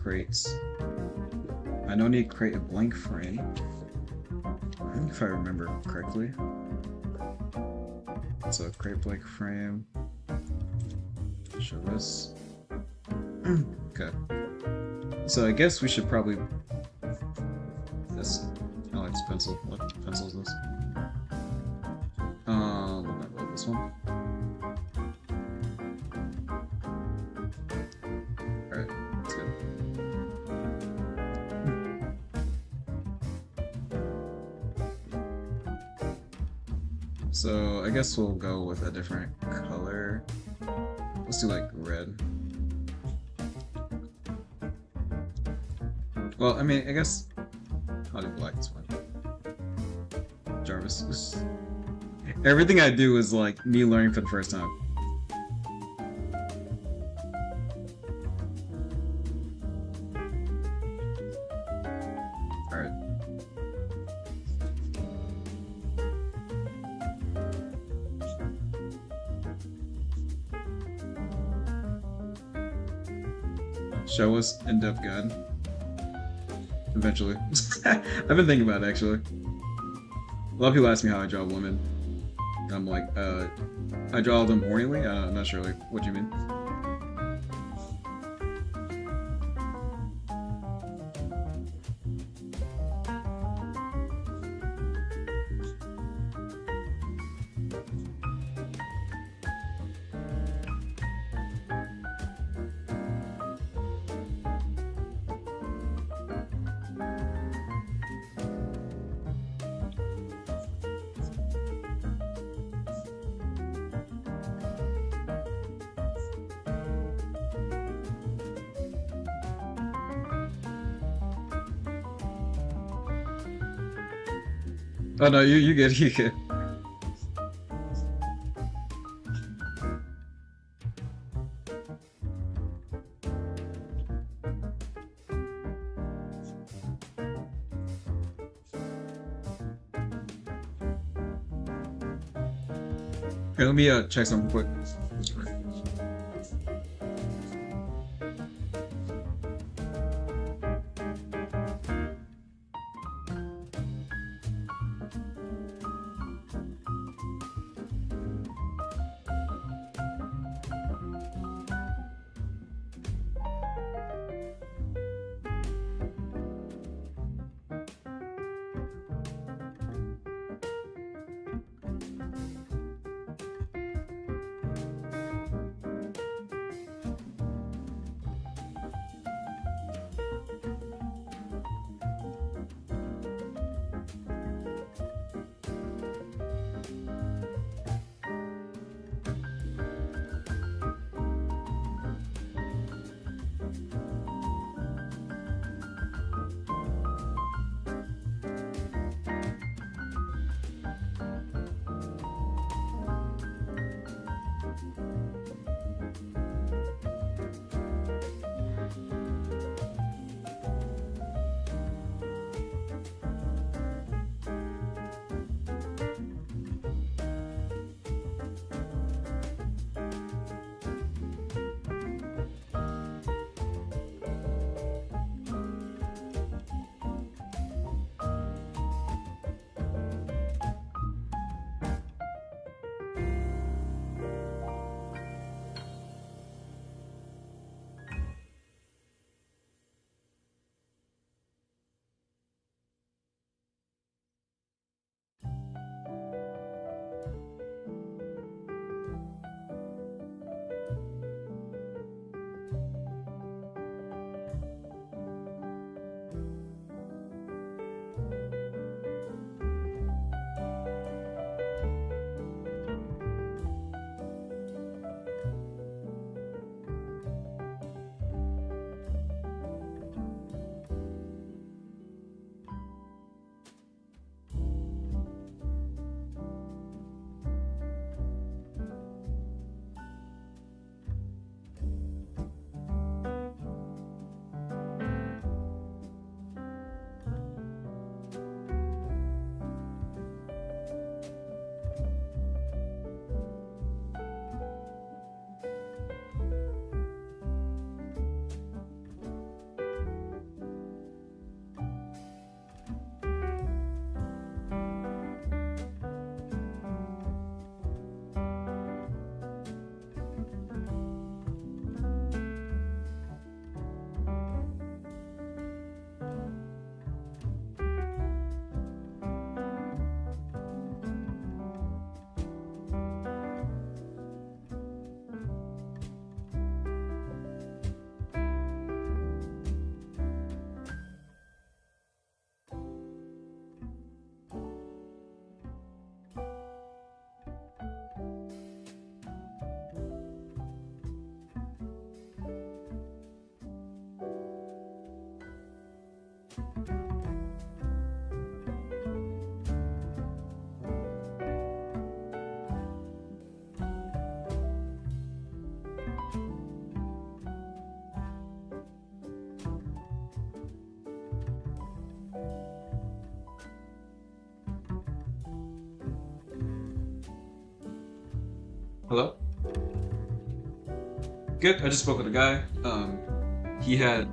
Crates. I don't need to create a blank frame. If I remember correctly. So create blank frame. show this. Okay. So I guess we should probably. This. I like this pencil. What pencil is this? This one. Alright, that's good. So I guess we'll go with a different color. Let's do like red. Well, I mean, I guess I'll do black this one. Jarvis. Everything I do is like me learning for the first time. Alright. Show us in-depth guide. Eventually. I've been thinking about it actually. A lot of people ask me how I draw women. I'm like, I draw them hornily? I'm not sure, like, what do you mean? Oh no, you good, you good. Here, let me check something quick. Hello? Good, I just spoke with a guy. He had...